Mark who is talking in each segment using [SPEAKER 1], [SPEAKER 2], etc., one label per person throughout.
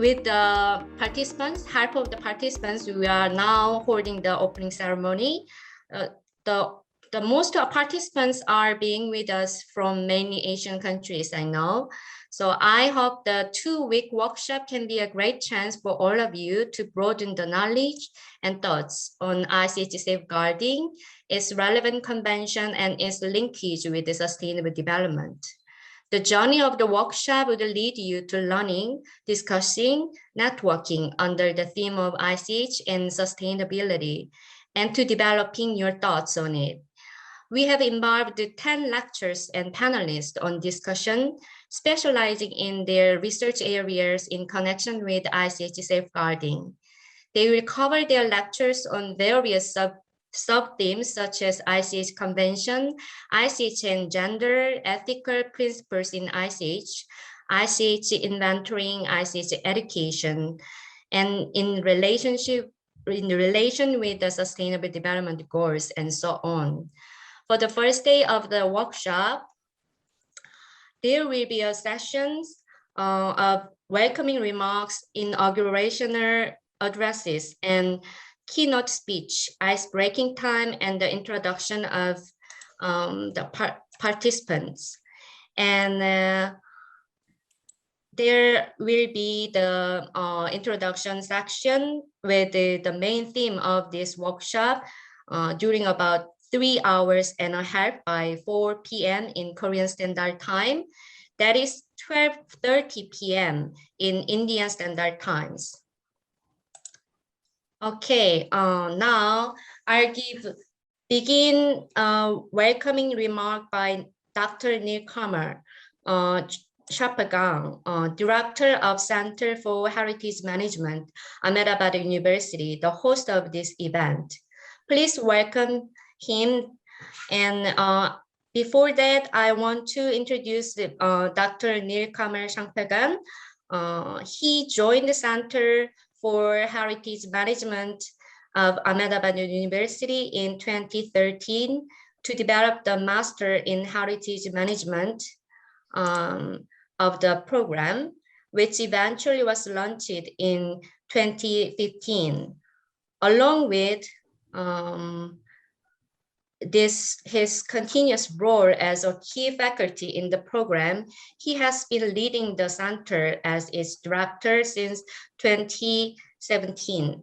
[SPEAKER 1] with the participants, half of the participants, we are now holding the opening ceremony. The most participants are being with us from many Asian countries, I know. So I hope the 2-week workshop can be a great chance for all of you to broaden the knowledge and thoughts on ICH safeguarding, its relevant convention, and its linkage with the sustainable development. The journey of the workshop will lead you to learning, discussing, networking under the theme of ICH and sustainability, and to developing your thoughts on it. We have involved 10 lecturers and panelists on discussion, specializing in their research areas in connection with ICH safeguarding. They will cover their lectures on various sub-themes such as ICH Convention, ICH and Gender, Ethical Principles in ICH, ICH Inventorying, ICH Education, and in relation with the Sustainable Development Goals, and so on. For the first day of the workshop, there will be a sessions of welcoming remarks, inaugurational addresses, and keynote speech, ice-breaking time, and the introduction of the participants. And there will be the introduction section with the main theme of this workshop during about 3 hours and a half by 4 p.m. in Korean Standard Time. That is 12:30 p.m. in Indian Standard Times. Okay, now I'll begin welcoming remark by Dr. Nilkamal Chapagang, Director of Center for Heritage Management, Ahmedabad University, the host of this event. Please welcome him. And before that, I want to introduce Dr. Nilkamal Chapagang. He joined the Center for Heritage Management of Ahmedabad University in 2013 to develop the Master in Heritage Management of the program, which eventually was launched in 2015. Along with his continuous role as a key faculty in the program, he has been leading the center as its director since 2017.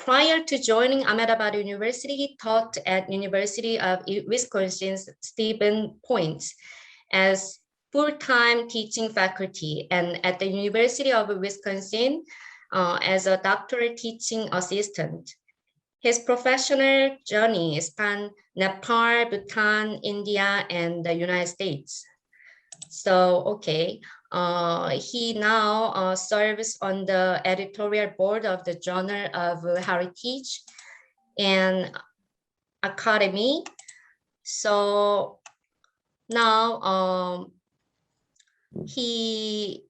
[SPEAKER 1] Prior to joining Ahmedabad University, he taught at University of Wisconsin's Stevens Point as full-time teaching faculty, and at the University of Wisconsin as a doctoral teaching assistant. His professional journey spanned Nepal, Bhutan, India, and the United States. So, okay, he now serves on the editorial board of the Journal of Heritage and Academy. So now he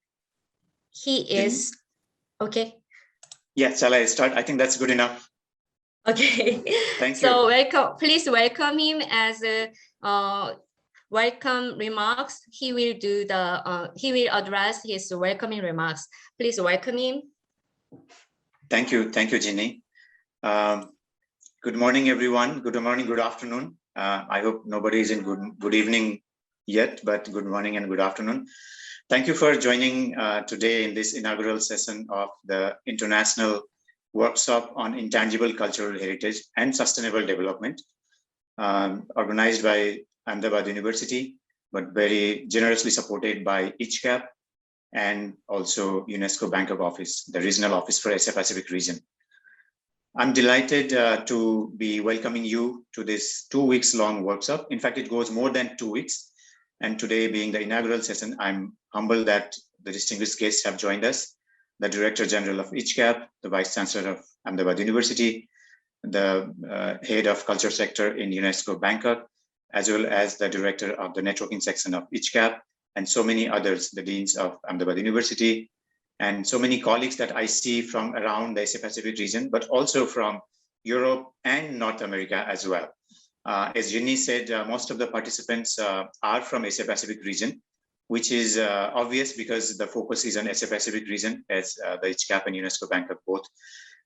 [SPEAKER 1] is, okay.
[SPEAKER 2] Yeah, shall I start? I think that's good enough.
[SPEAKER 1] Okay,
[SPEAKER 2] thank you.
[SPEAKER 1] So please welcome him as a welcome remarks. He will do the he will address his welcoming remarks. Please welcome him.
[SPEAKER 2] Thank you, Ginny. Good morning, everyone. Good morning, good afternoon. I hope nobody is in good evening yet, but good morning and good afternoon. Thank you for joining today in this inaugural session of the International Workshop on Intangible Cultural Heritage and Sustainable Development, organized by Ahmedabad University, but very generously supported by ICHCAP and also UNESCO Bangkok office, the regional office for Asia Pacific region. I'm delighted to be welcoming you to this 2 weeks long workshop. In fact, it goes more than 2 weeks. And today being the inaugural session, I'm humbled that the distinguished guests have joined us. The Director General of ICHCAP, the Vice Chancellor of Ahmedabad University, the Head of Culture Sector in UNESCO Bangkok, as well as the Director of the Networking Section of ICHCAP, and so many others, the Deans of Ahmedabad University, and so many colleagues that I see from around the Asia Pacific region, but also from Europe and North America as well. As Ginny said, most of the participants are from Asia Pacific region, which is obvious because the focus is on Asia Pacific region, as the HCAP and UNESCO Bangkok both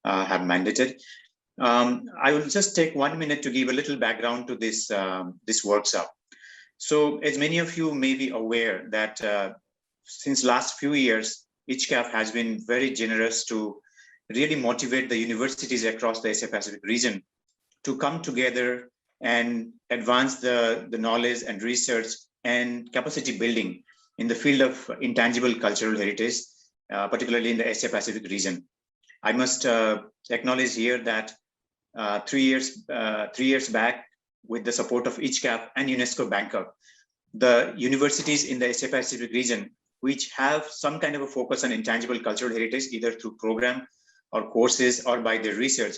[SPEAKER 2] have mandated. I will just take 1 minute to give a little background to this, this workshop. So as many of you may be aware that since last few years, HCAP has been very generous to really motivate the universities across the Asia Pacific region to come together and advance the knowledge and research and capacity building in the field of intangible cultural heritage, particularly in the Asia Pacific region. I must acknowledge here that 3 years back, with the support of HCAP and UNESCO Bangkok, the universities in the Asia Pacific region, which have some kind of a focus on intangible cultural heritage, either through program or courses or by their research,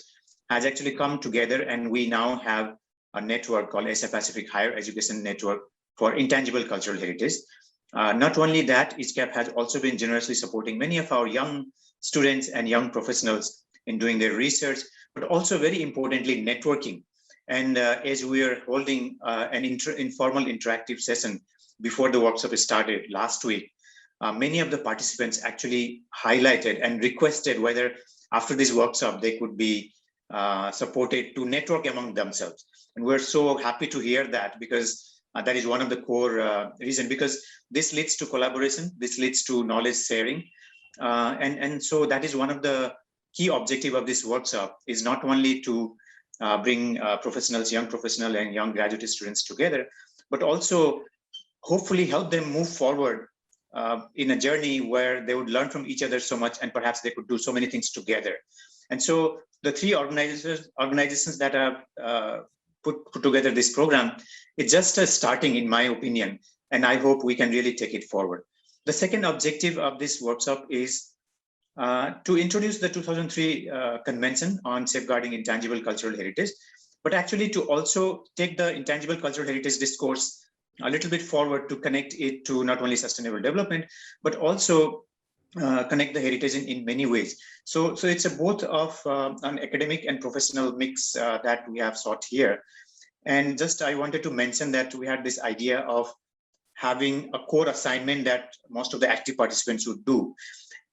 [SPEAKER 2] has actually come together, and we now have a network called Asia Pacific Higher Education Network for Intangible Cultural Heritage. Not only that, HCAP has also been generously supporting many of our young students and young professionals in doing their research, but also very importantly, networking. And as we are holding an informal interactive session before the workshop started last week, many of the participants actually highlighted and requested whether after this workshop they could be supported to network among themselves. And we're so happy to hear that, because that is one of the core reasons, because this leads to collaboration, this leads to knowledge sharing. And so that is one of the key objective of this workshop, is not only to bring professionals, young professional and young graduate students together, but also hopefully help them move forward in a journey where they would learn from each other so much, and perhaps they could do so many things together. And so the three organizations that have put together this program, it's just a starting, in my opinion, and I hope we can really take it forward. The second objective of this workshop is to introduce the 2003 Convention on Safeguarding Intangible Cultural Heritage, but actually to also take the intangible cultural heritage discourse a little bit forward, to connect it to not only sustainable development, but also connect the heritage in many ways. So it's a both of an academic and professional mix that we have sought here. And just I wanted to mention that we had this idea of having a core assignment that most of the active participants would do.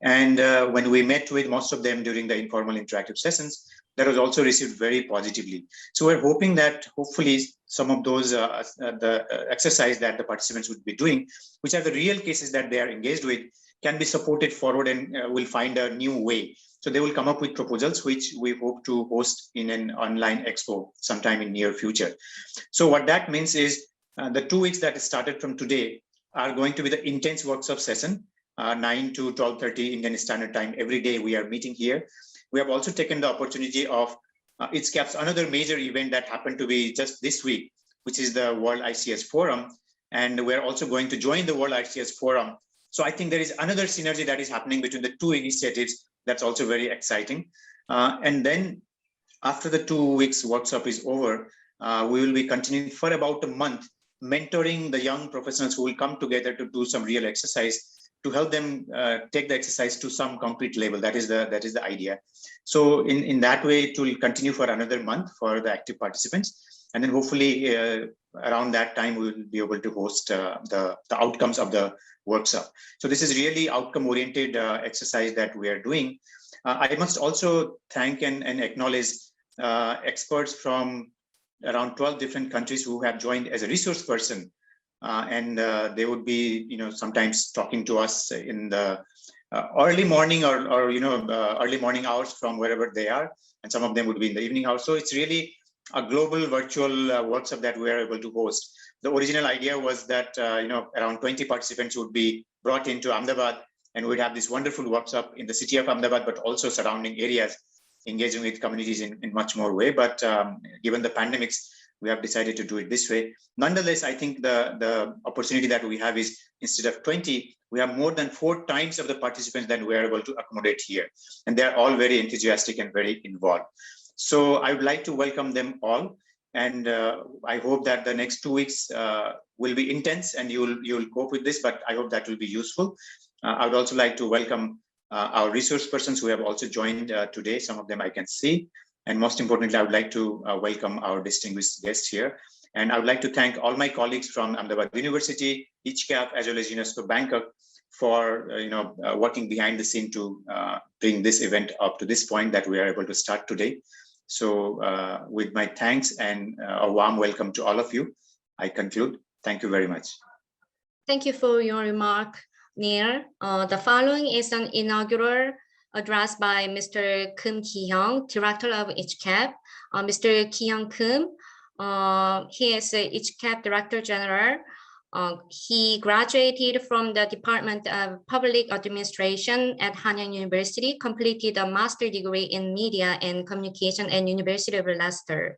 [SPEAKER 2] And when we met with most of them during the informal interactive sessions, that was also received very positively. So we're hoping that hopefully some of those the exercise that the participants would be doing, which are the real cases that they are engaged with, can be supported forward, and will find a new way. So they will come up with proposals, which we hope to host in an online expo sometime in near future. So what that means is the 2 weeks that started from today are going to be the intense workshop session, 9 to 12:30 Indian Standard Time. Every day we are meeting here. We have also taken the opportunity of HCAP's another major event that happened to be just this week, which is the World ICS Forum. And we're also going to join the World ICS Forum. So I think there is another synergy that is happening between the two initiatives that's also very exciting. And then after the 2 weeks workshop is over, we will be continuing for about a month, mentoring the young professionals who will come together to do some real exercise, to help them take the exercise to some concrete level. That is the idea. So in that way, it will continue for another month for the active participants. And then hopefully around that time, we will be able to host the outcomes of the workshop. So this is really outcome-oriented exercise that we are doing. I must also thank and acknowledge experts from around 12 different countries who have joined as a resource person. And they would be, sometimes talking to us in the early morning or early morning hours from wherever they are. And some of them would be in the evening hours. So it's really a global virtual workshop that we are able to host. The original idea was that, around 20 participants would be brought into Ahmedabad, and we'd have this wonderful workshop in the city of Ahmedabad, but also surrounding areas, engaging with communities in much more way. But given the pandemics, we have decided to do it this way. Nonetheless, I think the opportunity that we have is, instead of 20, we have more than 4 times of the participants that we are able to accommodate here. And they're all very enthusiastic and very involved. So I would like to welcome them all. And I hope that the next 2 weeks will be intense, and you'll cope with this, but I hope that will be useful. I would also like to welcome our resource persons who have also joined today. Some of them I can see. And most importantly, I would like to welcome our distinguished guests here. And I would like to thank all my colleagues from Ahmedabad University, ICCAP, as well as Unesco Bangkok for working behind the scene to bring this event up to this point that we are able to start today. So with my thanks and a warm welcome to all of you, I conclude. Thank you very much.
[SPEAKER 1] Thank you for your remark, Neil. The following is an inaugural address by Mr. Kim Ki-hyung, Director of ICCAP. Mr. Ki-hyung Kim, he is the ICCAP Director General. He graduated from the Department of Public Administration at Hanyang University, completed a master's degree in Media and Communication at University of Leicester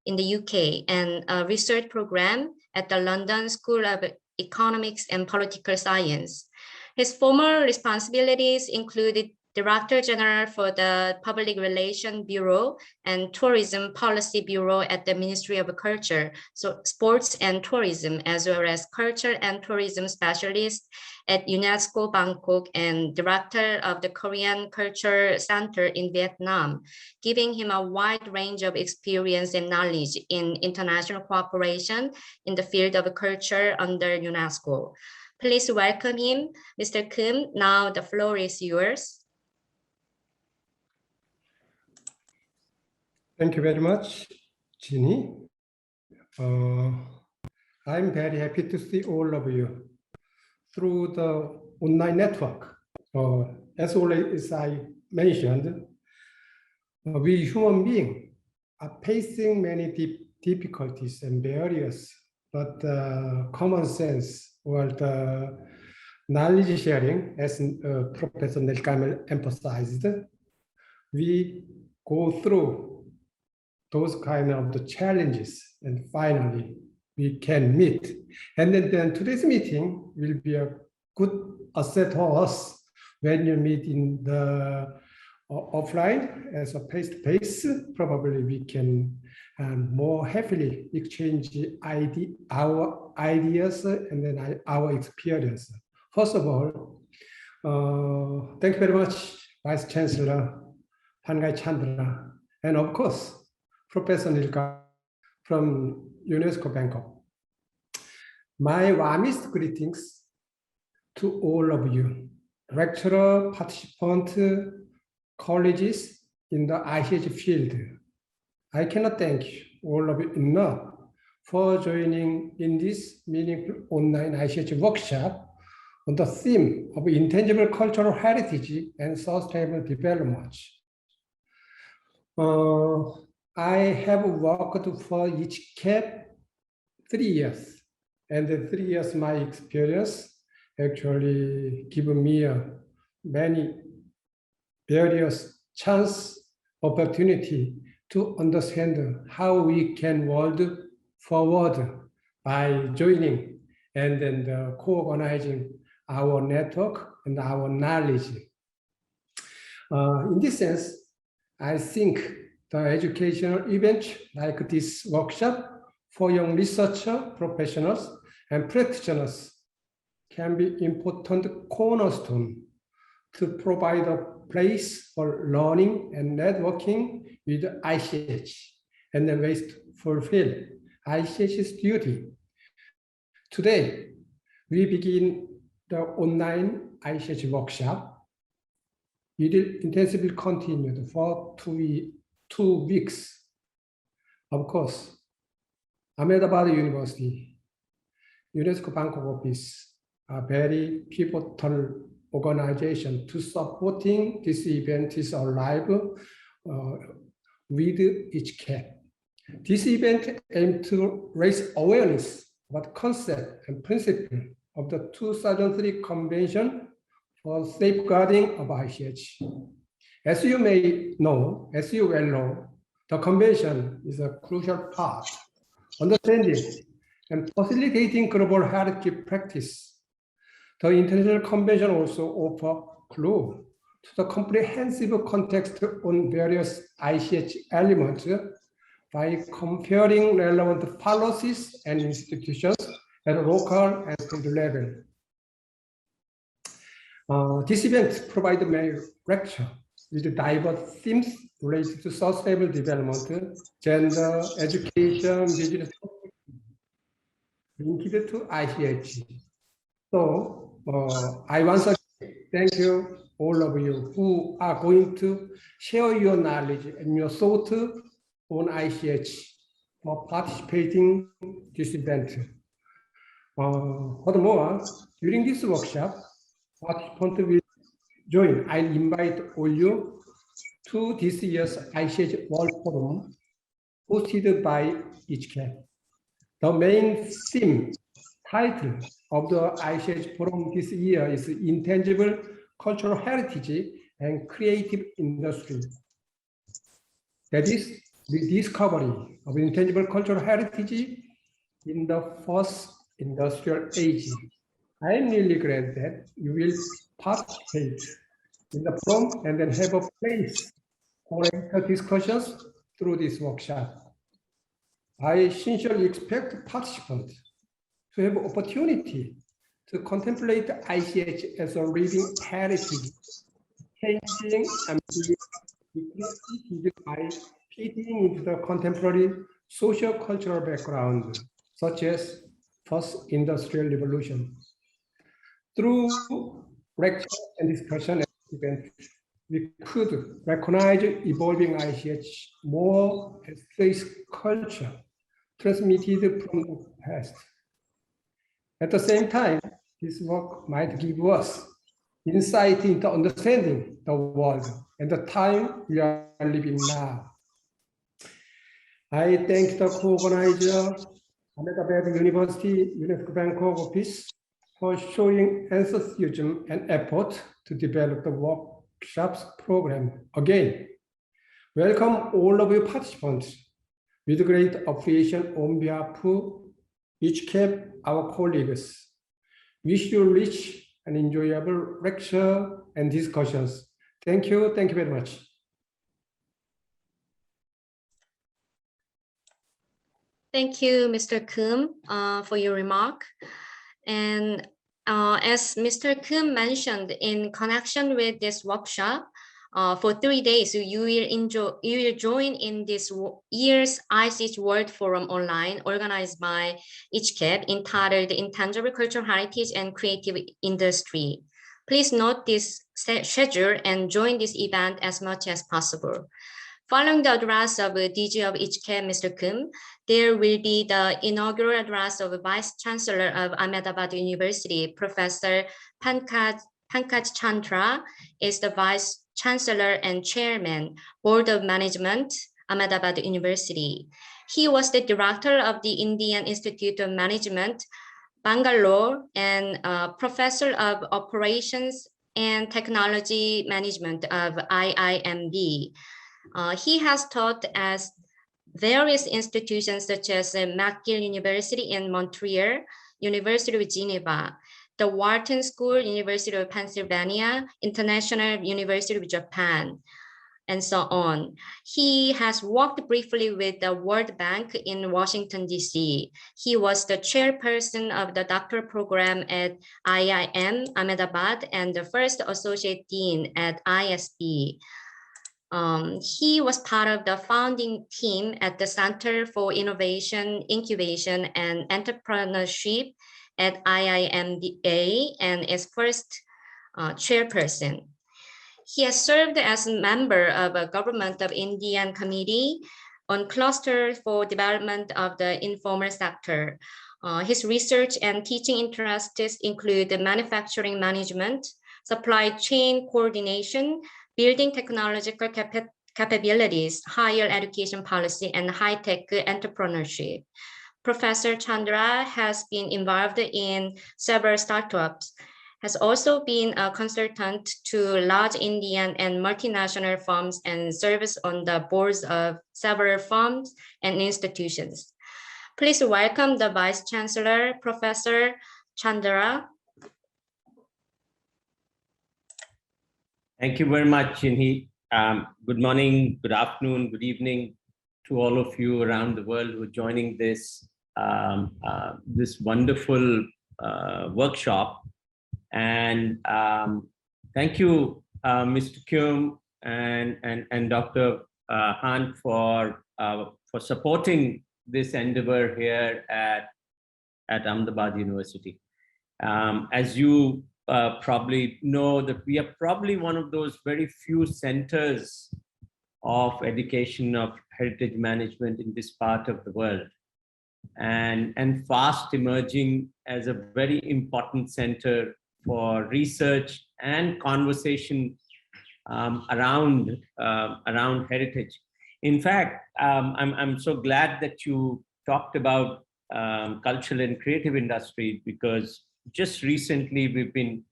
[SPEAKER 1] in the UK, and a research program at the London School of Economics and Political Science. His former responsibilities included Director General for the Public Relations Bureau and Tourism Policy Bureau at the Ministry of Culture, so Sports and Tourism, as well as Culture and Tourism Specialist at Unesco Bangkok and Director of the Korean Culture Center in Vietnam, giving him a wide range of experience and knowledge in international cooperation in the field of culture under UNESCO. Please welcome him, Mr. Kim. Now the floor is yours.
[SPEAKER 3] Thank you very much, Ginny. I'm very happy to see all of you through the online network. As always, I mentioned, we human beings are facing many difficulties and barriers, but common sense or the knowledge sharing, as Professor Nelkamel emphasized, we go through those kind of the challenges, and finally we can meet. And then today's meeting will be a good asset for us when you meet in the offline as a face-to-face. Probably we can more happily exchange our ideas and then our experience. First of all, thank you very much, Vice Chancellor Pangai Chandra, and of course, Professor Nilka from UNESCO Bangkok. My warmest greetings to all of you, lecturer, participant, colleagues in the ICH field. I cannot thank all of you enough for joining in this meaningful online ICH workshop on the theme of Intangible Cultural Heritage and Sustainable Development. I have worked for ICCAP 3 years, and the 3 years my experience actually given me many various chance opportunity to understand how we can world forward by joining and then co-organizing our network and our knowledge. In this sense, I think the educational event like this workshop for young researcher, professionals, and practitioners can be important cornerstone to provide a place for learning and networking with ICH, and then ways to fulfill ICH's duty. Today, we begin the online ICH workshop. It will intensively continue for 2 weeks. Of course, Ahmedabad University, UNESCO Bangkok office are very pivotal organization to supporting this event is alive with ICCAP. This event aims to raise awareness about concept and principle of the 2003 Convention for Safeguarding of ICH. As you may know, as you well know, the convention is a crucial part understanding and facilitating global heritage practice. The International Convention also offers clue to the comprehensive context on various ICH elements by comparing relevant policies and institutions at local and state level. This event provides many lectures with diverse themes related to sustainable development, gender, education, business, linked to ICH. So I once again thank you, all of you who are going to share your knowledge and your thought on ICH for participating this event. Furthermore, during this workshop, participants will join. I invite all you to this year's ICH World Forum hosted by ICH. The main theme title of the ICH Forum this year is Intangible Cultural Heritage and Creative Industry. That is the discovery of intangible cultural heritage in the first industrial age. I am really glad that you will participate in the forum and then have a place for discussions through this workshop. I sincerely expect participants to have opportunity to contemplate ICH as a living heritage, changing and by fitting into the contemporary socio-cultural background, such as first industrial revolution. Through lecture and discussion at the event, we could recognize evolving ICH more as face culture transmitted from the past. At the same time, this work might give us insight into understanding the world and the time we are living now. I thank the co-organizer, Ahmedabad University UNESCO Bangkok office, for showing enthusiasm and effort to develop the workshop's program. Again, welcome all of you participants. With great appreciation on behalf of ICH, our colleagues, wish you rich and enjoyable lecture and discussions. Thank you very much.
[SPEAKER 1] Thank you, Mr. Kim, for your remark. And as Mr. Kim mentioned, in connection with this workshop, for 3 days, you will join in this year's ICH World Forum online organized by ICH entitled Intangible Cultural Heritage and Creative Industry. Please note this schedule and join this event as much as possible. Following the address of DG of ICH, Mr. Kim, there will be the inaugural address of Vice Chancellor of Ahmedabad University, Professor Pankaj Chandra, is the Vice Chancellor and Chairman, Board of Management, Ahmedabad University. He was the Director of the Indian Institute of Management, Bangalore, and Professor of Operations and Technology Management of IIMB. He has taught at various institutions such as McGill University in Montreal, University of Geneva, the Wharton School, University of Pennsylvania, International University of Japan, and so on. He has worked briefly with the World Bank in Washington, D.C. He was the chairperson of the doctoral program at IIM Ahmedabad and the first associate dean at ISB. He was part of the founding team at the Center for Innovation, Incubation, and Entrepreneurship at IIMDA and is first chairperson. He has served as a member of a Government of Indian Committee on Cluster for Development of the Informal Sector. His research and teaching interests include manufacturing management, supply chain coordination, building technological capabilities, higher education policy, and high-tech entrepreneurship. Professor Chandra has been involved in several startups, has also been a consultant to large Indian and multinational firms and serves on the boards of several firms and institutions. Please welcome the Vice Chancellor, Professor Chandra.
[SPEAKER 4] Thank you very much, Jinhee. Good morning, good afternoon, good evening to all of you around the world who are joining this, this wonderful workshop. And thank you, Mr. Kim, and Dr. Hunt for supporting this endeavor here at Ahmedabad University. As you probably know, that we are probably one of those very few centers of education of heritage management in this part of the world, and fast emerging as a very important center for research and conversation around heritage. In fact, I'm so glad that you talked about cultural and creative industry, because just recently we've been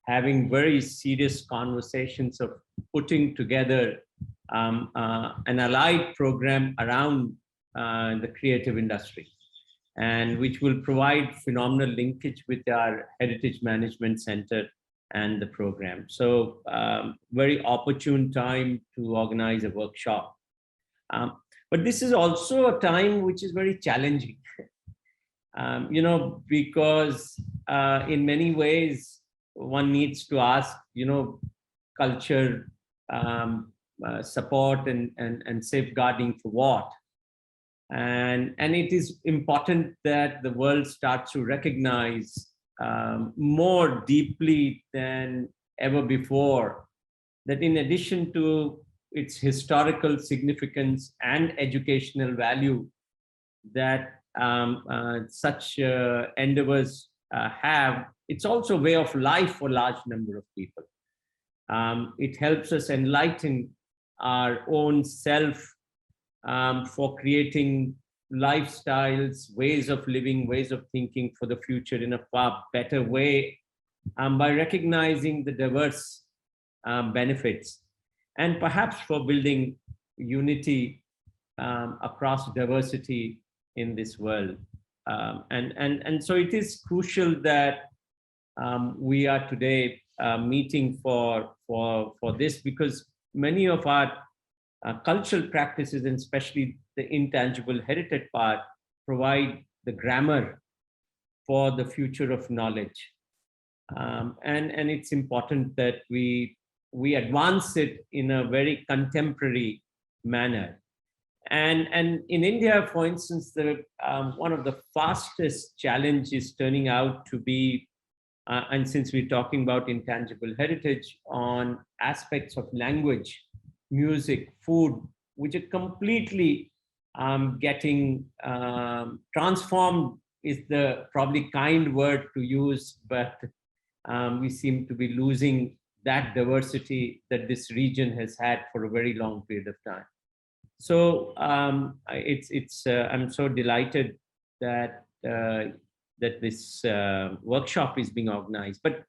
[SPEAKER 4] having very serious conversations of putting together an allied program around the creative industry, and which will provide phenomenal linkage with our Heritage Management Center and the program. So very opportune time to organize a workshop. But this is also a time which is very challenging, because in many ways one needs to ask, culture support and safeguarding for what? And it is important that the world starts to recognize more deeply than ever before that in addition to its historical significance and educational value that such endeavors have, it's also a way of life for a large number of people. It helps us enlighten our own self for creating lifestyles, ways of living, ways of thinking for the future in a far better way, by recognizing the diverse benefits, and perhaps for building unity across diversity in this world. And so it is crucial that we are today meeting for this, because many of our cultural practices, and especially the intangible heritage part, provide the grammar for the future of knowledge. And it's important that we advance it in a very contemporary manner. And in India, for instance, one of the fastest challenge is turning out to be, and since we're talking about intangible heritage, on aspects of language, music, food, which are completely getting transformed, is the probably kind word to use, but we seem to be losing that diversity that this region has had for a very long period of time. So I'm so delighted that that this workshop is being organized. But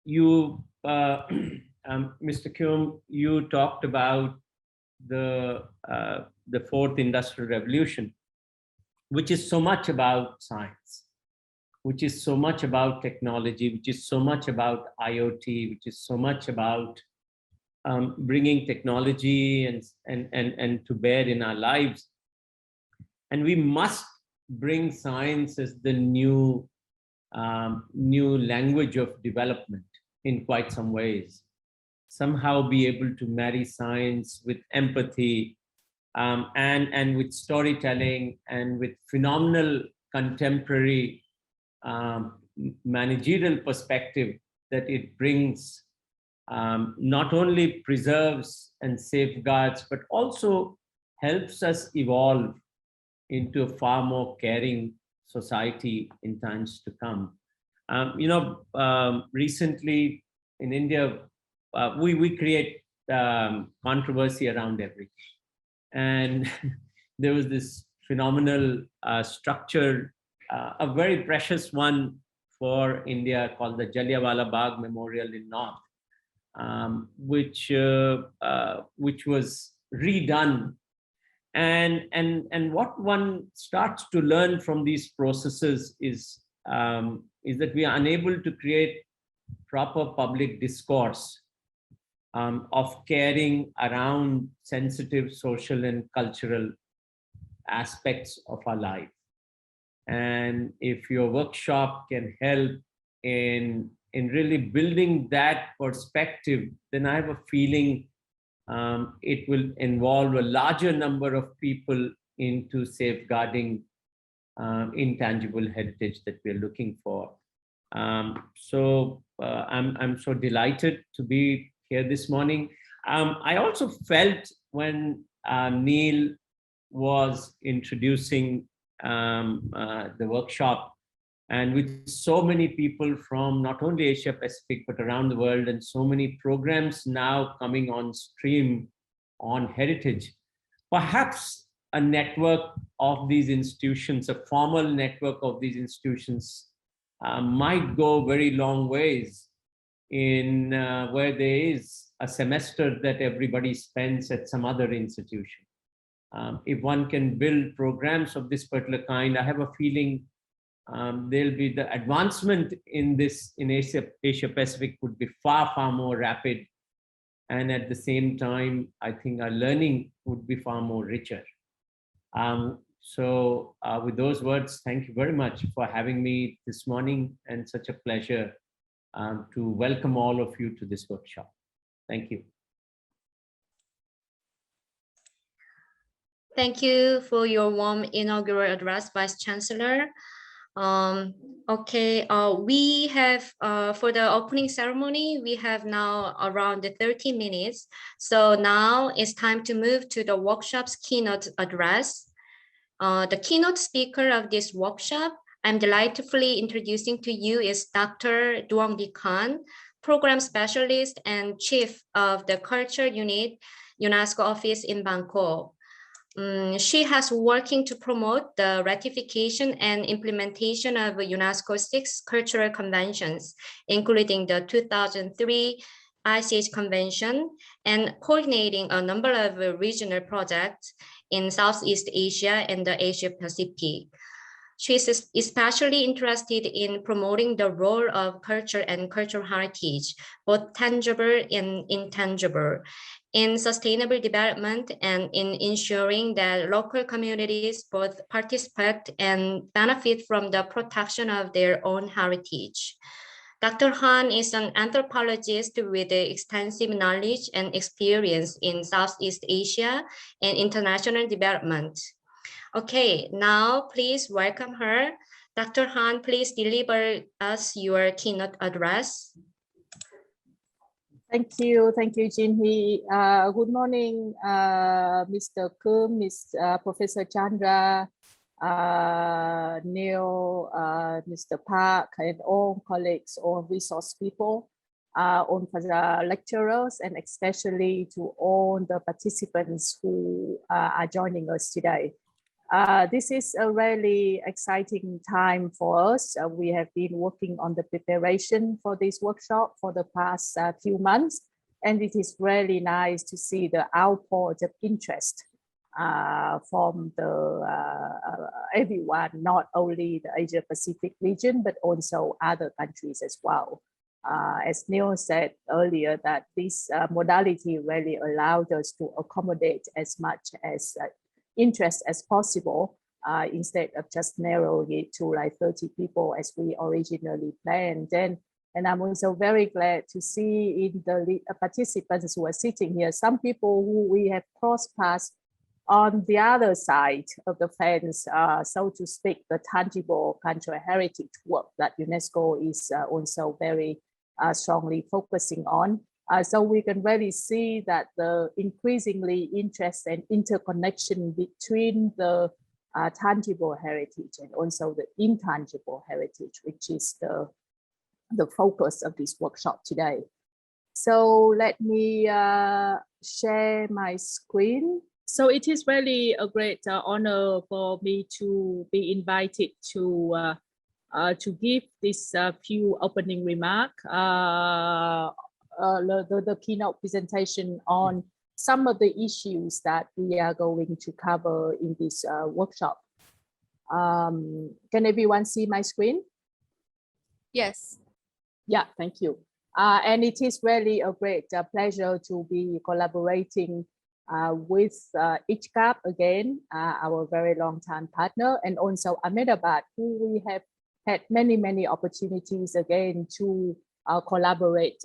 [SPEAKER 4] you, Mr. Kyum, you talked about the fourth industrial revolution, which is so much about science, which is so much about technology, which is so much about IoT, which is so much about bringing technology and to bear in our lives. And we must bring science as the new language of development in quite some ways. Somehow be able to marry science with empathy and with storytelling and with phenomenal contemporary managerial perspective that it brings, not only preserves and safeguards, but also helps us evolve into a far more caring society in times to come. Recently in India, we create controversy around everything. And there was this phenomenal structure, a very precious one for India, called the Jallianwala Bagh Memorial in North, which was redone. And what one starts to learn from these processes is that we are unable to create proper public discourse of caring around sensitive social and cultural aspects of our life. And if your workshop can help in in really building that perspective, then I have a feeling it will involve a larger number of people into safeguarding intangible heritage that we're looking for. I'm so delighted to be here this morning. I also felt when Neil was introducing the workshop, and with so many people from not only Asia Pacific, but around the world, and so many programs now coming on stream on heritage, perhaps a network of these institutions, a formal network of these institutions might go very long ways in where there is a semester that everybody spends at some other institution. If one can build programs of this particular kind, I have a feeling there'll be the advancement in this in Asia Pacific would be far more rapid, and at the same time I think our learning would be far more richer. With those words, thank you very much for having me this morning, and such a pleasure to welcome all of you to this workshop. Thank you.
[SPEAKER 1] Thank you for your warm inaugural address, Vice Chancellor. We have, for the opening ceremony, we have now around 30 minutes. So now it's time to move to the workshop's keynote address. The keynote speaker of this workshop, I'm delightfully introducing to you is Dr. Duongdi Khan, Program Specialist and Chief of the Culture Unit, UNESCO Office in Bangkok. She has working to promote the ratification and implementation of UNESCO's 6 cultural conventions, including the 2003 ICH Convention, and coordinating a number of regional projects in Southeast Asia and the Asia Pacific. She is especially interested in promoting the role of culture and cultural heritage, both tangible and intangible, in sustainable development and in ensuring that local communities both participate and benefit from the protection of their own heritage. Dr. Han is an anthropologist with extensive knowledge and experience in Southeast Asia and international development. Okay, now please welcome her. Dr. Han, please deliver us your keynote address.
[SPEAKER 5] Thank you, Jinhee. Good morning, Mr. Kum, Professor Chandra, Neil, Mr. Park, and all colleagues, all resource people, all the lecturers, and especially to all the participants who are joining us today. This is a really exciting time for us. We have been working on the preparation for this workshop for the past few months, and it is really nice to see the output of interest from everyone, not only the Asia Pacific region, but also other countries as well. As Neil said earlier, that this modality really allowed us to accommodate as much as interest as possible, instead of just narrowing it to like 30 people as we originally planned. And I'm also very glad to see in the participants who are sitting here, some people who we have crossed paths on the other side of the fence, so to speak, the tangible cultural heritage work that UNESCO is also very strongly focusing on. So we can really see that the increasingly interest and interconnection between the tangible heritage and also the intangible heritage, which is the focus of this workshop today. So let me share my screen. So it is really a great honor for me to be invited to give this few opening remarks. The keynote presentation on some of the issues that we are going to cover in this workshop. Can everyone see my screen?
[SPEAKER 6] Yes.
[SPEAKER 5] Yeah, thank you. And it is really a great pleasure to be collaborating with ICHCAP again, our very long time partner, and also Ahmedabad, who we have had many opportunities again to collaborate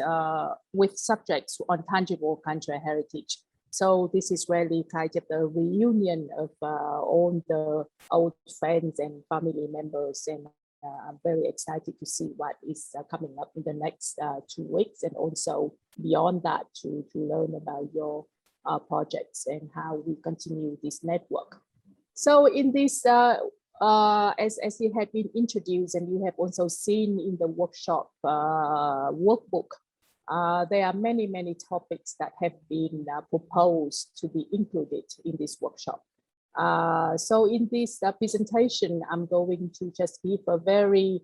[SPEAKER 5] with subjects on tangible cultural heritage. So this is really kind of the reunion of all the old friends and family members, and I'm very excited to see what is coming up in the next 2 weeks, and also beyond that to learn about your projects and how we continue this network. So in this, as it had been introduced, and you have also seen in the workshop workbook, there are many topics that have been proposed to be included in this workshop. So in this presentation, I'm going to just give a very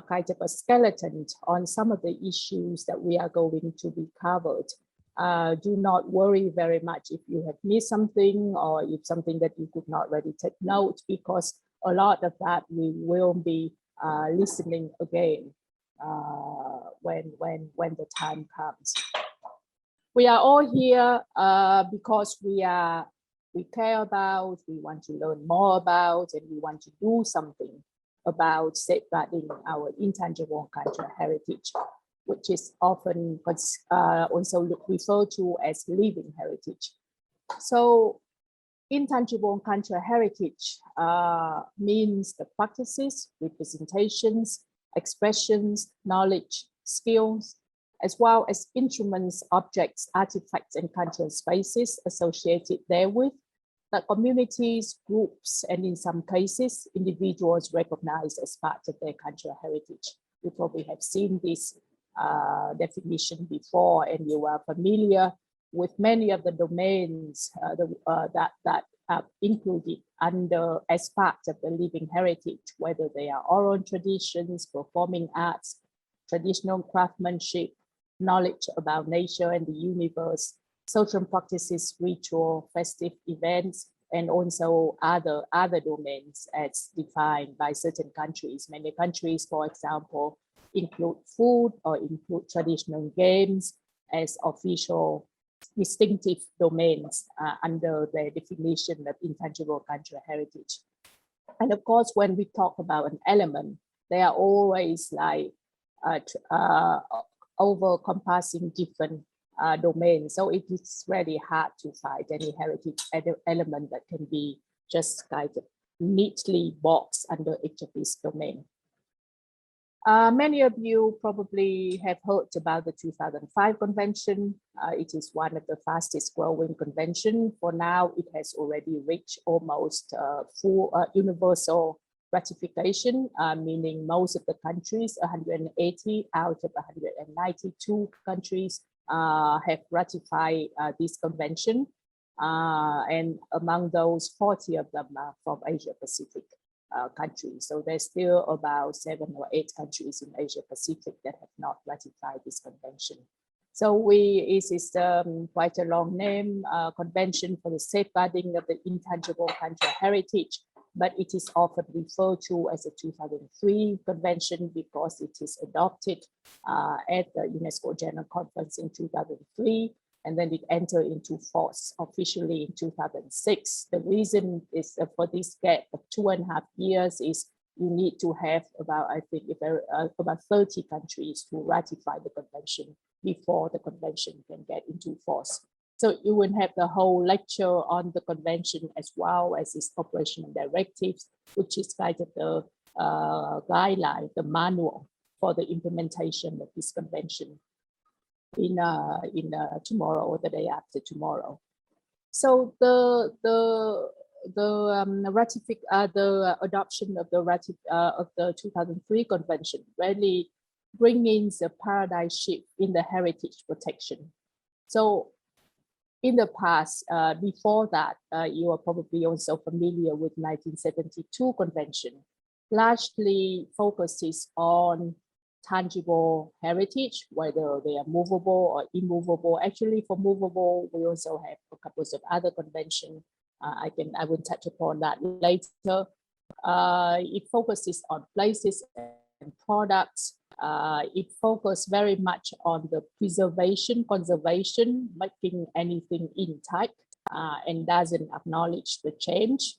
[SPEAKER 5] kind of a skeleton on some of the issues that we are going to be covered. Do not worry very much if you have missed something, or if something that you could not really take note, because a lot of that we will be listening again when the time comes. We are all here because we care about, we want to learn more about, and we want to do something about safeguarding our intangible cultural heritage, which is often also referred to as living heritage. So intangible cultural heritage means the practices, representations, expressions, knowledge, skills, as well as instruments, objects, artifacts, and cultural spaces associated therewith that communities, groups, and in some cases, individuals recognize as part of their cultural heritage. You probably have seen this definition before, and you are familiar with many of the domains that are included under as part of the living heritage, whether they are oral traditions, performing arts, traditional craftsmanship, knowledge about nature and the universe, social practices, ritual, festive events, and also other domains as defined by certain countries. Many countries, for example, include food or include traditional games as official distinctive domains under the definition of intangible cultural heritage. And of course, when we talk about an element, they are always like over-compassing different domains. So it is really hard to find any heritage element that can be just kind of neatly boxed under each of these domains. Many of you probably have heard about the 2005 convention. It is one of the fastest growing convention. For now, it has already reached almost full universal ratification, meaning most of the countries, 180 out of 192 countries have ratified this convention. And among those, 40 of them are from Asia Pacific countries. So there's still about 7 or 8 countries in Asia Pacific that have not ratified this convention. So it is quite a long name, Convention for the Safeguarding of the Intangible Cultural Heritage, but it is often referred to as a 2003 convention because it is adopted at the Unesco General Conference in 2003. And then it entered into force officially in 2006. The reason is for this gap of 2.5 years is you need to have about, I think, about 30 countries to ratify the convention before the convention can get into force. So you will have the whole lecture on the convention as well as its operational directives, which is kind of the guideline, the manual for the implementation of this convention in tomorrow or the day after tomorrow. So the adoption of the 2003 convention really brings a paradigm shift in the heritage protection. So in the past, before that, you are probably also familiar with 1972 convention, largely focuses on tangible heritage, whether they are movable or immovable. Actually, for movable, we also have a couple of other conventions. I will touch upon that later. It focuses on places and products. It focuses very much on the preservation, conservation, making anything intact, and doesn't acknowledge the change.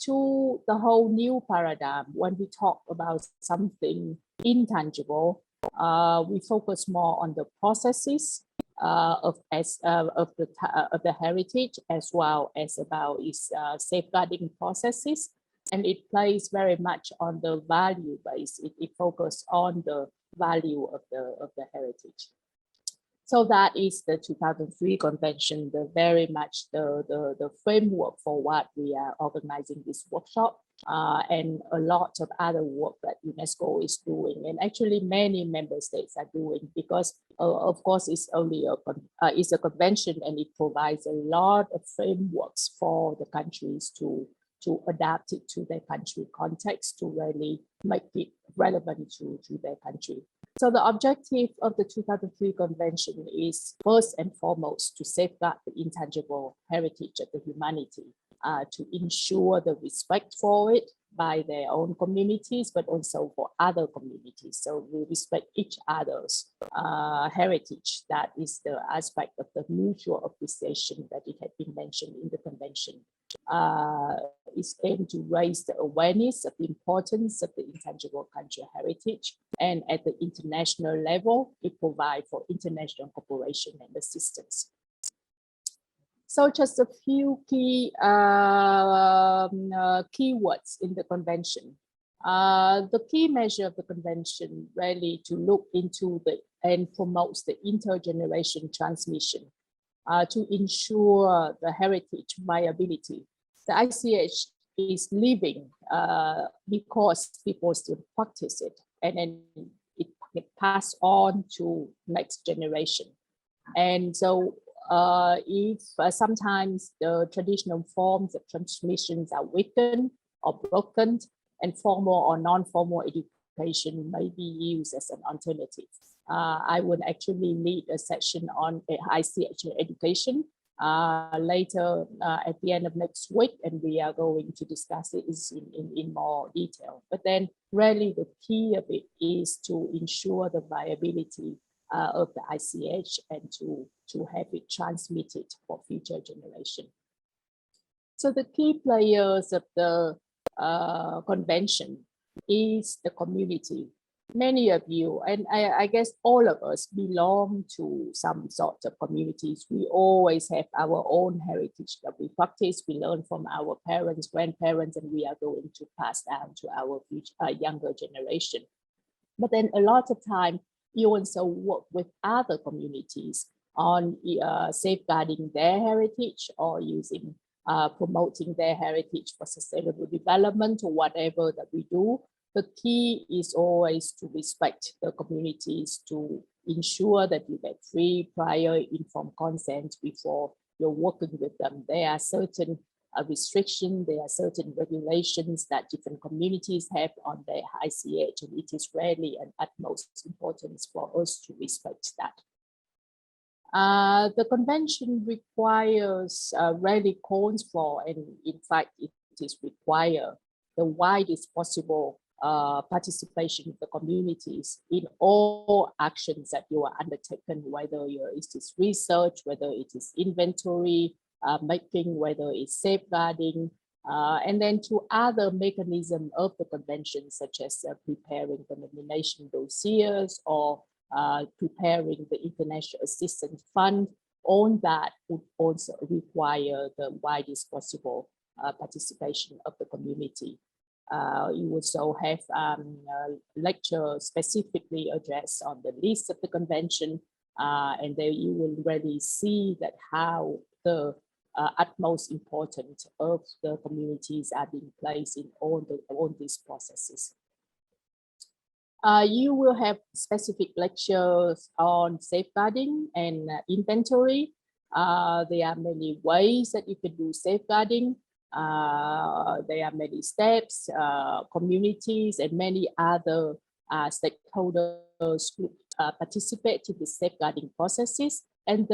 [SPEAKER 5] To the whole new paradigm, when we talk about something intangible, we focus more on the processes of the heritage, as well as about its safeguarding processes, and it plays very much on the value base. It focuses on the value of the heritage. So that is the 2003 convention, very much the framework for what we are organizing this workshop, and a lot of other work that UNESCO is doing, and actually many member states are doing, because of course it's only it's a convention, and it provides a lot of frameworks for the countries to adapt it to their country context, to really make it relevant to their country. So the objective of the 2003 convention is first and foremost to safeguard the intangible heritage of the humanity, to ensure the respect for it by their own communities, but also for other communities. So we respect each other's heritage. That is the aspect of the mutual appreciation that it had been mentioned in the convention. Is aimed to raise the awareness of the importance of the intangible cultural heritage, and at the international level, it provides for international cooperation and assistance. So just a few key keywords in the convention. The key measure of the convention really to look into and promotes the intergeneration transmission to ensure the heritage viability. The ICH is living because people still practice it, and then it pass on to next generation. And so if sometimes the traditional forms of transmissions are weakened or broken, and formal or non-formal education may be used as an alternative. I would actually lead a session on ICH education later at the end of next week, and we are going to discuss it in more detail. But then really the key of it is to ensure the viability of the ICH and to have it transmitted for future generation. So the key players of the convention is the community. Many of you, and I guess all of us, belong to some sort of communities. We always have our own heritage that we practice. We learn from our parents, grandparents, and we are going to pass down to our younger generation. But then a lot of time, you also work with other communities on safeguarding their heritage, or using promoting their heritage for sustainable development, or whatever that we do. The key is always to respect the communities, to ensure that you get free, prior, informed consent before you're working with them. There are certain restrictions, there are certain regulations that different communities have on their ICH, and it is really an utmost importance for us to respect that. The convention requires, really calls for, and in fact it is required, the widest possible participation of the communities in all actions that you are undertaken, whether it is research, whether it is inventory making, whether it's safeguarding, and then to other mechanisms of the convention, such as preparing the nomination dossiers, or preparing the International Assistance Fund. All that would also require the widest possible participation of the community. You also have lecture specifically addressed on the list of the convention, and there you will really see that how the utmost importance of the communities are being placed in all these processes. You will have specific lectures on safeguarding and inventory. There are many ways that you can do safeguarding. There are many steps, communities, and many other stakeholders who participate in the safeguarding processes. And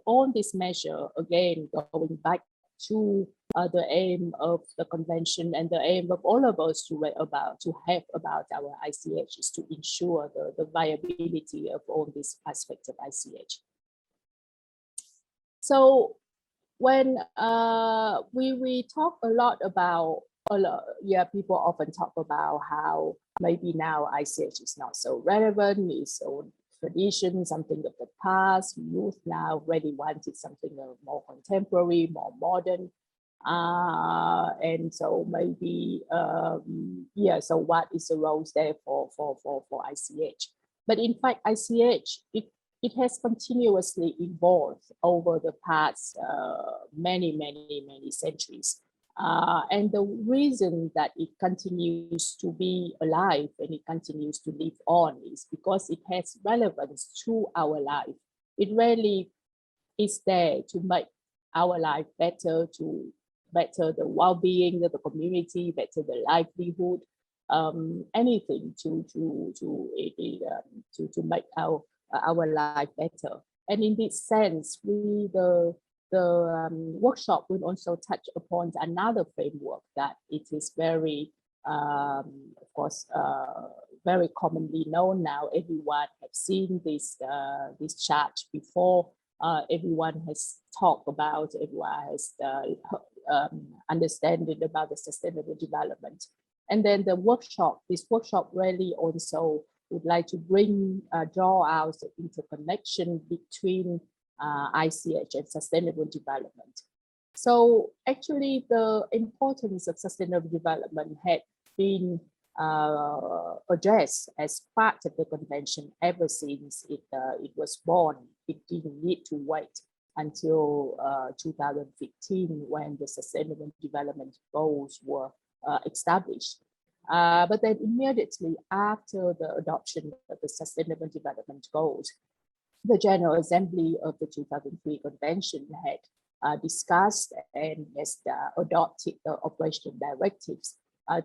[SPEAKER 5] on this measure, again, going back to the aim of the convention and the aim of all of us to have about our ICH is to ensure the viability of all these aspects of ICH. So when we talk a lot about people often talk about how maybe now ICH is not so relevant, it's old tradition, something of the past. Youth now really wanted something more contemporary, more modern. And so maybe, so what is the role there for ICH? But in fact, ICH, it has continuously evolved over the past many centuries. And the reason that it continues to be alive and it continues to live on is because it has relevance to our life. It really is there to make our life better, to better the well-being of the community, better the livelihood, anything to make our life better. And in this sense, the workshop will also touch upon another framework that it is very, of course, very commonly known now. Everyone has seen this chart before. Everyone has talked about, everyone has understanding about the sustainable development. And then this workshop really also would like to draw out the interconnection between ICH and sustainable development. So actually the importance of sustainable development had been addressed as part of the convention ever since it was born. It didn't need to wait until 2015 when the Sustainable Development Goals were established. But then immediately after the adoption of the Sustainable Development Goals, the General Assembly of the 2003 Convention had discussed and has adopted the operational directives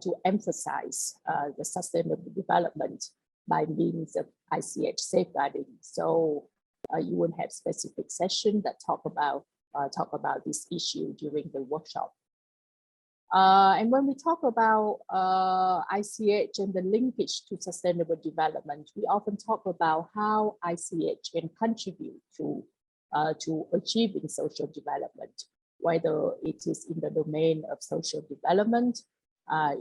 [SPEAKER 5] to emphasize the sustainable development by means of ICH safeguarding. So you will have specific sessions that talk about this issue during the workshop. And when we talk about ICH and the linkage to sustainable development, we often talk about how ICH can contribute to achieving social development, whether it is in the domain of social development,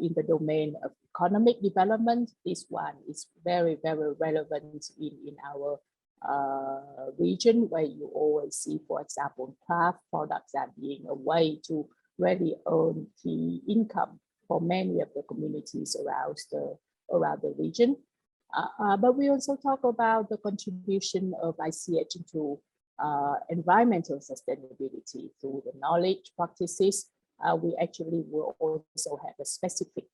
[SPEAKER 5] in the domain of economic development. This one is very relevant in our region, where you always see, for example, craft products as being a way to really earn key income for many of the communities around the region. But we also talk about the contribution of ICH into environmental sustainability through the knowledge practices. We actually will also have a specific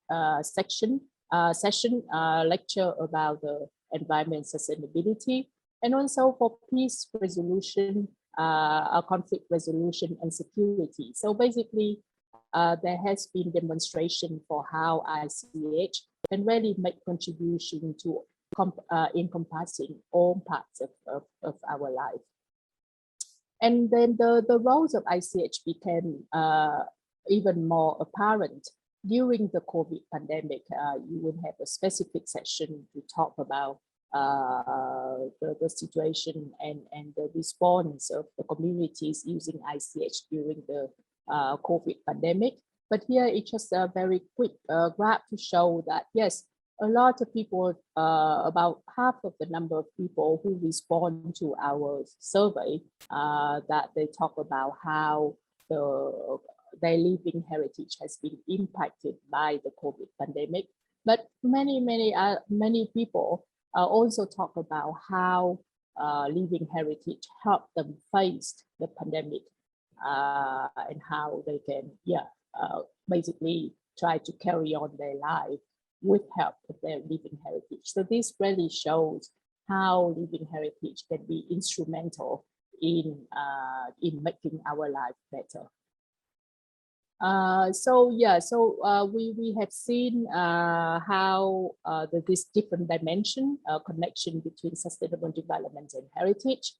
[SPEAKER 5] session lecture about the environment sustainability, and also for peace resolution, conflict resolution and security. So basically, there has been demonstration for how ICH can really make contribution to encompassing all parts of our life. And then the roles of ICH became even more apparent during the COVID pandemic. You will have a specific session to talk about the situation and the response of the communities using ICH during the COVID pandemic. But here it's just a very quick graph to show that, yes, a lot of people, about half of the number of people who respond to our survey, that they talk about how their living heritage has been impacted by the COVID pandemic. But many people also talk about how living heritage helped them face the pandemic, and how they can, basically try to carry on their life with help of their living heritage. So this really shows how living heritage can be instrumental in making our life better. We have seen how this different dimension connection between sustainable development and heritage.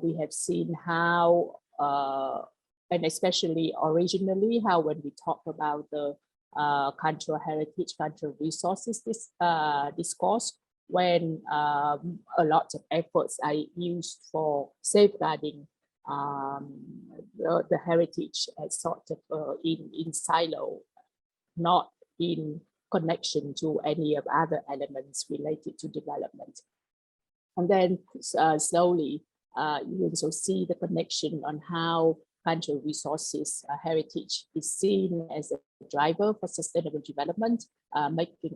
[SPEAKER 5] We have seen how, and especially originally, how when we talk about the cultural heritage, cultural resources discourse, when a lot of efforts are used for safeguarding the heritage as sort of in silo. not in connection to any of other elements related to development. And then slowly, you also see the connection on how cultural resources heritage is seen as a driver for sustainable development,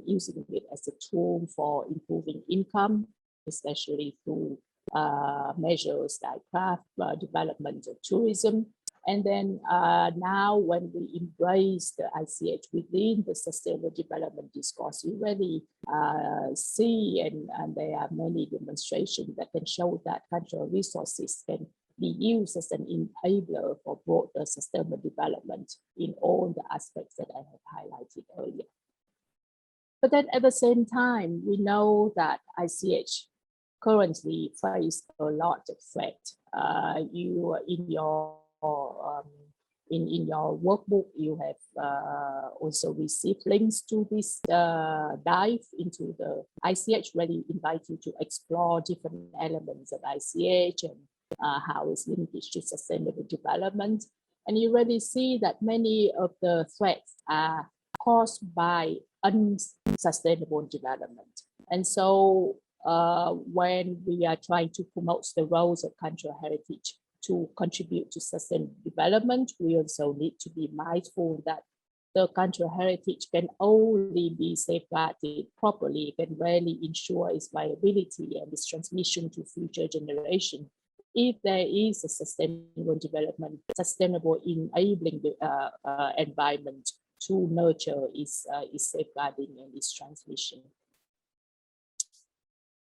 [SPEAKER 5] using it as a tool for improving income, especially through measures like craft development or tourism. And then now when we embrace the ICH within the sustainable development discourse, you really see, and there are many demonstrations that can show that cultural resources can be used as an enabler for broader sustainable development in all the aspects that I have highlighted earlier. But then at the same time, we know that ICH currently face a lot of threat. In your workbook, you have also received links to this dive into the ICH, really invite you to explore different elements of ICH and how it's linked to sustainable development. And you really see that many of the threats are caused by unsustainable development. And so when we are trying to promote the roles of cultural heritage to contribute to sustainable development, we also need to be mindful that the cultural heritage can only be safeguarded properly, can really ensure its viability and its transmission to future generations if there is a sustainable development, sustainable enabling the environment to nurture its safeguarding and its transmission.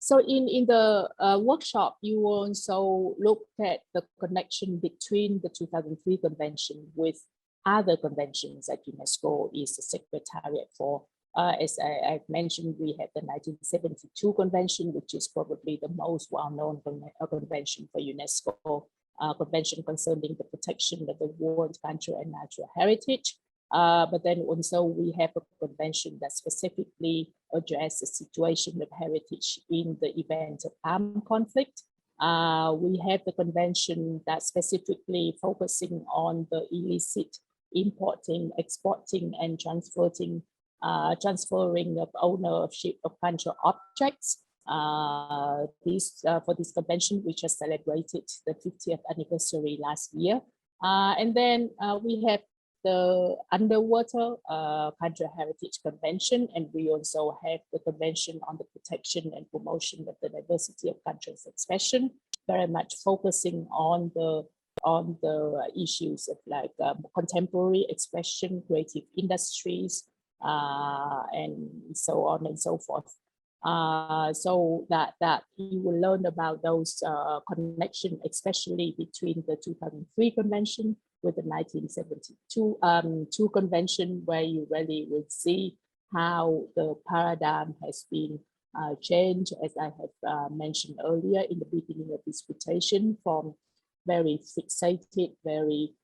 [SPEAKER 5] So in the workshop, you also looked at the connection between the 2003 convention with other conventions that UNESCO is the secretariat for. As I've mentioned, we have the 1972 convention, which is probably the most well-known convention for UNESCO, convention concerning the protection of the world cultural and natural heritage. But then also we have a convention that specifically addresses the situation of heritage in the event of armed conflict. We have the convention that specifically focusing on the illicit importing, exporting, and transferring of ownership of cultural objects. For this convention, which has celebrated the 50th anniversary last year. And then we have the Underwater Cultural Heritage Convention, and we also have the Convention on the Protection and Promotion of the Diversity of Cultural Expression, very much focusing on the issues of like contemporary expression, creative industries, and so on and so forth. So that you will learn about those connection, especially between the 2003 convention with the 1972 convention, where you really will see how the paradigm has been changed, as I have mentioned earlier in the beginning of this presentation, from very fixated, very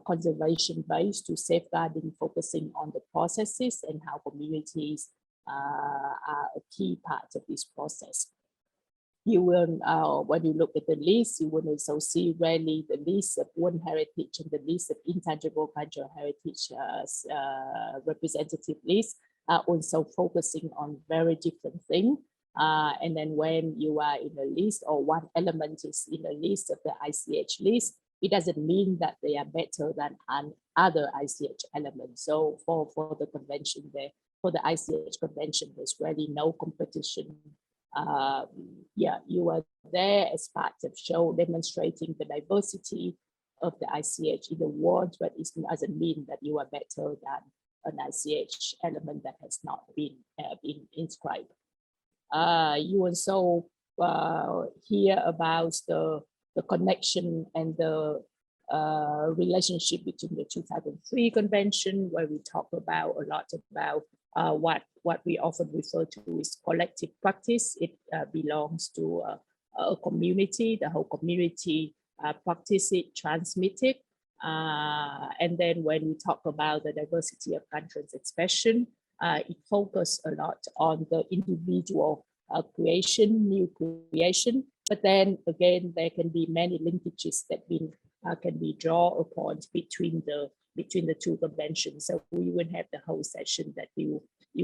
[SPEAKER 5] conservation-based to safeguarding, focusing on the processes and how communities are a key part of this process. You will, when you look at the list, you will also see really the list of World Heritage and the list of Intangible Cultural Heritage representative lists are also focusing on very different things. And then when you are in a list or one element is in a list of the ICH list, it doesn't mean that they are better than other ICH elements. So for the convention there, for the ICH convention, there's really no competition. Yeah, you are there as part of show demonstrating the diversity of the ICH in the world, but it doesn't mean that you are better than an ICH element that has not been inscribed. You also hear about the connection and the relationship between the 2003 convention, where we talk about a lot about what we often refer to as collective practice. It belongs to a community, the whole community practice it, transmit it. And then when we talk about the diversity of cultural expression, it focuses a lot on the individual creation, new creation. But then again, there can be many linkages that can be drawn upon between the between the two conventions. So we will have the whole session that you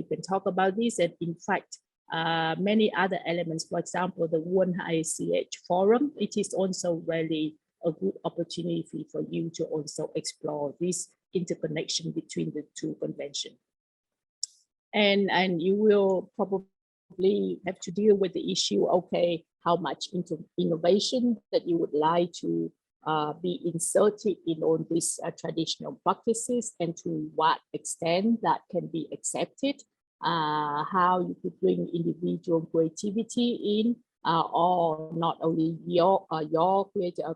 [SPEAKER 5] can talk about this. And in fact, many other elements, for example, the One ICH forum, it is also really a good opportunity for you to also explore this interconnection between the two conventions. And you will probably have to deal with the issue, okay, how much into innovation that you would like to be inserted in all these traditional practices, and to what extent that can be accepted, how you could bring individual creativity in, or not only your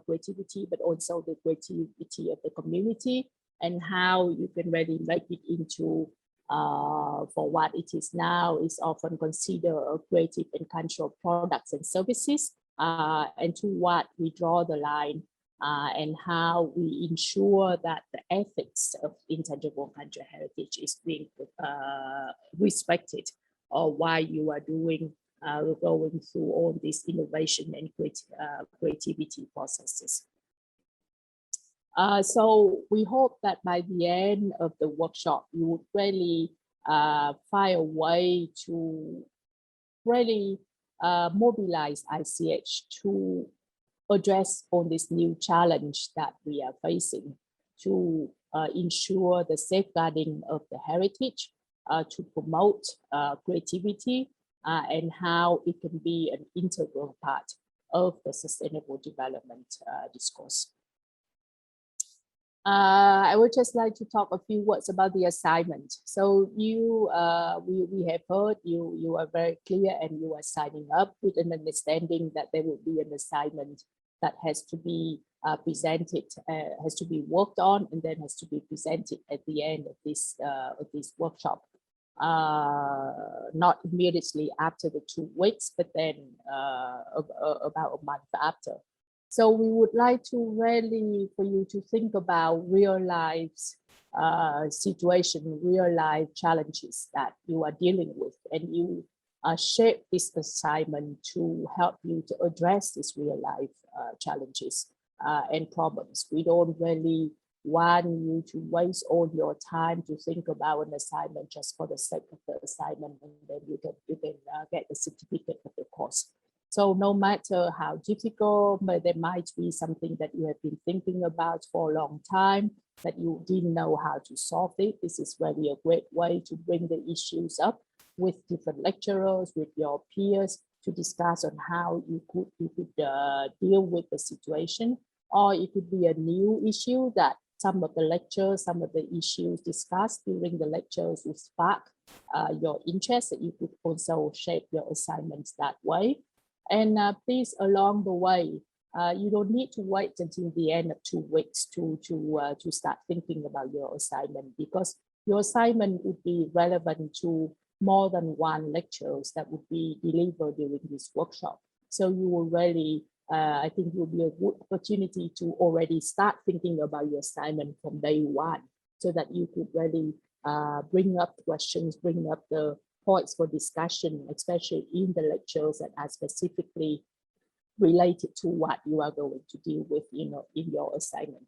[SPEAKER 5] creativity, but also the creativity of the community, and how you can really make it into, for what it is now, is often considered a creative and cultural products and services, and to what we draw the line, and how we ensure that the ethics of intangible cultural heritage is being respected, or why you are doing going through all these innovation and creativity processes. So we hope that by the end of the workshop, you would really find a way to really mobilize ICH to address on this new challenge that we are facing, to ensure the safeguarding of the heritage, to promote creativity, and how it can be an integral part of the sustainable development discourse. I would just like to talk a few words about the assignment. So you, we have heard you are very clear, and you are signing up with an understanding that there will be an assignment that has to be presented, has to be worked on, and then has to be presented at the end of this workshop. Not immediately after the 2 weeks, but then about a month after. So we would like to really, for you to think about real life situation, real life challenges that you are dealing with, and you shape this assignment to help you to address these real life challenges and problems. We don't really want you to waste all your time to think about an assignment just for the sake of the assignment, and then you can get the certificate of the course. So no matter how difficult, but there might be something that you have been thinking about for a long time, that you didn't know how to solve it. This is really a great way to bring the issues up with different lecturers, with your peers, to discuss on how you could deal with the situation. Or it could be a new issue that some of the lectures, some of the issues discussed during the lectures will spark your interest, that you could also shape your assignments that way. And please, along the way, you don't need to wait until the end of 2 weeks to start thinking about your assignment, because your assignment would be relevant to more than one lectures that would be delivered during this workshop. So you will really, I think, will be a good opportunity to already start thinking about your assignment from day one, so that you could really bring up questions, bring up the points for discussion, especially in the lectures that are specifically related to what you are going to deal with, in your assignment.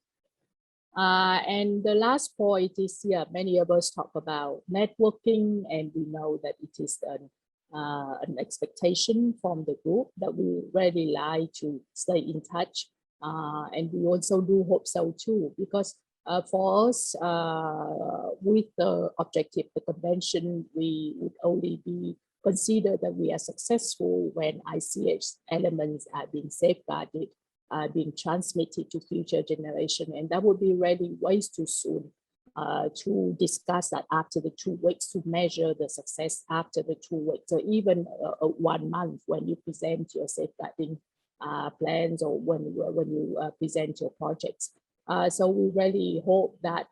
[SPEAKER 5] And the last point is, yeah, many of us talk about networking, and we know that it is an expectation from the group that we really like to stay in touch. And we also do hope so too, because for us, with the objective, the convention, we would only be considered that we are successful when ICH elements are being safeguarded, being transmitted to future generation. And that would be really way too soon to discuss that after the 2 weeks, to measure the success after the 2 weeks, or even 1 month when you present your safeguarding plans, or when you present your projects. So we really hope that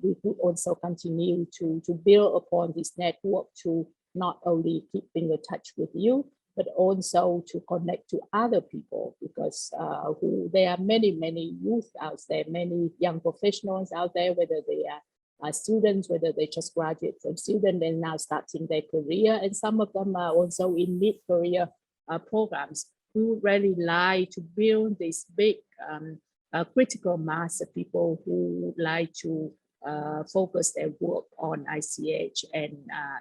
[SPEAKER 5] we could also continue to build upon this network, to not only keep in touch with you, but also to connect to other people, because there are many youth out there, many young professionals out there, whether they are students, whether they just graduate from student and now starting their career, and some of them are also in mid-career programs. We would really like to build this big a critical mass of people who would like to focus their work on ICH and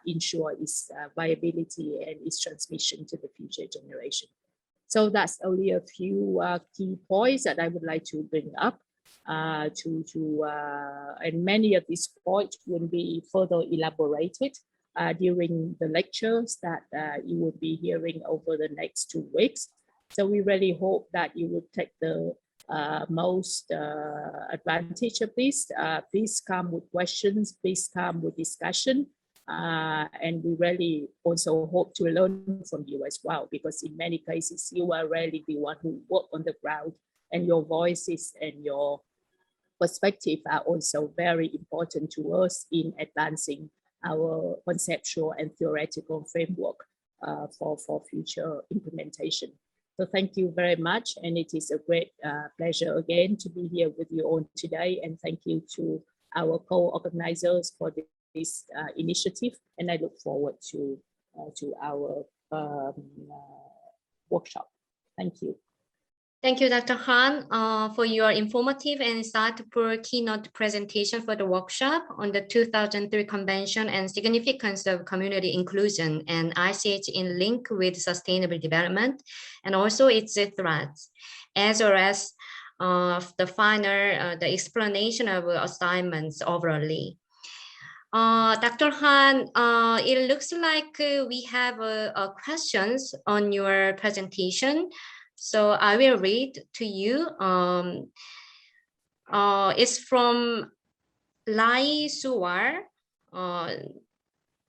[SPEAKER 5] ensure its viability and its transmission to the future generation. So that's only a few key points that I would like to bring up. And many of these points will be further elaborated during the lectures that you will be hearing over the next 2 weeks. So we really hope that you will take the most advantage of this. Please come with questions, please come with discussion. And we really also hope to learn from you as well, because in many cases, you are really the one who work on the ground, and your voices and your perspective are also very important to us in advancing our conceptual and theoretical framework for future implementation. So thank you very much. And it is a great pleasure again to be here with you all today. And thank you to our co-organizers for this initiative. And I look forward to our workshop. Thank you.
[SPEAKER 1] Thank you, Dr. Han, for your informative and insightful keynote presentation for the workshop on the 2003 Convention and Significance of Community Inclusion and ICH in link with sustainable development, and also its threats, as well as the final the explanation of assignments overall. Dr. Han, it looks like we have questions on your presentation. So I will read to you. It's from Lai Suwar.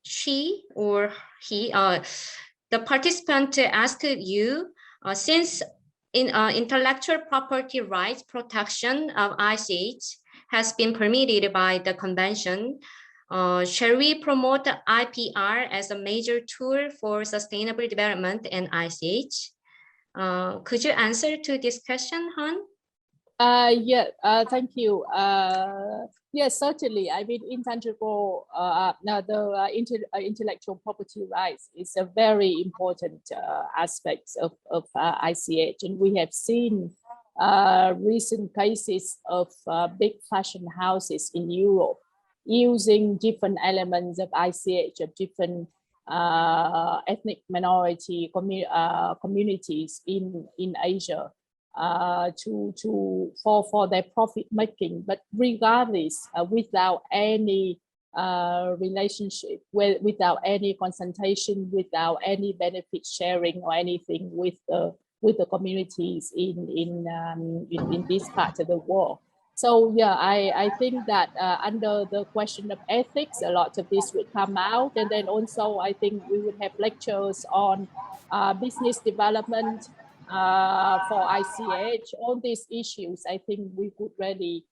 [SPEAKER 1] She or he, the participant asked you, since intellectual property rights protection of ICH has been permitted by the convention, shall we promote IPR as a major tool for sustainable development and ICH? Could you answer to this question, Han?
[SPEAKER 5] Thank you. Yes, certainly. I mean, intangible, intellectual property rights is a very important aspect of ICH, and we have seen recent cases of big fashion houses in Europe using different elements of ICH, of different ethnic minority communities in Asia for their profit making, but regardless, without any relationship, without any consultation, without any benefit sharing or anything with the communities in this part of the world. So yeah, I think that under the question of ethics, a lot of this would come out. And then also I think we would have lectures on business development for ICH. All these issues, I think we could really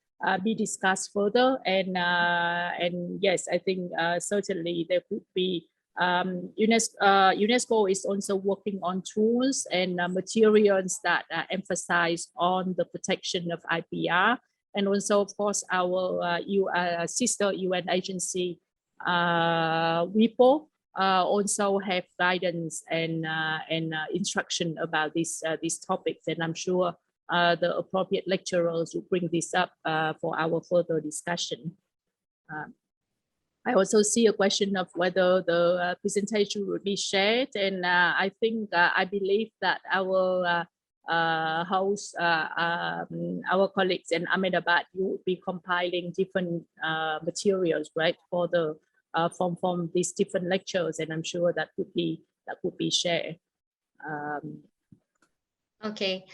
[SPEAKER 5] be discussed further. And yes, I think certainly there could be, UNESCO is also working on tools and materials that emphasize on the protection of IPR. And also, of course, our sister UN agency, WIPO, also have guidance and instruction about these topics. And I'm sure the appropriate lecturers will bring this up for our further discussion. I also see a question of whether the presentation will be shared. And I think, I believe that our host, our colleagues in Ahmedabad, you will be compiling different materials, right, for the from these different lectures, and I'm sure that could be shared.
[SPEAKER 1] Okay,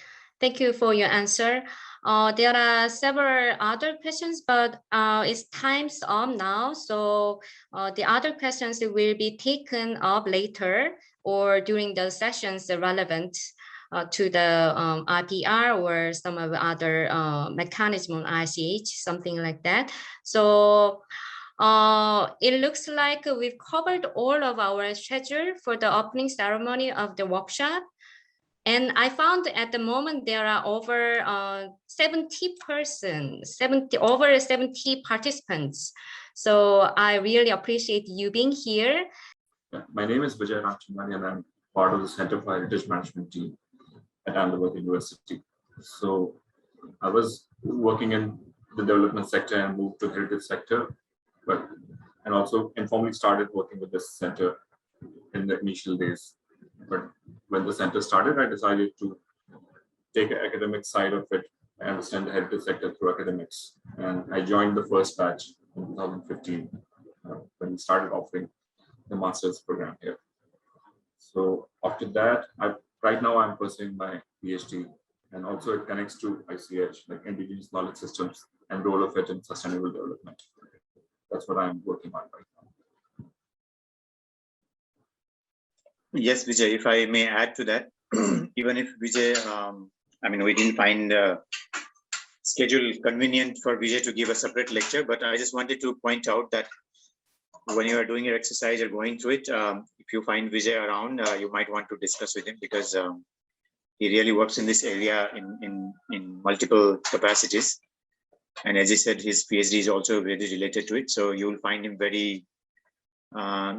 [SPEAKER 1] thank you for your answer. There are several other questions, but it's time's up now, so the other questions will be taken up later or during the sessions relevant to the IPR or some of the other mechanism on ICH, something like that. So it looks like we've covered all of our schedule for the opening ceremony of the workshop. And I found at the moment there are over 70 participants. So I really appreciate you being here.
[SPEAKER 7] My name is Vijay Ramchandani, and I'm part of the Center for Heritage Management team at Ahmedabad University. So I was working in the development sector and moved to heritage sector, and also informally started working with this center in the initial days. But when the center started, I decided to take the academic side of it. I understand the heritage sector through academics. And I joined the first batch in 2015 when we started offering the master's program here. So after that, right now I'm pursuing my PhD, and also it connects to ICH, like indigenous knowledge systems and role of it in sustainable development. That's what I'm working on right now.
[SPEAKER 2] Yes, Vijay, if I may add to that, even if Vijay, I mean, we didn't find schedule convenient for Vijay to give a separate lecture, but I just wanted to point out that when you are doing your exercise or going through it, if you find Vijay around, you might want to discuss with him, because he really works in this area in multiple capacities. And as he said, his PhD is also very related to it. So you'll find him very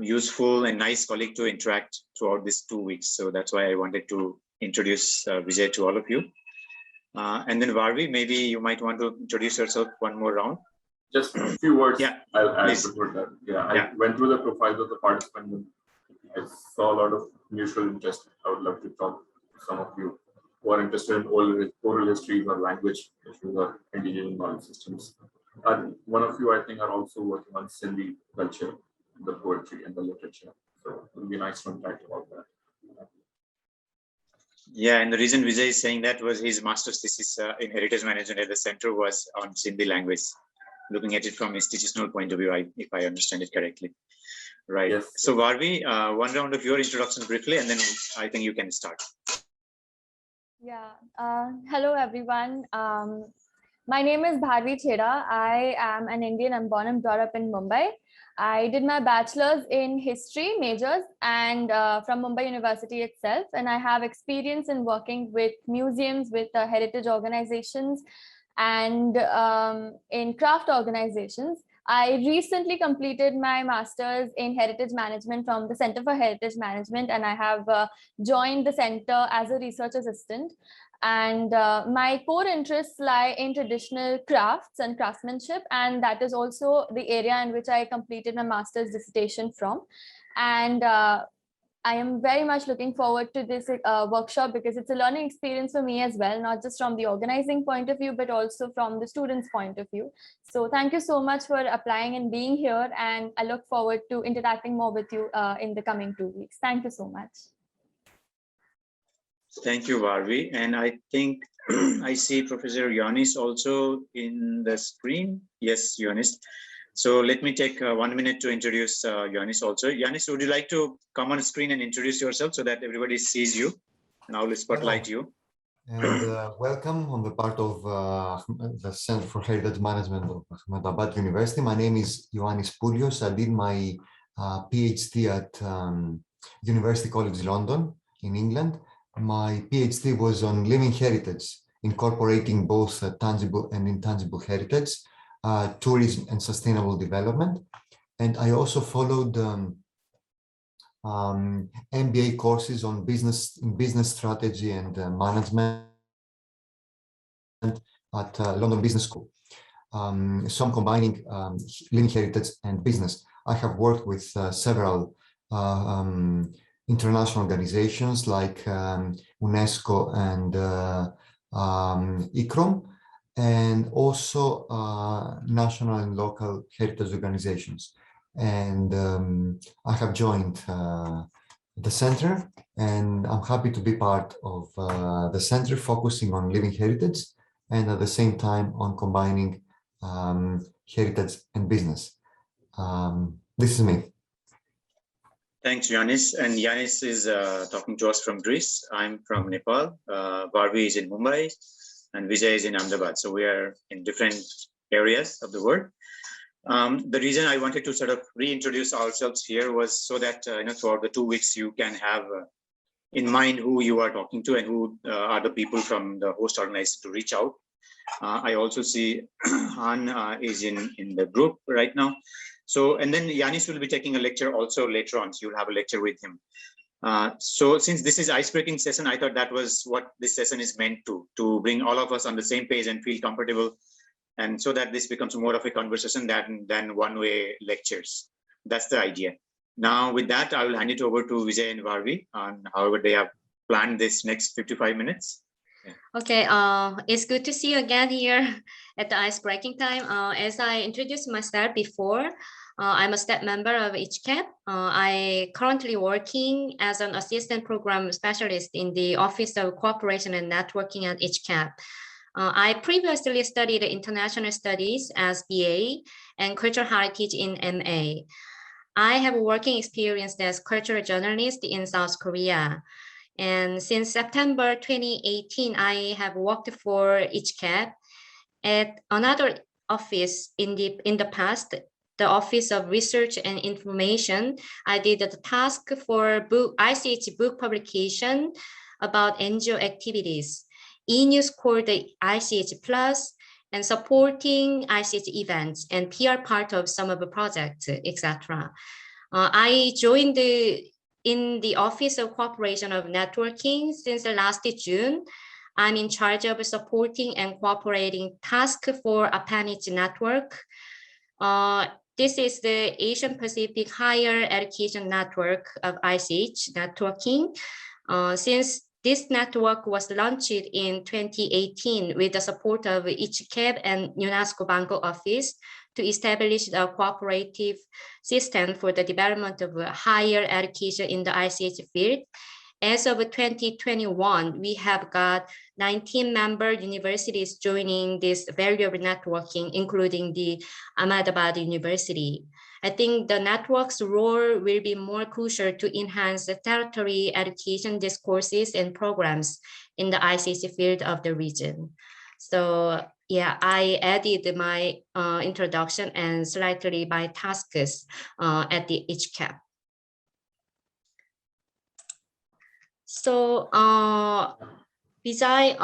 [SPEAKER 2] useful and nice colleague to interact throughout these 2 weeks. So that's why I wanted to introduce Vijay to all of you. And then Varvi, maybe you might want to introduce yourself one more round.
[SPEAKER 7] Just a few words.
[SPEAKER 2] Yeah,
[SPEAKER 7] I'll add
[SPEAKER 2] please.
[SPEAKER 7] before that. I went through the profiles of the participants. I saw a lot of mutual interest. I would love to talk to some of you who are interested in oral histories or language issues or indigenous knowledge systems. And one of you, I think, are also working on Sindhi culture, the poetry and the literature. So it would be nice to interact about that.
[SPEAKER 2] Yeah, and the reason Vijay is saying that was his master's thesis in heritage management at the center was on Sindhi language, looking at it from institutional point of view, if I understand it correctly. Right.
[SPEAKER 7] Yes.
[SPEAKER 2] So Varvi, one round of your introduction briefly, and then I think you can start.
[SPEAKER 6] Yeah. Hello, everyone. My name is Bharvi Chheda. I am an Indian. I'm born and brought up in Mumbai. I did my bachelor's in history majors and from Mumbai University itself. And I have experience in working with museums, with heritage organizations, and in craft organizations. I recently completed my master's in heritage management from the Center for Heritage Management, and I have joined the center as a research assistant. And my core interests lie in traditional crafts and craftsmanship, and that is also the area in which I completed my master's dissertation from. And I am very much looking forward to this workshop, because it's a learning experience for me as well, not just from the organizing point of view, but also from the students' point of view. So thank you so much for applying and being here. And I look forward to interacting more with you in the coming 2 weeks. Thank you so much.
[SPEAKER 2] Thank you, Varvi. And I think I see Professor Yanis also in the screen. Yes, Yanis. So let me take 1 minute to introduce Yanis also. Yanis, would you like to come on screen and introduce yourself so that everybody sees you? And I will spotlight you.
[SPEAKER 8] And welcome on the part of the Center for Heritage Management of Ahmedabad University. My name is Ioannis Poulios. I did my PhD at University College London in England. My PhD was on living heritage, incorporating both tangible and intangible heritage, tourism and sustainable development. And I also followed MBA courses on business strategy and management at London Business School. So I'm combining living heritage and business. I have worked with several international organizations like UNESCO and ICROM, and also national and local heritage organizations. And I have joined the center, and I'm happy to be part of the center, focusing on living heritage and at the same time on combining heritage and business. This is me.
[SPEAKER 2] Thanks, Yanis. And Yanis is talking to us from Greece. I'm from Nepal. Varvi is in Mumbai, and Vijay is in Ahmedabad. So we are in different areas of the world. The reason I wanted to sort of reintroduce ourselves here was so that throughout the 2 weeks you can have in mind who you are talking to and who are the people from the host organization to reach out. I also see Han is in the group right now. So, and then Yanis will be taking a lecture also later on. So you'll have a lecture with him. So since this is icebreaking session, I thought that was what this session is meant to bring all of us on the same page and feel comfortable, and so that this becomes more of a conversation than one-way lectures. That's the idea. Now, with that, I will hand it over to Vijay and Varvi on however they have planned this next 55 minutes.
[SPEAKER 1] Okay, it's good to see you again here at the icebreaking time. As I introduced myself before, I'm a staff member of HCAP. I currently working as an assistant program specialist in the Office of Cooperation and Networking at HCAP. I previously studied international studies as BA and cultural heritage in MA. I have working experience as cultural journalist in South Korea. And since September 2018, I have worked for HCAP at another office in the past, the Office of Research and Information. I did the task for ICH book publication about NGO activities. E-News called the ICH Plus, and supporting ICH events and PR part of some of the projects, etc. I joined in the Office of Cooperation of Networking since last June. I'm in charge of supporting and cooperating task for APANIC network. This is the Asian Pacific Higher Education Network of ICH networking. Since this network was launched in 2018 with the support of HCAP and UNESCO Bangkok office to establish a cooperative system for the development of higher education in the ICH field. As of 2021, we have got 19 member universities joining this valuable networking, including the Ahmedabad University. I think the network's role will be more crucial to enhance the territory education discourses and programs in the ICC field of the region. So yeah, I added my introduction and slightly my tasks at the HCAP. So Vijay,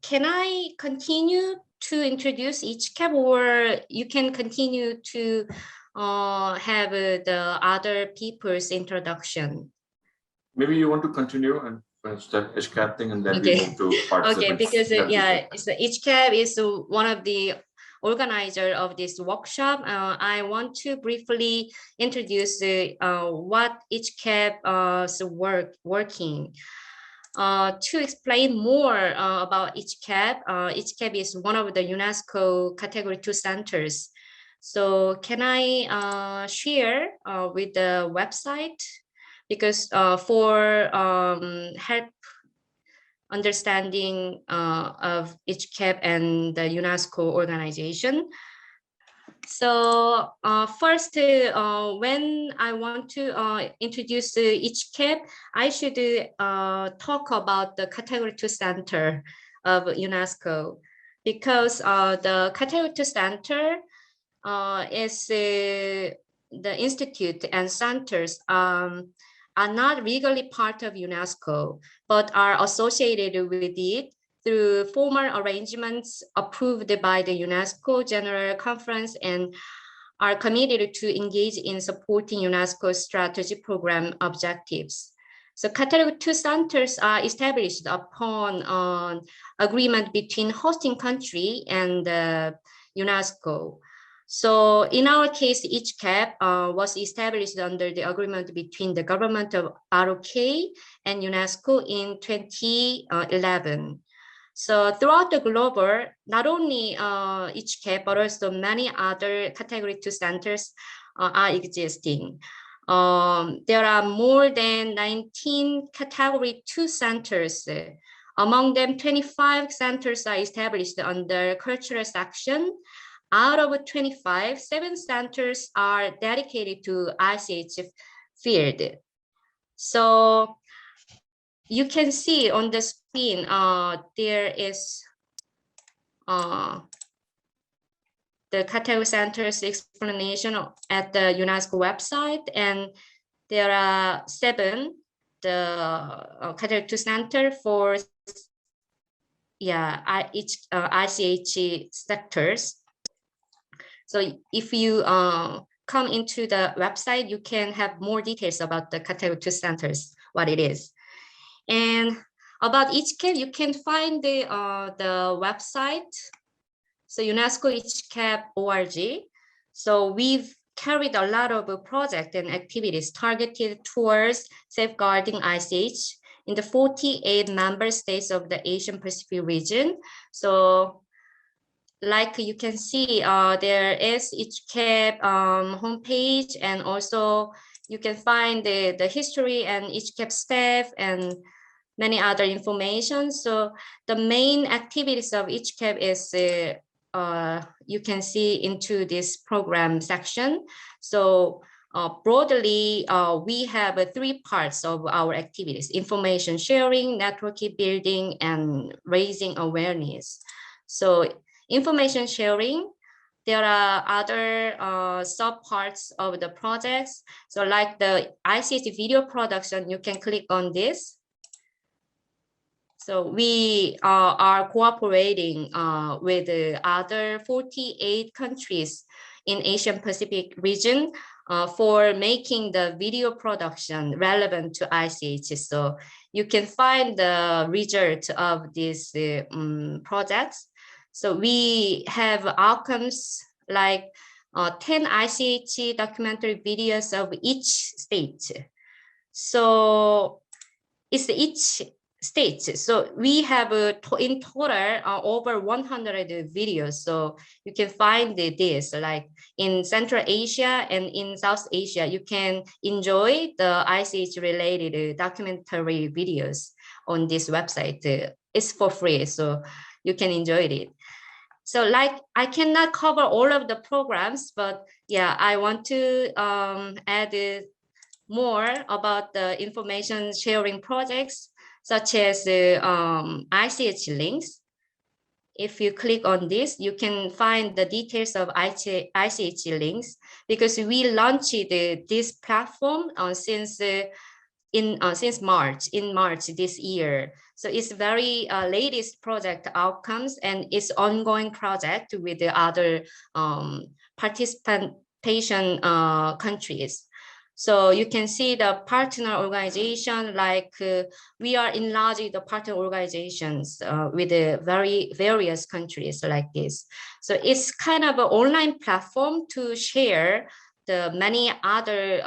[SPEAKER 1] can I continue to introduce HCAP, or you can continue to have the other people's introduction?
[SPEAKER 7] Maybe you want to continue and finish that HCAP thing, and then
[SPEAKER 1] Okay.
[SPEAKER 7] we move to participants.
[SPEAKER 1] Okay, because yeah, so HCAP is one of the organizer of this workshop. I want to briefly introduce what HCAP working. To explain more about HCAP, HCAP is one of the UNESCO Category 2 centers. So can I share with the website? Because for help understanding of HCAP and the UNESCO organization. So first, when I want to introduce HCAP, I should talk about the Category 2 Center of UNESCO, because the Category 2 Center is the institute and centers are not legally part of UNESCO, but are associated with it through formal arrangements approved by the UNESCO General Conference and are committed to engage in supporting UNESCO's strategy program objectives. So Category 2 centers are established upon agreement between hosting country and UNESCO. So in our case, HCAP was established under the agreement between the government of ROK and UNESCO in 2011. So throughout the globe, not only HCAP, but also many other Category 2 centers are existing. There are more than 19 Category 2 centers. Among them, 25 centers are established under cultural section. Out of 25, 7 centers are dedicated to ICH field. So you can see on the screen, there is the Category Centers explanation at the UNESCO website, and there are 7 the Category 2 center for each ICH sectors. So if you come into the website, you can have more details about the Category 2 centers what it is. And about EachCap, you can find the website. So UNESCO EachCap.org. So we've carried a lot of projects and activities targeted towards safeguarding ICH in the 48 member states of the Asian Pacific region. So like you can see, there is EachCap homepage, and also you can find the history and EachCap staff and many other information. So the main activities of EachCap is you can see into this program section. So broadly, we have 3 parts of our activities: information sharing, networking building, and raising awareness. So information sharing, there are other sub parts of the projects. So like the ICT video production, you can click on this. So we are cooperating with the other 48 countries in Asian Pacific region for making the video production relevant to ICH. So you can find the result of these projects. So we have outcomes like 10 ICH documentary videos of each state. So it's each state. So we have in total over 100 videos. So you can find this like in Central Asia and in South Asia, you can enjoy the ICH related documentary videos on this website. It's for free, so you can enjoy it. So like I cannot cover all of the programs, but yeah, I want to add more about the information sharing projects, such as ICH links. If you click on this, you can find the details of ICH links, because we launched this platform since March this year. So it's very latest project outcomes, and it's ongoing project with the other participation countries. So you can see the partner organization, like we are enlarging the partner organizations with the various countries like this. So it's kind of an online platform to share the many other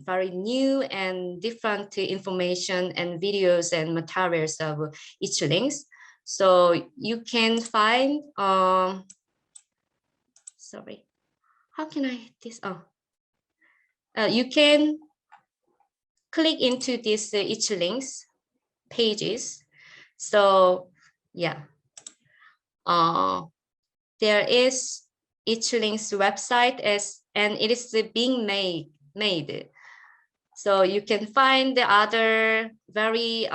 [SPEAKER 1] very new and different information and videos and materials of each links. So you can find, sorry, how can I this? Oh. You can click into this each links pages. So yeah, there is each links website and it is being made. So you can find the other very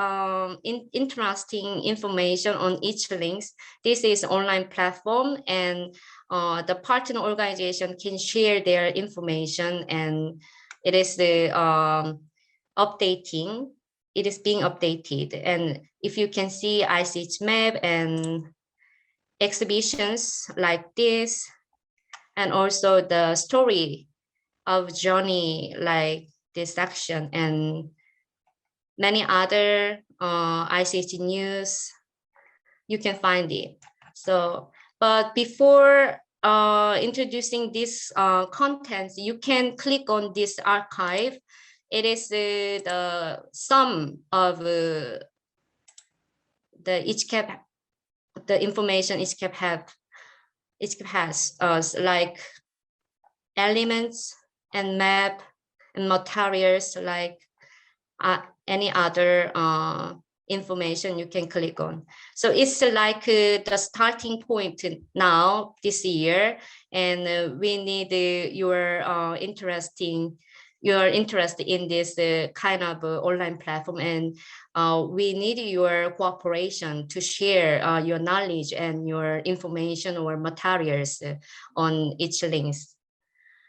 [SPEAKER 1] interesting information on each links. This is online platform, and the partner organization can share their information, and it is the updating. It is being updated, and if you can see ICH map and exhibitions like this, and also the story of journey like this section, and many other ICH news, you can find it. So, but before introducing this contents, you can click on this archive. It is the sum of the EachCap, the information EachCap has, like elements and map and materials, like any other information you can click on. So it's like the starting point now this year, and we need your interest in this kind of online platform, and we need your cooperation to share your knowledge and your information or materials on each links.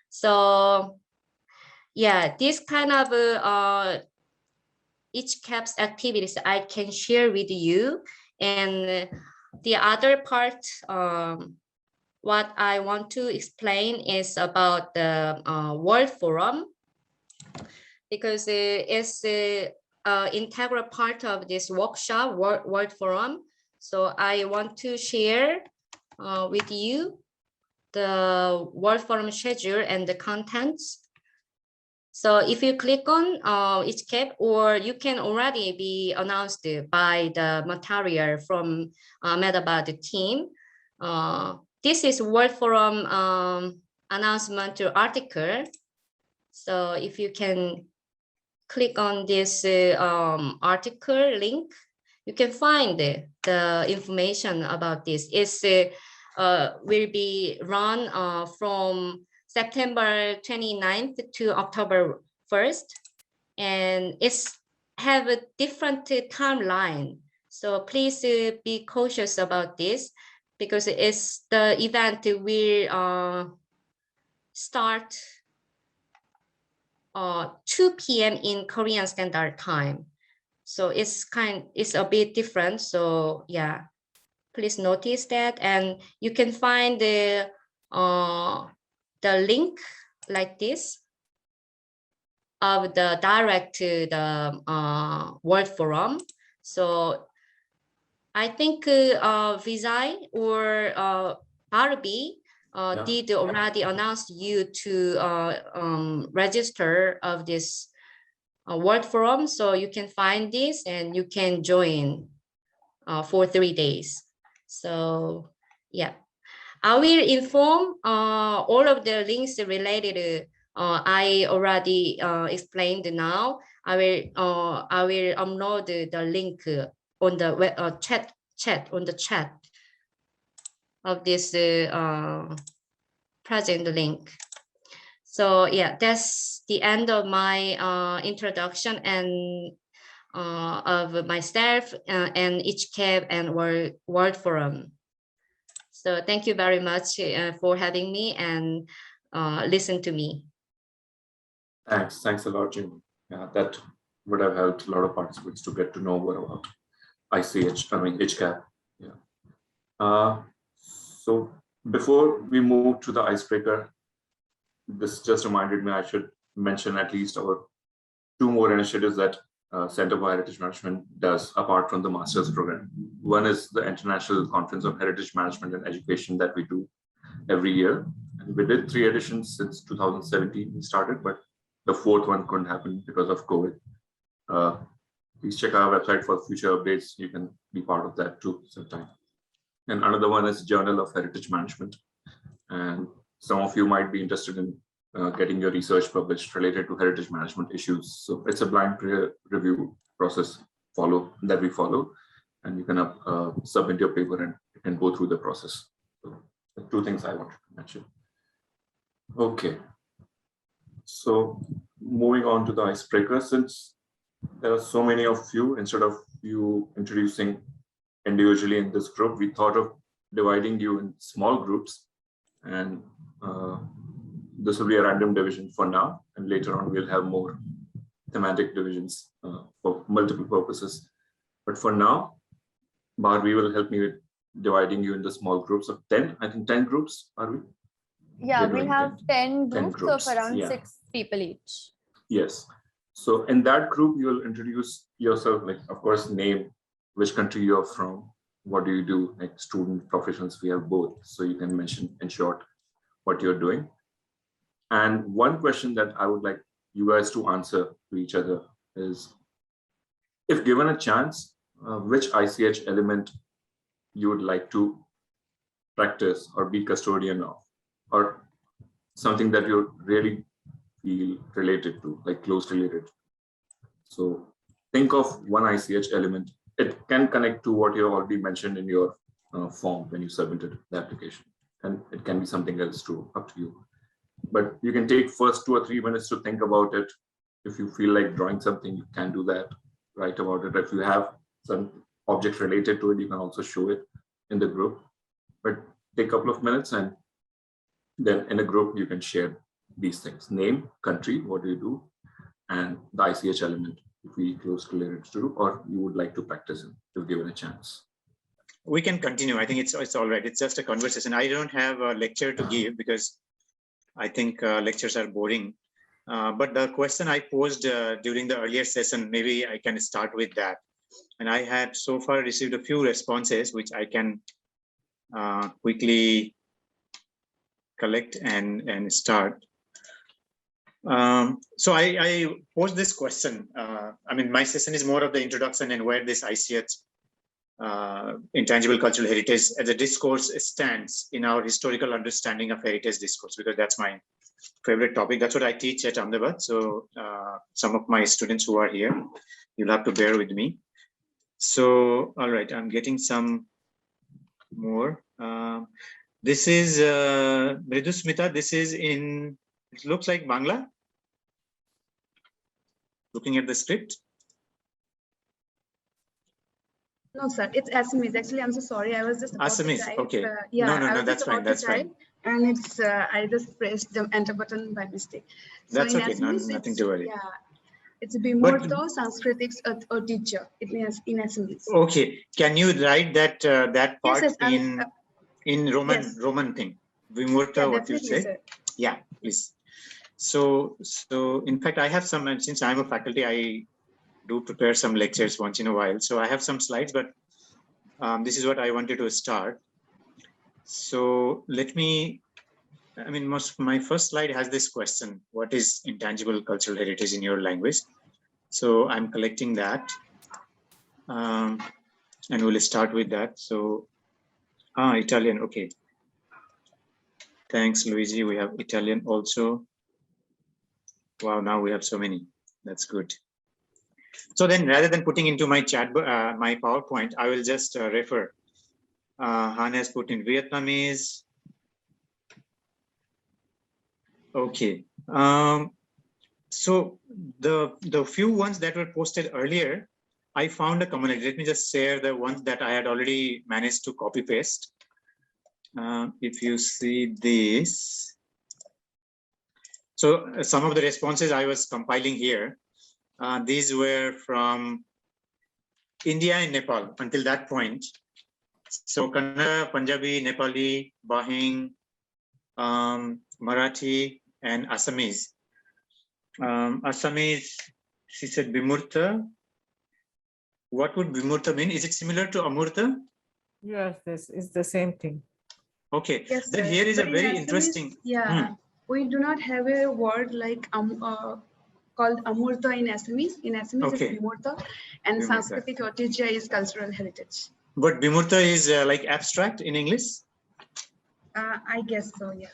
[SPEAKER 1] So yeah, this kind of EachCap's activities I can share with you. And the other part, what I want to explain is about the World Forum, because it's integral part of this workshop, World Forum. So I want to share with you the World Forum schedule and the contents. So if you click on each cap, or you can already be announced by the material from Ahmedabad team. This is World Forum announcement article. So if you can click on this article link, you can find the information about this. It's will be run from September 29th to October 1st, and it's have a different timeline. So please be cautious about this, because it's the event will start 2 p.m. in Korean Standard Time. So it's a bit different. So yeah, please notice that, and you can find the link like this of the direct to the World Forum. So I think Vijay or Barbie did already announce you to register of this World Forum. So you can find this and you can join for 3 days. So yeah, I will inform all of the links related to I already explained now. I will upload the link on the chat of this present link. So yeah, that's the end of my introduction and of myself and each CAB and World Forum. So thank you very much for having me and listen to me.
[SPEAKER 7] Thanks a lot, Jim. Yeah, that would have helped a lot of participants to get to know more about HCAP. Yeah. So before we move to the icebreaker, this just reminded me I should mention at least our 2 more initiatives that Center for Heritage Management does apart from the master's program. One is the International Conference of Heritage Management and Education that we do every year. And we did 3 editions since 2017 we started, but the 4th one couldn't happen because of COVID. Please check our website for future updates. You can be part of that too sometime. And another one is Journal of Heritage Management. And some of you might be interested in getting your research published related to heritage management issues. So it's a blind peer review process that we follow, and you can submit your paper and you can go through the process. So the 2 things I wanted to mention. Okay. So moving on to the icebreaker, since there are so many of you, instead of you introducing individually in this group, we thought of dividing you in small groups, and this will be a random division for now, and later on we'll have more thematic divisions for multiple purposes. But for now, Bharvi will help me with dividing you into small groups of 10. I think 10 groups, are we?
[SPEAKER 6] Yeah, we'll have 10 groups of around 6 people each.
[SPEAKER 7] Yes. So in that group, you'll introduce yourself, like, of course, name, which country you're from, what do you do, like student, professions, we have both. So you can mention in short what you're doing. And one question that I would like you guys to answer to each other is, if given a chance, which ICH element you would like to practice or be custodian of, or something that you really feel related to, like close related. So think of one ICH element. It can connect to what you already mentioned in your form when you submitted the application, and it can be something else too, up to you. But you can take first 2 or 3 minutes to think about it. If you feel like drawing something, you can do that, write about it. If you have some object related to it, you can also show it in the group. But take a couple of minutes, and then in a group, you can share these things: name, country, what do you do, and the ICH element, if we close related to, or you would like to practice it if given a chance.
[SPEAKER 2] We can continue. I think it's all right. It's just a conversation. I don't have a lecture to give because I think lectures are boring. But the question I posed during the earlier session, maybe I can start with that. And I had so far received a few responses, which I can quickly collect and start. So I posed this question. I mean, my session is more of the introduction and where this ICH intangible cultural heritage as a discourse stands in our historical understanding of heritage discourse, because that's my favorite topic. That's what I teach at Ahmedabad. So some of my students who are here, you'll have to bear with me. So, all right, I'm getting some more. This is Mridusmita. This is in, it looks like Bangla. Looking at the script.
[SPEAKER 9] No, sir, it's Assamese. Actually, I'm so sorry. I was just about to
[SPEAKER 2] Assamese,
[SPEAKER 9] type.
[SPEAKER 2] okay.
[SPEAKER 9] Yeah,
[SPEAKER 2] No, that's fine. That's fine.
[SPEAKER 9] And it's I just pressed the enter button by mistake. So
[SPEAKER 2] That's okay.
[SPEAKER 9] Assamese,
[SPEAKER 2] Nothing to worry.
[SPEAKER 9] Yeah, it's Bimurto Sanskritics or teacher. It means in Assamese.
[SPEAKER 2] Okay, can you write that that part
[SPEAKER 9] yes,
[SPEAKER 2] in Roman
[SPEAKER 9] yes.
[SPEAKER 2] Roman thing? Vimurta,
[SPEAKER 9] Yeah,
[SPEAKER 2] what you say?
[SPEAKER 9] Sir.
[SPEAKER 2] Yeah, please. So in fact, I have some. Since I'm a faculty, I do prepare some lectures once in a while. So I have some slides, but this is what I wanted to start. So let me. I mean, my first slide has this question: what is intangible cultural heritage in your language? So I'm collecting that. And we'll start with that. So, Italian, okay. Thanks, Luigi. We have Italian also. Wow, now we have so many. That's good. So then, rather than putting into my chat, my PowerPoint, I will just refer. Han has put in Vietnamese. Okay. So the few ones that were posted earlier, I found a commonality. Let me just share the ones that I had already managed to copy paste. If you see this, so some of the responses I was compiling here, these were from India and Nepal until that point. So Kannada, Punjabi, Nepali, Bahing, Marathi, and Assamese. Assamese, she said Bimurta. What would Bimurta mean? Is it similar to Amurta?
[SPEAKER 10] Yes, this is the same thing.
[SPEAKER 2] Okay,
[SPEAKER 9] yes,
[SPEAKER 2] then here is a very interesting.
[SPEAKER 9] Yeah, we do not have a word like called Amurta in Assamese. In Assamese,
[SPEAKER 2] okay.
[SPEAKER 9] It's Bimurta, and Sanskritic Otija is cultural heritage.
[SPEAKER 2] But Bimurta is like abstract in English?
[SPEAKER 9] I guess so, yeah.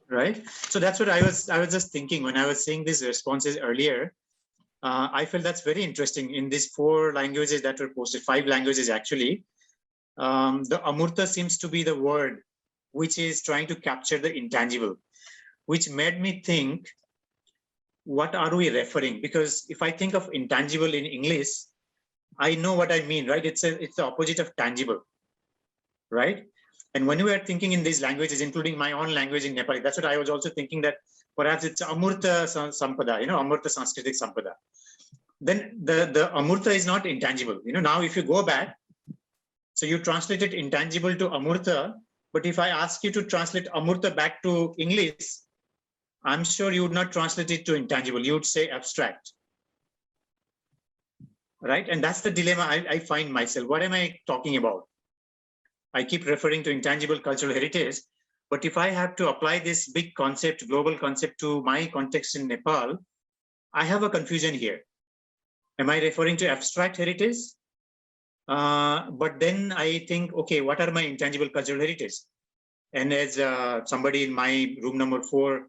[SPEAKER 2] Right. So that's what I was just thinking when I was seeing these responses earlier. I felt that's very interesting. In these 4 languages that were posted, 5 languages actually, the Amurta seems to be the word which is trying to capture the intangible, which made me think, what are we referring? Because if I think of intangible in English, I know what I mean, right? It's the opposite of tangible, right? And when we are thinking in these languages, including my own language in Nepali, that's what I was also thinking, that perhaps it's Amurta Sampada, Amurta Sanskritic Sampada. Then the Amurta is not intangible. Now if you go back, so you translated intangible to Amurta, but if I ask you to translate Amurta back to English, I'm sure you would not translate it to intangible. You would say abstract, right? And that's the dilemma I find myself. What am I talking about? I keep referring to intangible cultural heritage, but if I have to apply this big concept, global concept to my context in Nepal, I have a confusion here. Am I referring to abstract heritage? But then I think, okay, what are my intangible cultural heritage? And as somebody in my room number 4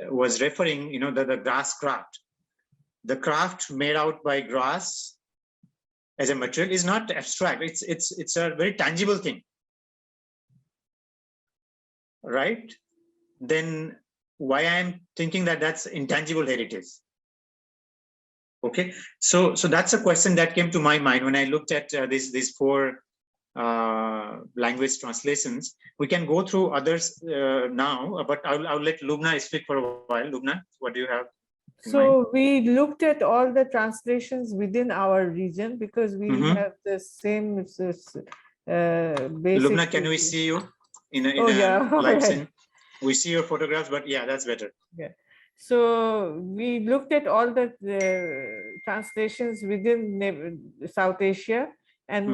[SPEAKER 2] was referring, the grass craft. The craft made out by grass as a material is not abstract. It's a very tangible thing, right? Then why I am thinking that that's intangible heritage? Okay, so that's a question that came to my mind when I looked at these 4 language translations. We can go through others now, but I'll let Lubna speak for a while. Lubna, what do you have?
[SPEAKER 10] So we looked at all the translations within our region because we have the same basic.
[SPEAKER 2] Lubna, can we see you in a live scene? We see your photographs, but yeah, that's better.
[SPEAKER 10] Yeah. So we looked at all the translations within South Asia, and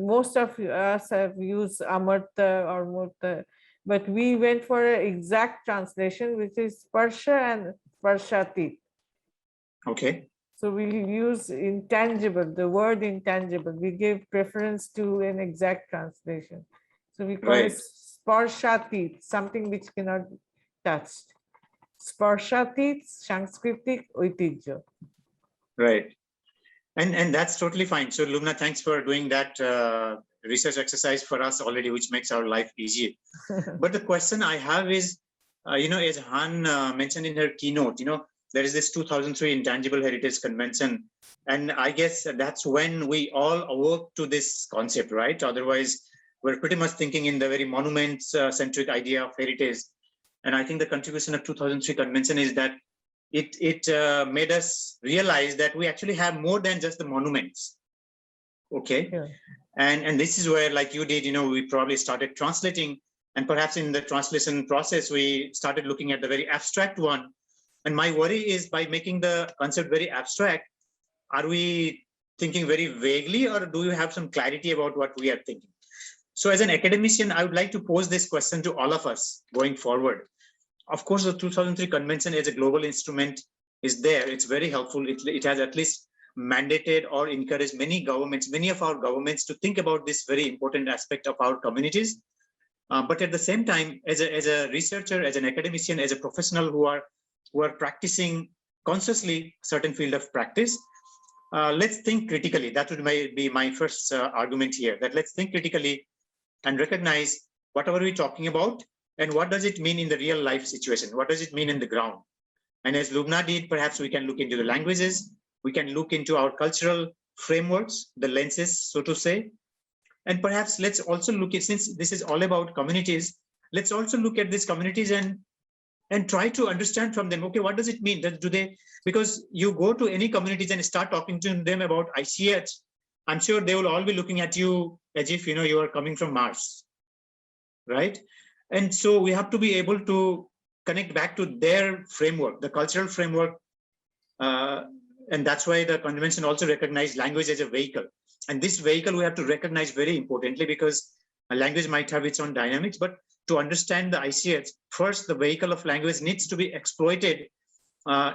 [SPEAKER 10] most of us have used Amarta or Murta, but we went for an exact translation, which is Sparsha and Sparshatit.
[SPEAKER 2] Okay.
[SPEAKER 10] So we use intangible, the word intangible. We gave preference to an exact translation. So we call it Sparshatit, something which cannot be touched. Sparshatit, Sanskriti, Oitijjo.
[SPEAKER 2] Right. And that's totally fine. So Lubna, thanks for doing that research exercise for us already, which makes our life easier. But the question I have is, as Han mentioned in her keynote, there is this 2003 Intangible Heritage Convention. And I guess that's when we all awoke to this concept, right? Otherwise, we're pretty much thinking in the very monuments-centric idea of heritage. And I think the contribution of 2003 convention is that it made us realize that we actually have more than just the monuments. Okay. Yeah. And this is where, like you did, we probably started translating, and perhaps in the translation process, we started looking at the very abstract one. And my worry is, by making the concept very abstract, are we thinking very vaguely, or do you have some clarity about what we are thinking? So as an academician, I would like to pose this question to all of us going forward. Of course, the 2003 convention as a global instrument is there. It's very helpful. It has at least mandated or encouraged many of our governments to think about this very important aspect of our communities. But at the same time, as a researcher, as an academician, as a professional who are practicing consciously certain field of practice, let's think critically. That would be my first argument here, that let's think critically and recognize whatever we're talking about, and what does it mean in the real life situation? What does it mean in the ground? And as Lubna did, perhaps we can look into the languages, we can look into our cultural frameworks, the lenses, so to say. And perhaps let's also look at, since this is all about communities, let's also look at these communities and try to understand from them, okay, what does it mean? Because you go to any communities and start talking to them about ICH, I'm sure they will all be looking at you as if, you are coming from Mars, right? And so we have to be able to connect back to their framework, the cultural framework. And that's why the convention also recognized language as a vehicle. And this vehicle we have to recognize very importantly, because a language might have its own dynamics, but to understand the ICH, first the vehicle of language needs to be exploited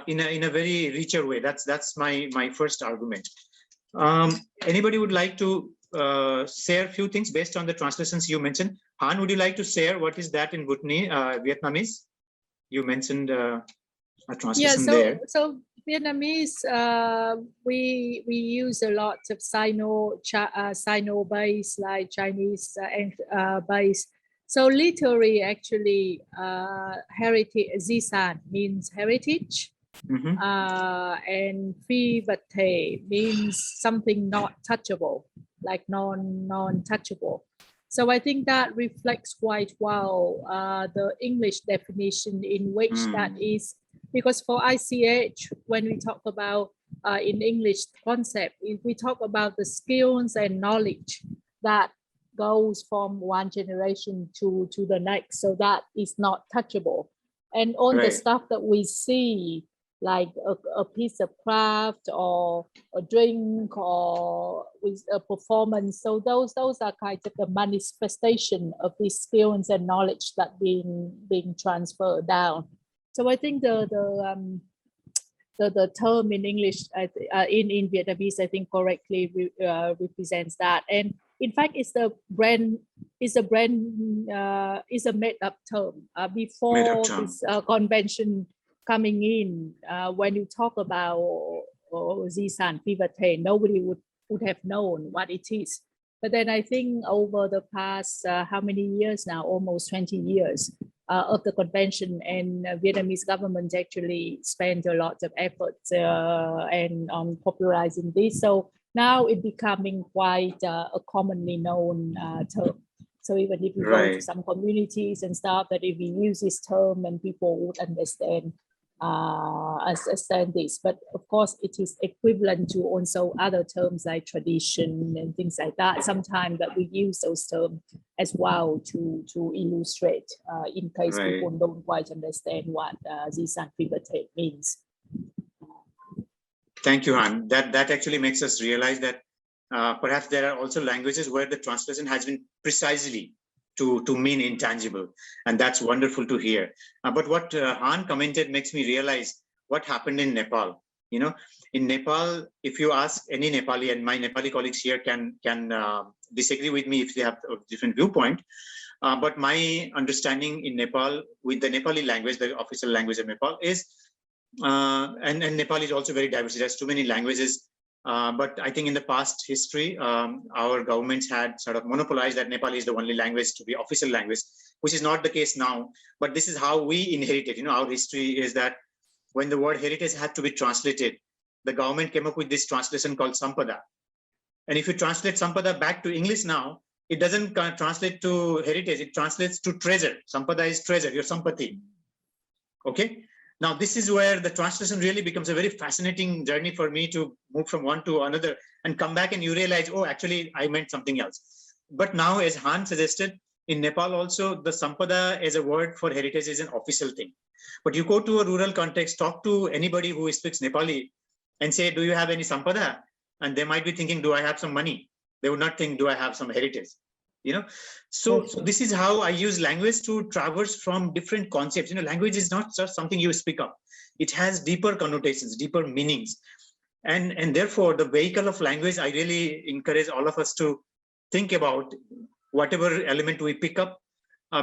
[SPEAKER 2] in a very richer way. That's my first argument. Anybody would like to share a few things based on the translations you mentioned? Han, would you like to share what is that in Vietnamese? You mentioned a translation there.
[SPEAKER 5] So Vietnamese, we use a lot of Sino base, like Chinese base. So literally, actually, heritage, Di Sản means heritage. And phi vật thể means something not touchable, like non-touchable. So I think that reflects quite well the English definition, in which that is, because for ICH, when we talk about in English concept, if we talk about the skills and knowledge that goes from one generation to the next, so that is not touchable. And all the stuff that we see, like a piece of craft or a drink or with a performance. So those are kind of the manifestation of these skills and knowledge that being transferred down. So I think the term in English, in Vietnamese, I think correctly represents that. And in fact, it's a made up term. Before this convention coming in, when you talk about Di Sản Phi vật thể, nobody would have known what it is. But then I think over the past how many years now, almost 20 years of the convention, and Vietnamese government actually spent a lot of efforts and on popularizing this. So now it's becoming quite a commonly known term. So even if you go to some communities and stuff, that if we use this term, and people would understand understand this. But of course, it is equivalent to also other terms like tradition and things like that. Sometimes that we use those terms as well to illustrate in case people don't quite understand what this unprivileged means.
[SPEAKER 2] Thank you, Han. That actually makes us realize that perhaps there are also languages where the translation has been precisely to mean intangible, and that's wonderful to hear. But what Han commented makes me realize what happened in Nepal. You know, in Nepal, if you ask any Nepali, and my Nepali colleagues here can disagree with me if they have a different viewpoint, but my understanding in Nepal with the Nepali language, the official language of Nepal is, and Nepal is also very diverse. It has too many languages. But I think in the past history, our governments had sort of monopolized that Nepali is the only language to be official language, which is not the case now. But this is how we inherited. You know, our history is that when the word heritage had to be translated, the government came up with this translation called Sampada. And if you translate Sampada back to English now, it doesn't translate to heritage, it translates to treasure. Sampada is treasure, your sampati. Okay? Now, this is where the translation really becomes a very fascinating journey for me to move from one to another and come back and you realize, oh, actually, I meant something else. But now, as Han suggested, in Nepal also, the Sampada as a word for heritage is an official thing. But you go to a rural context, talk to anybody who speaks Nepali and say, do you have any Sampada? And they might be thinking, do I have some money? They would not think, do I have some heritage? You know, so this is how I use language to traverse from different concepts. You know, language is not just something you speak up. It has deeper connotations, deeper meanings. And therefore, the vehicle of language, I really encourage all of us to think about whatever element we pick up,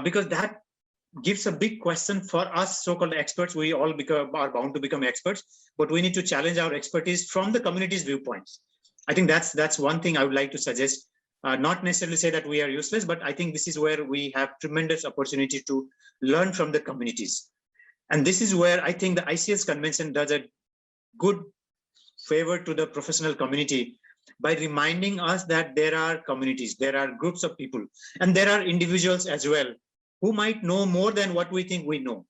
[SPEAKER 2] because that gives a big question for us, so-called experts. We all are bound to become experts, but we need to challenge our expertise from the community's viewpoints. I think that's one thing I would like to suggest. Not necessarily say that we are useless, but I think this is where we have tremendous opportunity to learn from the communities. And this is where I think the ICS convention does a good favor to the professional community by reminding us that there are communities, there are groups of people, and there are individuals as well who might know more than what we think we know,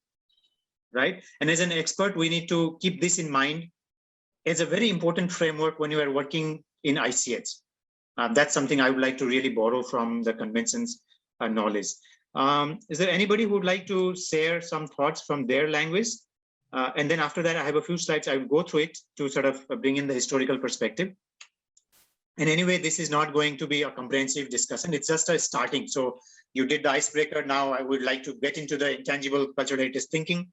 [SPEAKER 2] right? And as an expert, we need to keep this in mind as a very important framework when you are working in ICS. That's something I would like to really borrow from the convention's knowledge. Is there anybody who would like to share some thoughts from their language? And then after that, I have a few slides. I will go through it to sort of bring in the historical perspective. And anyway, this is not going to be a comprehensive discussion. It's just a starting. So you did the icebreaker. Now I would like to get into the intangible cultural heritage thinking.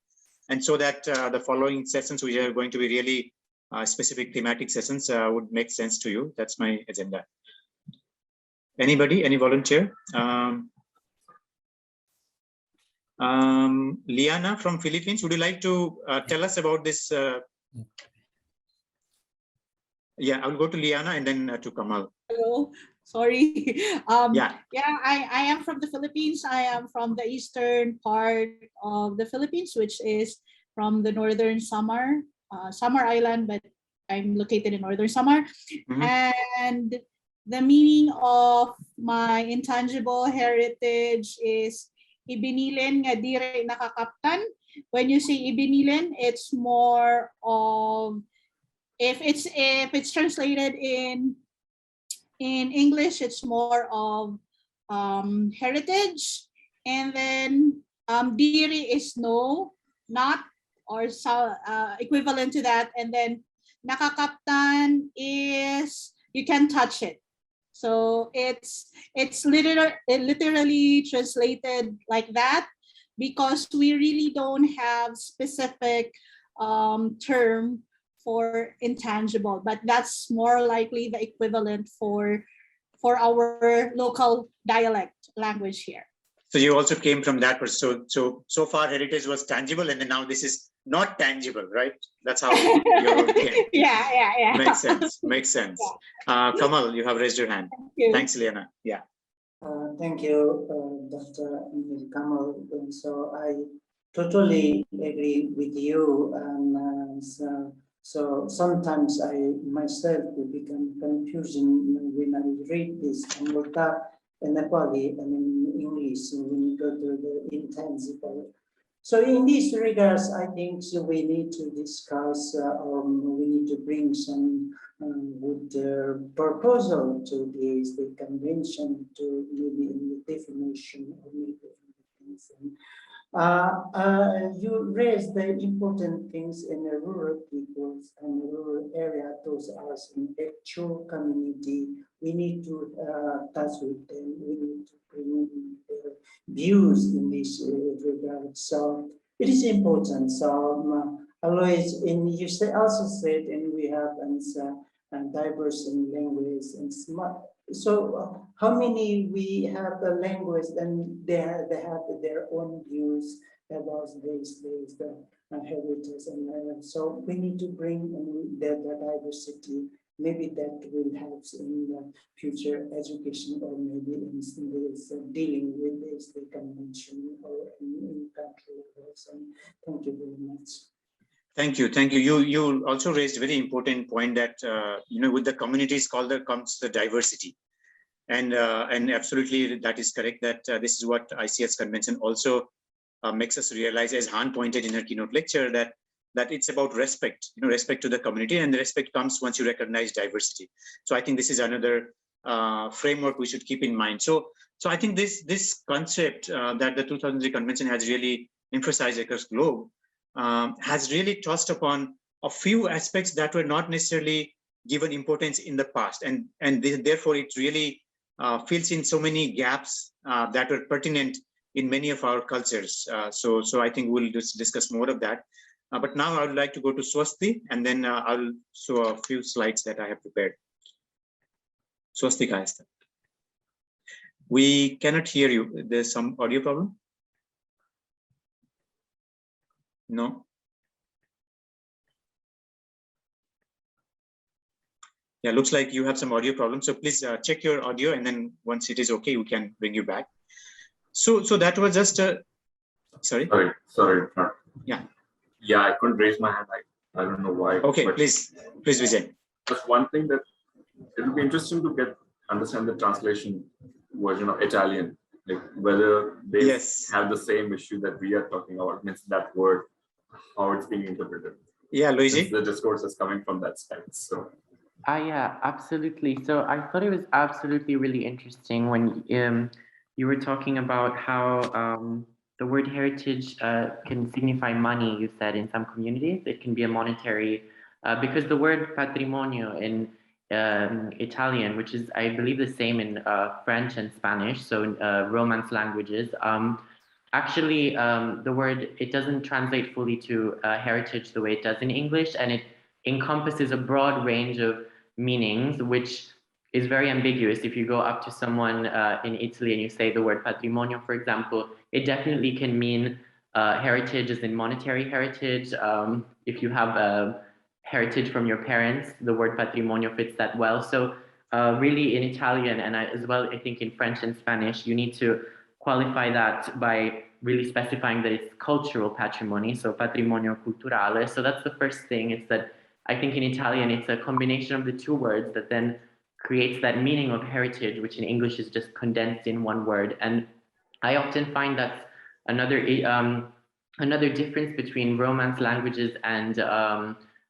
[SPEAKER 2] And so that the following sessions, which are going to be really specific thematic sessions, would make sense to you. That's my agenda. Anybody, any volunteer? Liana from Philippines, would you like to tell us about this? Yeah, I'll go to Liana and then to Kamal.
[SPEAKER 11] Hello, sorry.
[SPEAKER 2] Yeah,
[SPEAKER 11] I am from the Philippines. I am from the eastern part of the Philippines, which is from the northern Samar Island, but I'm located in northern Samar.
[SPEAKER 2] Mm-hmm.
[SPEAKER 11] And the meaning of my intangible heritage is ibinilin nga dire nakakaptan. When you say ibinilin, it's more of, if it's translated in English, it's more of heritage, and then diri is no, not, or equivalent to that, and then nakakaptan is you can touch it. So it's literally translated like that, because we really don't have specific term for intangible, but that's more likely the equivalent for our local dialect language here.
[SPEAKER 2] So you also came from that perspective. So far heritage was tangible, and then now this is not tangible, right? That's how you came.
[SPEAKER 11] Yeah.
[SPEAKER 2] Makes sense. Yeah. Kamal, you have raised your hand. Thanks, Liana. Yeah.
[SPEAKER 12] Thank you, Dr. Kamal. And so I totally agree with you. And so sometimes I myself will become confusing when I read this Amurta in Nepali and in English, when you go to the intangible So in these regards, I think so we need to discuss, we need to bring some good proposal to the convention to maybe in the definition or maybe things. You raised the important things in the rural peoples and rural area. Those are in actual community. We need to touch with them. We need to bring their views in this regard. So it is important. So always, you also said, and we have and diverse in language and smart. So how many we have the language and they have their own views about this the heritage, and so we need to bring the diversity. Maybe that will help in the future education, or maybe in this dealing with this the convention or in country levels. And thank you very much.
[SPEAKER 2] Thank you. You also raised a very important point that with the communities comes the diversity, and absolutely that is correct. That this is what ICS convention also makes us realize, as Han pointed in her keynote lecture, that it's about respect. Respect to the community, and the respect comes once you recognize diversity. So I think this is another framework we should keep in mind. So I think this concept that the 2003 convention has really emphasized across the globe. Has really touched upon a few aspects that were not necessarily given importance in the past, and therefore it really fills in so many gaps that were pertinent in many of our cultures. So I think we'll just discuss more of that. But now I would like to go to Swasti, and then I'll show a few slides that I have prepared. Swasti, Kayasta. We cannot hear you. There's some audio problem. No. Yeah, looks like you have some audio problems. So please check your audio, and then once it is okay, we can bring you back. So that was just a. Sorry.
[SPEAKER 7] Sorry.
[SPEAKER 2] Yeah,
[SPEAKER 7] I couldn't raise my hand. I don't know why.
[SPEAKER 2] Okay, please, Vijay.
[SPEAKER 7] Just one thing that it will be interesting to understand the translation version of Italian, like whether they have the same issue that we are talking about, means that word, how it's being interpreted.
[SPEAKER 2] Yeah, Luigi.
[SPEAKER 7] The discourse is coming from that side. So.
[SPEAKER 13] Yeah, absolutely. So I thought it was absolutely really interesting when you were talking about how the word heritage can signify money. You said in some communities it can be a monetary, because the word patrimonio in Italian, which is I believe the same in French and Spanish, so in Romance languages. Actually, the word, it doesn't translate fully to heritage the way it does in English, and it encompasses a broad range of meanings, which is very ambiguous. If you go up to someone in Italy and you say the word patrimonio, for example, it definitely can mean heritage as in monetary heritage. If you have a heritage from your parents, the word patrimonio fits that well. So really in Italian, and as well, I think in French and Spanish, you need to qualify that by really specifying that it's cultural patrimony, so patrimonio culturale. So that's the first thing. It's that I think in Italian, it's a combination of the two words that then creates that meaning of heritage, which in English is just condensed in one word. And I often find that's another difference between Romance languages and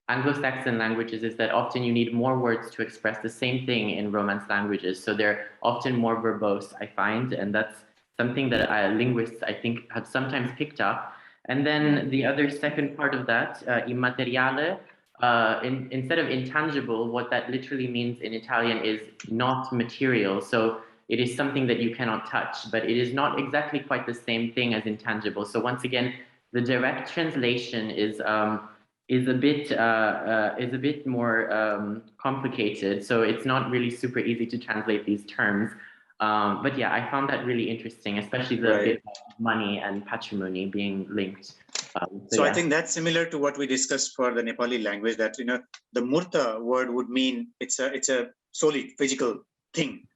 [SPEAKER 13] Anglo-Saxon languages, is that often you need more words to express the same thing in Romance languages. So they're often more verbose, I find, and that's something that linguists, I think, have sometimes picked up. And then the other second part of that, immateriale, instead of intangible, what that literally means in Italian is not material. So it is something that you cannot touch, but it is not exactly quite the same thing as intangible. So once again, the direct translation is a bit more complicated. So it's not really super easy to translate these terms. But yeah, I found that really interesting, especially the bit of money and patrimony being linked.
[SPEAKER 2] So I think that's similar to what we discussed for the Nepali language, that the murta word would mean it's a solid physical thing,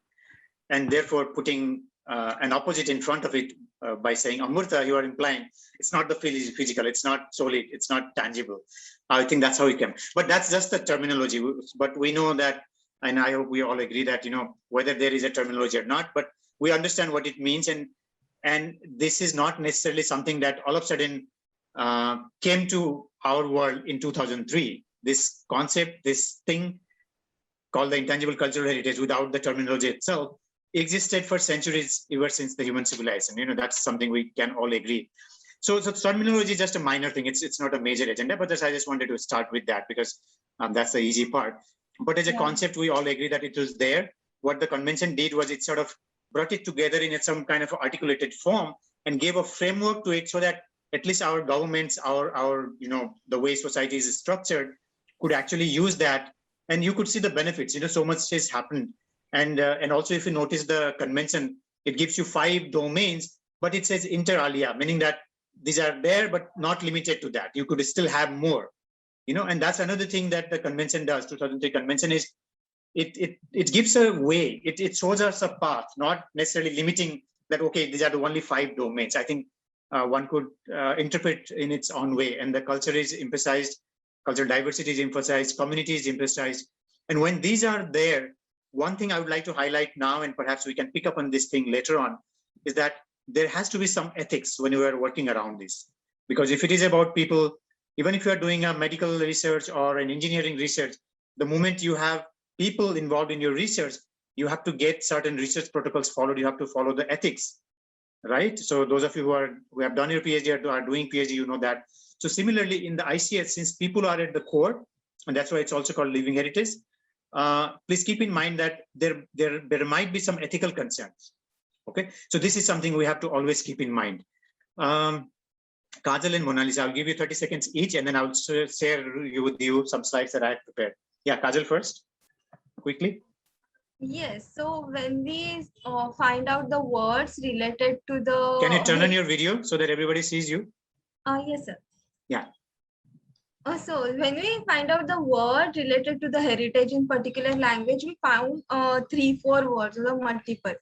[SPEAKER 2] and therefore putting an opposite in front of it by saying amurta, you are implying it's not the physical, it's not solid, it's not tangible. I think that's how it came. But that's just the terminology. But we know that, and I hope we all agree that whether there is a terminology or not, but we understand what it means, and And this is not necessarily something that all of a sudden came to our world in 2003. This concept, this thing called the intangible cultural heritage, without the terminology itself, existed for centuries, ever since the human civilization. You know, that's something we can all agree. So terminology is just a minor thing. It's not a major agenda, but I just wanted to start with that because that's the easy part. But as a concept, we all agree that it was there. What the convention did was it sort of brought it together in some kind of articulated form and gave a framework to it so that at least our governments, our the way society is structured, could actually use that. And you could see the benefits. You know, so much has happened. And also, if you notice the convention, it gives you 5 domains, but it says inter alia, meaning that these are there, but not limited to that. You could still have more, and that's another thing that the convention does. 2003 convention is, it gives a way, it shows us a path, not necessarily limiting that, okay, these are the only 5 domains. I think one could interpret in its own way, and the culture is emphasized, cultural diversity is emphasized, community is emphasized. And when these are there, one thing I would like to highlight now, and perhaps we can pick up on this thing later on, is that there has to be some ethics when you are working around this. Because if it is about people, even if you are doing a medical research or an engineering research, the moment you have people involved in your research, you have to get certain research protocols followed. You have to follow the ethics, right? So those of you who have done your PhD or are doing PhD, you know that. So similarly in the ICS, since people are at the core, and that's why it's also called living heritage, please keep in mind that there might be some ethical concerns. Okay, so this is something we have to always keep in mind. Kajal and Mona Lisa, I'll give you 30 seconds each, and then I'll share with you some slides that I have prepared. Yeah, Kajal first, quickly.
[SPEAKER 6] Yes, so when we find out the words related to the...
[SPEAKER 2] Can you turn on your video so that everybody sees you?
[SPEAKER 6] Yes, sir.
[SPEAKER 2] Yeah.
[SPEAKER 6] So when we find out the word related to the heritage in particular language, we found 3-4 words or multiple.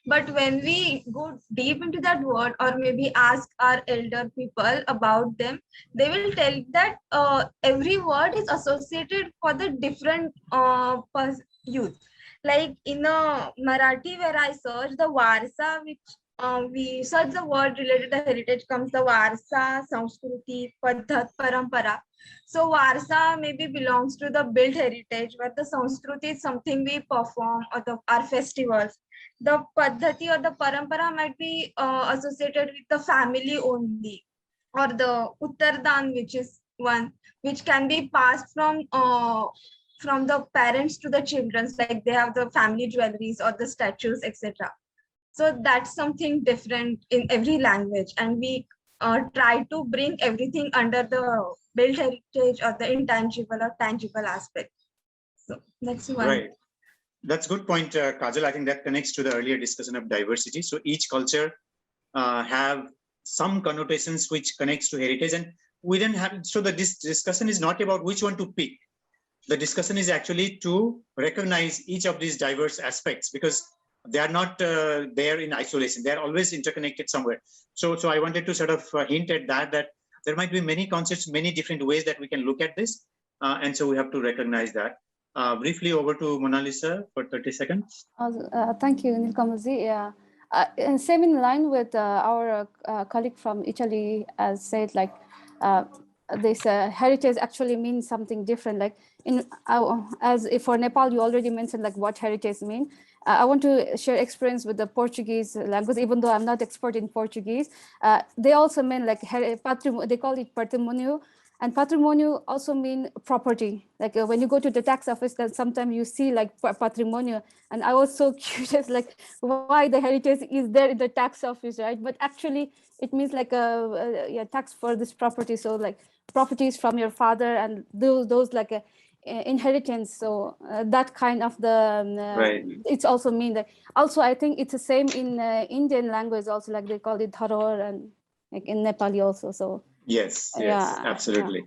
[SPEAKER 6] But when we go deep into that word, or maybe ask our elder people about them, they will tell that every word is associated for the different youth. Like in Marathi, where I search the Varsa, which we search the word related to heritage, comes the Varsa, Sanskruti, Paddhat, Parampara. So Varsa maybe belongs to the built heritage, but the Sanskruti is something we perform, or our festivals. The Paddhati or the Parampara might be associated with the family only, or the Uttardan, which is one which can be passed from the parents to the children, like they have the family jewelries or the statues, etc. So that's something different in every language, and we try to bring everything under the built heritage or the intangible or tangible aspect. So that's one.
[SPEAKER 2] Right. That's a good point, Kajal. I think that connects to the earlier discussion of diversity. So each culture have some connotations which connects to heritage, and we didn't have. So this discussion is not about which one to pick. The discussion is actually to recognize each of these diverse aspects, because they are not there in isolation. They are always interconnected somewhere. So I wanted to sort of hint at that there might be many concepts, many different ways that we can look at this, and so we have to recognize that. Briefly over to Mona Lisa for 30 seconds.
[SPEAKER 14] Thank you, Nilkamalji. Yeah. Same in line with our colleague from Italy has said, like this heritage actually means something different. Like as for Nepal, you already mentioned like what heritage mean. I want to share experience with the Portuguese language, even though I'm not expert in Portuguese. They also mean like they call it patrimonio. And patrimonio also mean property. Like when you go to the tax office, then sometimes you see like patrimonio. And I was so curious, like why the heritage is there in the tax office, right? But actually it means like a tax for this property. So like properties from your father and those like inheritance. So that kind of the,
[SPEAKER 2] right.
[SPEAKER 14] It's also mean that. Also, I think it's the same in Indian language also, like they call it dharor, and like in Nepali also. So
[SPEAKER 2] yes,
[SPEAKER 14] yeah,
[SPEAKER 2] absolutely.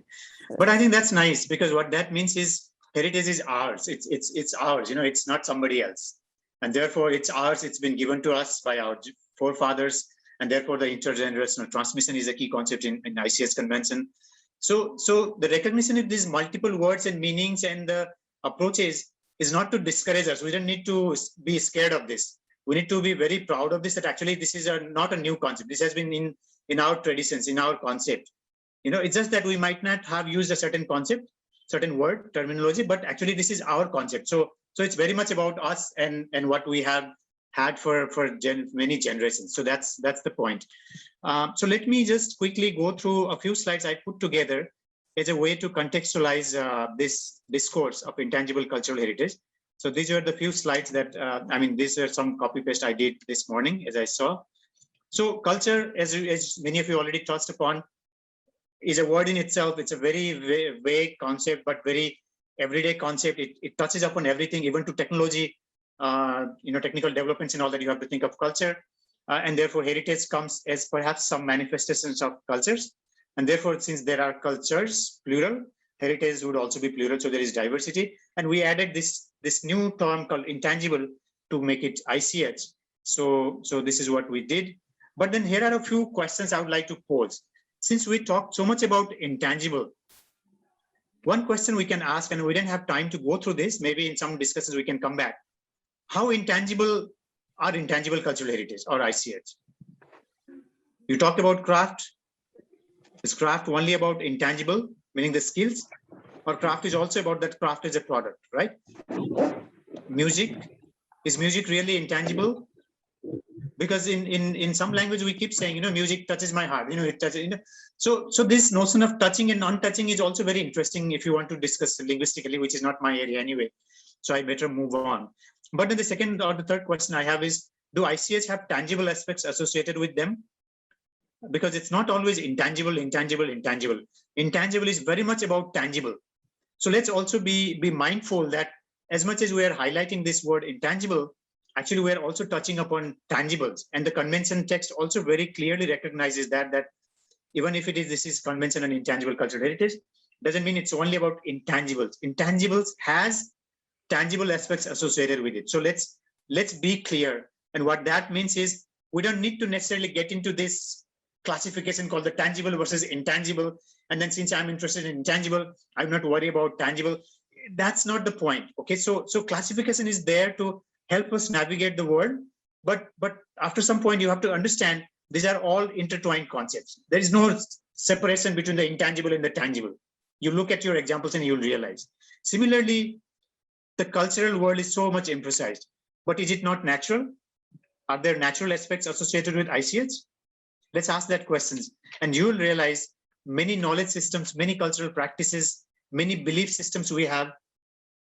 [SPEAKER 14] Yeah.
[SPEAKER 2] But I think that's nice, because what that means is heritage is ours. It's ours. It's not somebody else, and therefore it's ours. It's been given to us by our forefathers, and therefore the intergenerational transmission is a key concept in ICS convention. So the recognition of these multiple words and meanings and the approaches is not to discourage us. We don't need to be scared of this. we need to be very proud of this, that actually this is not a new concept. This has been in our traditions, in our concept. It's just that we might not have used a certain concept, certain word, terminology, but actually this is our concept. So it's very much about us and what we have had for many generations. So that's the point. So let me just quickly go through a few slides I put together as a way to contextualize this discourse of intangible cultural heritage. So these are the few slides that, these are some copy paste I did this morning as I saw. So culture, as many of you already touched upon, is a word in itself. It's a very vague concept, but very everyday concept. It touches upon everything, even to technology, technical developments and all that. You have to think of culture. And therefore heritage comes as perhaps some manifestations of cultures. And therefore, since there are cultures, plural, heritage would also be plural. So there is diversity. And we added this new term called intangible to make it ICH. So this is what we did. But then here are a few questions I would like to pose. Since we talked so much about intangible, one question we can ask, and we didn't have time to go through this, maybe in some discussions we can come back. How intangible are intangible cultural heritage or ICH? You talked about craft. Is craft only about intangible, meaning the skills, or craft is also about that craft is a product, right? Music, is music really intangible? Because in some language we keep saying, music touches my heart, it touches, So this notion of touching and non-touching is also very interesting if you want to discuss linguistically, which is not my area anyway. So I better move on. But then the second or the third question I have is, do ICH have tangible aspects associated with them? Because it's not always intangible. Intangible is very much about tangible. So let's also be mindful that as much as we are highlighting this word intangible, actually we are also touching upon tangibles. And the convention text also very clearly recognizes that even if this is convention and intangible cultural heritage, doesn't mean it's only about intangibles. Intangibles has tangible aspects associated with it. So let's be clear. And what that means is we don't need to necessarily get into this classification called the tangible versus intangible. And then since I'm interested in intangible, I'm not worried about tangible. That's not the point. Okay, so classification is there to help us navigate the world. But after some point, you have to understand these are all intertwined concepts. There is no separation between the intangible and the tangible. You look at your examples and you'll realize. Similarly, the cultural world is so much emphasized, but is it not natural? Are there natural aspects associated with ICH? Let's ask that questions. And you will realize many knowledge systems, many cultural practices, many belief systems we have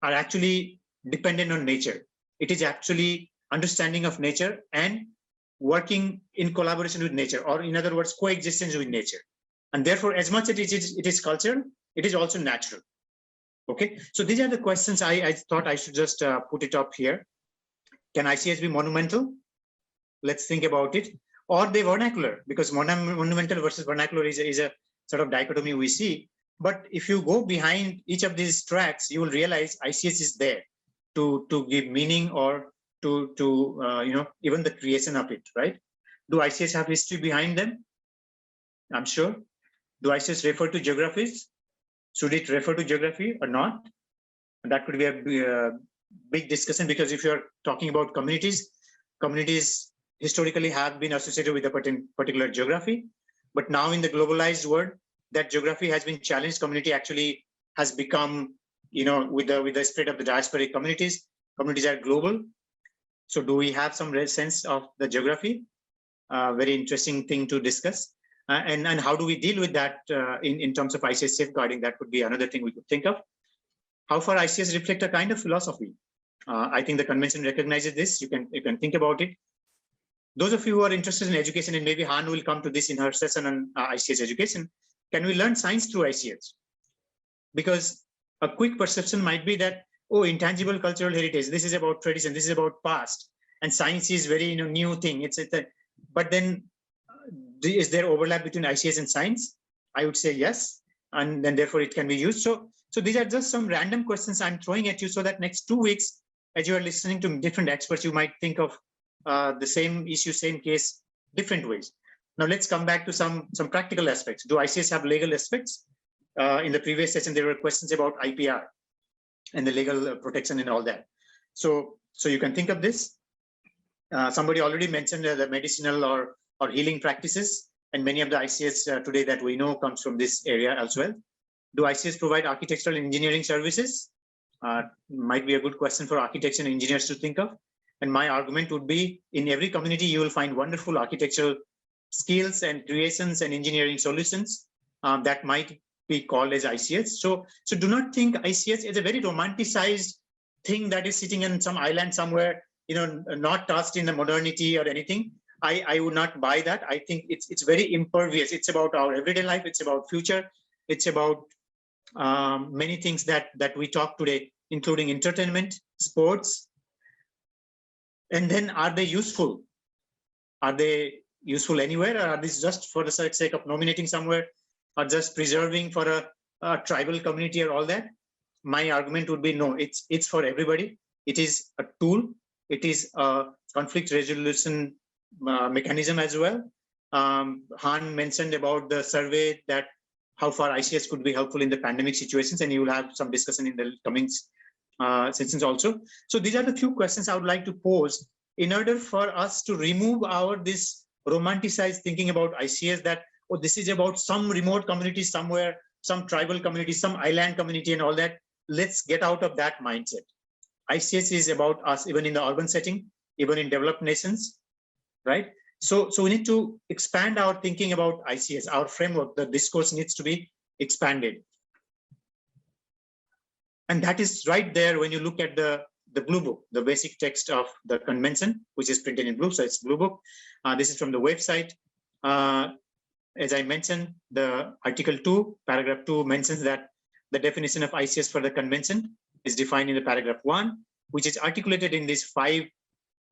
[SPEAKER 2] are actually dependent on nature. It is actually understanding of nature and working in collaboration with nature, or in other words, coexistence with nature. And therefore, as much as it is culture, it is also natural. Okay, so these are the questions I thought I should just put it up here. Can ICH be monumental? Let's think about it. Or the vernacular, because monumental versus vernacular is a sort of dichotomy we see. But if you go behind each of these tracks, you will realize ICH is there to give meaning or to even the creation of it, right? Do ICH have history behind them? I'm sure. Do ICH refer to geographies? Should it refer to geography or not? And that could be a big discussion, because if you're talking about communities historically have been associated with a particular geography, but now in the globalized world, that geography has been challenged. Community actually has become, with the spread of the diasporic communities are global. So do we have some sense of the geography? Very interesting thing to discuss. And how do we deal with that in terms of ICH safeguarding? That could be another thing we could think of. How far ICH reflect a kind of philosophy? I think the convention recognizes this. You can think about it. Those of you who are interested in education, and maybe Han will come to this in her session on ICH education, can we learn science through ICH? Because a quick perception might be that, oh, intangible cultural heritage, this is about tradition, this is about past, and science is very new thing. But then, is there overlap between ICH and science? I would say yes, and then therefore it can be used. So these are just some random questions I'm throwing at you, so that next 2 weeks, as you are listening to different experts, you might think of the same issue, same case, different ways. Now let's come back to some practical aspects. Do ICH have legal aspects? In the previous session, there were questions about IPR and the legal protection and all that. So you can think of this. Somebody already mentioned the medicinal or healing practices, and many of the ICS today that we know comes from this area as well. Do ICS provide architectural and engineering services? Might be a good question for architects and engineers to think of. And my argument would be, in every community, you will find wonderful architectural skills and creations and engineering solutions that might be called as ICS. So do not think ICS is a very romanticized thing that is sitting in some island somewhere, not touched in the modernity or anything. I would not buy that. I think it's very impervious. It's about our everyday life. It's about future. It's about many things that we talk today, including entertainment, sports. And then, are they useful? Are they useful anywhere, or are these just for the sake of nominating somewhere, or just preserving for a tribal community or all that? My argument would be no, it's for everybody. It is a tool. It is a conflict resolution mechanism as well. Han mentioned about the survey, that how far ICS could be helpful in the pandemic situations, and you will have some discussion in the coming sessions also. So these are the few questions I would like to pose in order for us to remove this romanticized thinking about ICS, that, oh, this is about some remote community somewhere, some tribal community, some island community and all that. Let's get out of that mindset. ICS is about us, even in the urban setting, even in developed nations, right? So we need to expand our thinking about ICS, our framework. The discourse needs to be expanded. And that is right there when you look at the blue book, the basic text of the convention, which is printed in blue. So it's blue book. This is from the website. As I mentioned, the Article 2, paragraph 2 mentions that the definition of ICS for the convention is defined in the paragraph 1, which is articulated in these 5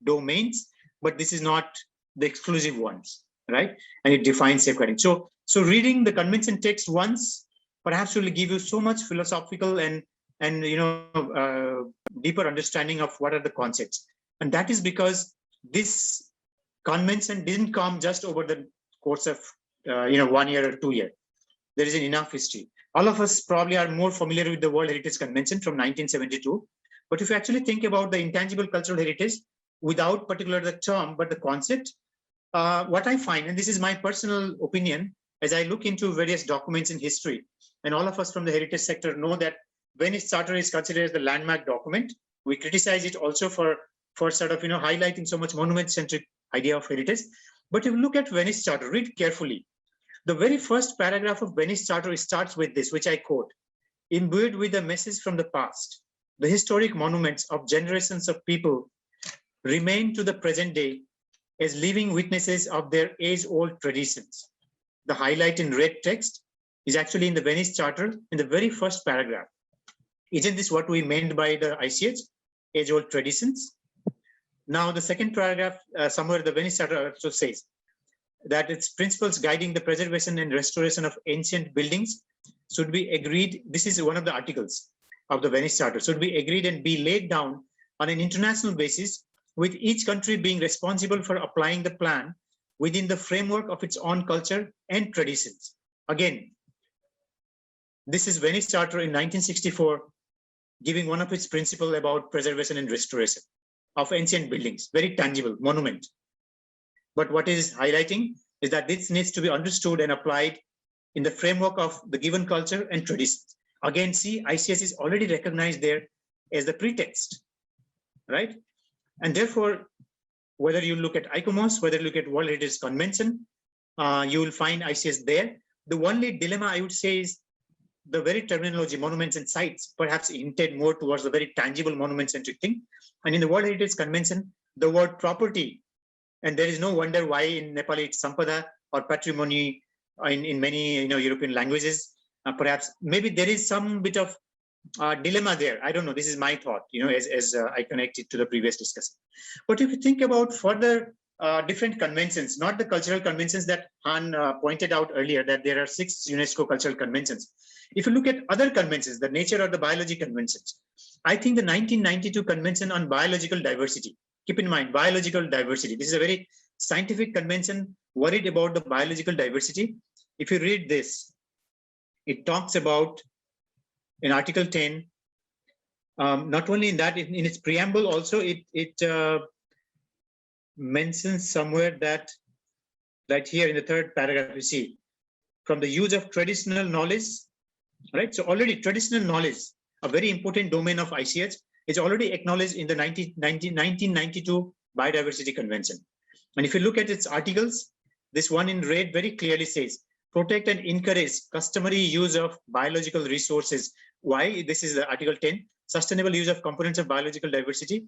[SPEAKER 2] domains, but this is not the exclusive ones, right? And it defines safeguarding. So reading the convention text once perhaps will give you so much philosophical and deeper understanding of what are the concepts. And that is because this convention didn't come just over the course of 1 year or 2 years. There is enough history. All of us probably are more familiar with the World Heritage Convention from 1972. But if you actually think about the intangible cultural heritage, without particular the term, but the concept, what I find, and this is my personal opinion, as I look into various documents in history, and all of us from the heritage sector know that Venice Charter is considered as the landmark document. We criticize it also for sort of highlighting so much monument-centric idea of heritage. But if you look at Venice Charter, read carefully. The very first paragraph of Venice Charter starts with this, which I quote: "Imbued with a message from the past, the historic monuments of generations of people remain to the present day as living witnesses of their age-old traditions." The highlight in red text is actually in the Venice Charter in the very first paragraph. Isn't this what we meant by the ICH, age-old traditions? Now, the second paragraph, somewhere the Venice Charter also says that its principles guiding the preservation and restoration of ancient buildings should be agreed. This is one of the articles of the Venice Charter, should be agreed and be laid down on an international basis, with each country being responsible for applying the plan within the framework of its own culture and traditions. Again, this is Venice Charter in 1964, giving one of its principles about preservation and restoration of ancient buildings, very tangible monument. But what is highlighting is that this needs to be understood and applied in the framework of the given culture and traditions. Again, see, ICS is already recognized there as the pretext, right? And therefore, whether you look at ICOMOS, whether you look at World Heritage Convention, you will find ICS there. The only dilemma I would say is the very terminology, monuments and sites, perhaps hinted more towards the very tangible monument-centric thing. And in the World Heritage Convention, the word property, and there is no wonder why in Nepali it's sampada or patrimony in many European languages. Perhaps maybe there is some bit of dilemma there. I don't know. This is my thought, as I connect it to the previous discussion. But if you think about further different conventions, not the cultural conventions that Han pointed out earlier, that there are 6 UNESCO cultural conventions. If you look at other conventions, the nature or the biology conventions, I think the 1992 Convention on Biological Diversity, keep in mind, biological diversity. This is a very scientific convention worried about the biological diversity. If you read this, it talks about, in Article 10, not only in that, in its preamble also, it mentions somewhere that here in the third paragraph, you see, from the use of traditional knowledge, right? So already traditional knowledge, a very important domain of ICH, is already acknowledged in the 1992 Biodiversity Convention. And if you look at its articles, this one in red very clearly says, protect and encourage customary use of biological resources. Why? This is the Article 10, sustainable use of components of biological diversity.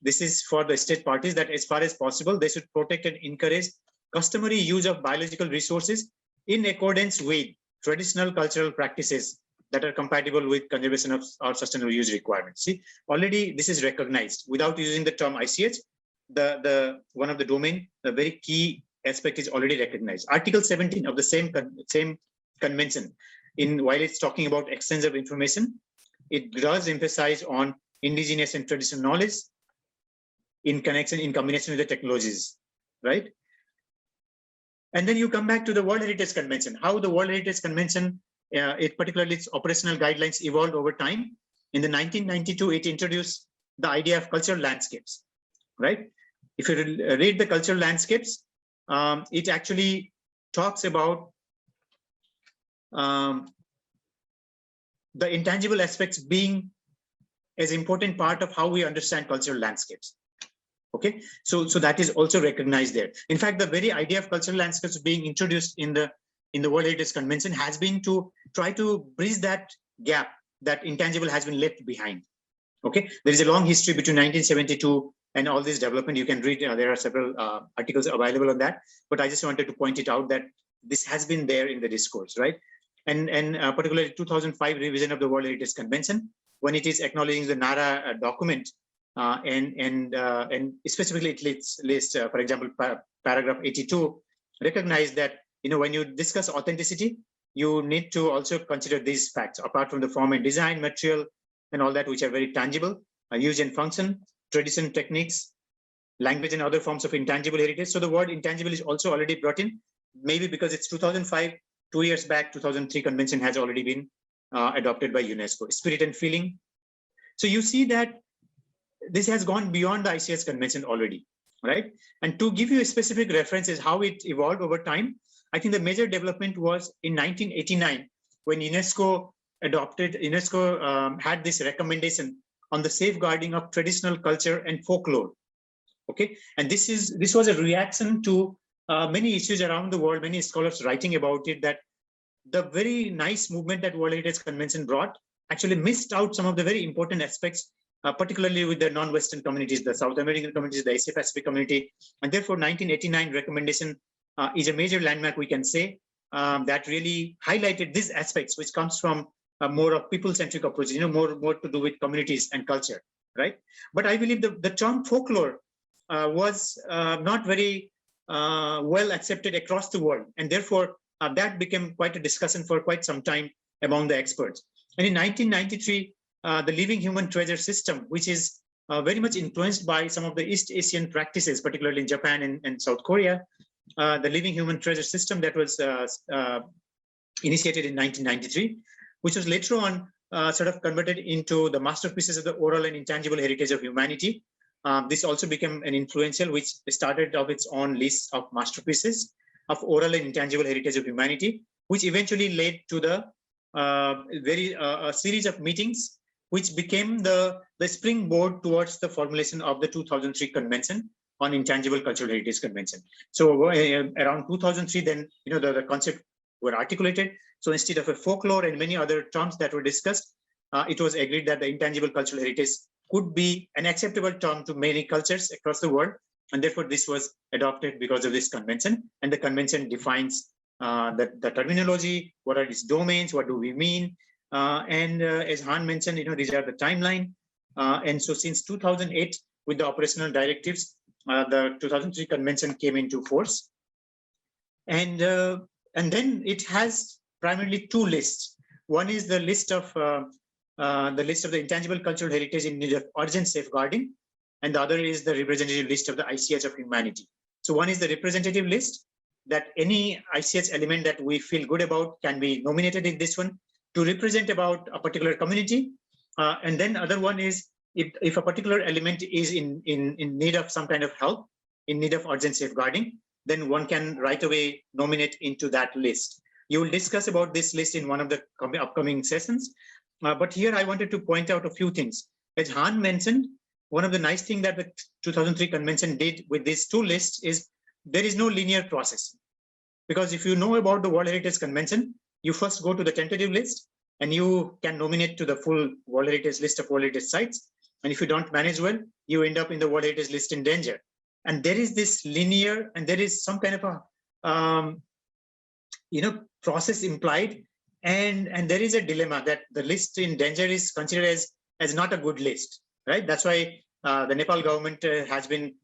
[SPEAKER 2] This is for the state parties that as far as possible, they should protect and encourage customary use of biological resources in accordance with traditional cultural practices that are compatible with conservation of our sustainable use requirements. See, already this is recognized without using the term ICH. The one of the domain, the very key aspect is already recognized. Article 17 of the same convention, while it's talking about exchange of information, it does emphasize on indigenous and traditional knowledge in combination with the technologies, right? And then you come back to the World Heritage Convention, how the World Heritage Convention, particularly its operational guidelines, evolved over time. In the 1992, it introduced the idea of cultural landscapes, right? If you read the cultural landscapes, it actually talks about the intangible aspects being as important part of how we understand cultural landscapes. Okay, so that is also recognized there. In fact, the very idea of cultural landscapes being introduced in the World Heritage Convention has been to try to bridge that gap that intangible has been left behind. Okay, there is a long history between 1972 and all this development. You can read, there are several articles available on that, but I just wanted to point it out that this has been there in the discourse, right? And particularly 2005 revision of the World Heritage Convention, when it is acknowledging the NARA document, and specifically it lists, for example, paragraph 82, recognize that, you know, when you discuss authenticity, you need to also consider these facts apart from the form and design, material, and all that, which are very tangible, use and function, tradition, techniques, language, and other forms of intangible heritage. So the word intangible is also already brought in, maybe because it's 2005, 2 years back, 2003 convention has already been adopted by UNESCO. Spirit and feeling. So you see that this has gone beyond the ICS convention already, right? And to give you a specific references how it evolved over time, I think the major development was in 1989 when UNESCO had this recommendation on the safeguarding of traditional culture and folklore. Okay, and this was a reaction to many issues around the world, many scholars writing about it, that the very nice movement that World Heritage Convention brought actually missed out some of the very important aspects, particularly with the non-Western communities, the South American communities, the Asia Pacific community. And therefore 1989 recommendation is a major landmark, we can say, that really highlighted these aspects, which comes from more of people-centric approach, you know, more to do with communities and culture, right? But I believe the term folklore was not very well accepted across the world. And therefore that became quite a discussion for quite some time among the experts. And in 1993, the Living Human Treasure System, which is very much influenced by some of the East Asian practices, particularly in Japan and South Korea, the Living Human Treasure System that was initiated in 1993, which was later on sort of converted into the masterpieces of the oral and intangible heritage of humanity. This also became an influential, which started of its own list of masterpieces of oral and intangible heritage of humanity, which eventually led to the series of meetings, which became the springboard towards the formulation of the 2003 Convention on Intangible Cultural Heritage Convention. So around 2003, then, you know, the concept were articulated. So instead of a folklore and many other terms that were discussed, it was agreed that the intangible cultural heritage could be an acceptable term to many cultures across the world. And therefore, this was adopted because of this convention. And the convention defines the terminology, what are its domains, what do we mean? As Han mentioned, you know, these are the timeline. And so since 2008, with the operational directives, the 2003 convention came into force. And then it has primarily two lists. One is the list of the intangible cultural heritage in need of urgent safeguarding, and the other is the representative list of the ICH of humanity. So one is the representative list, that any ICH element that we feel good about can be nominated in this one to represent about a particular community. And then other one is if a particular element is in need of some kind of help, in need of urgent safeguarding, then one can right away nominate into that list. You will discuss about this list in one of the upcoming sessions. But here I wanted to point out a few things. As Han mentioned, one of the nice things that the 2003 convention did with these two lists is there is no linear process. Because if you know about the World Heritage Convention, you first go to the tentative list and you can nominate to the full World Heritage list of World Heritage sites. And if you don't manage well, you end up in the World Heritage list in danger. And there is this linear, and there is some kind of a process implied, and there is a dilemma that the list in danger is considered as not a good list, right? That's why the Nepal government has been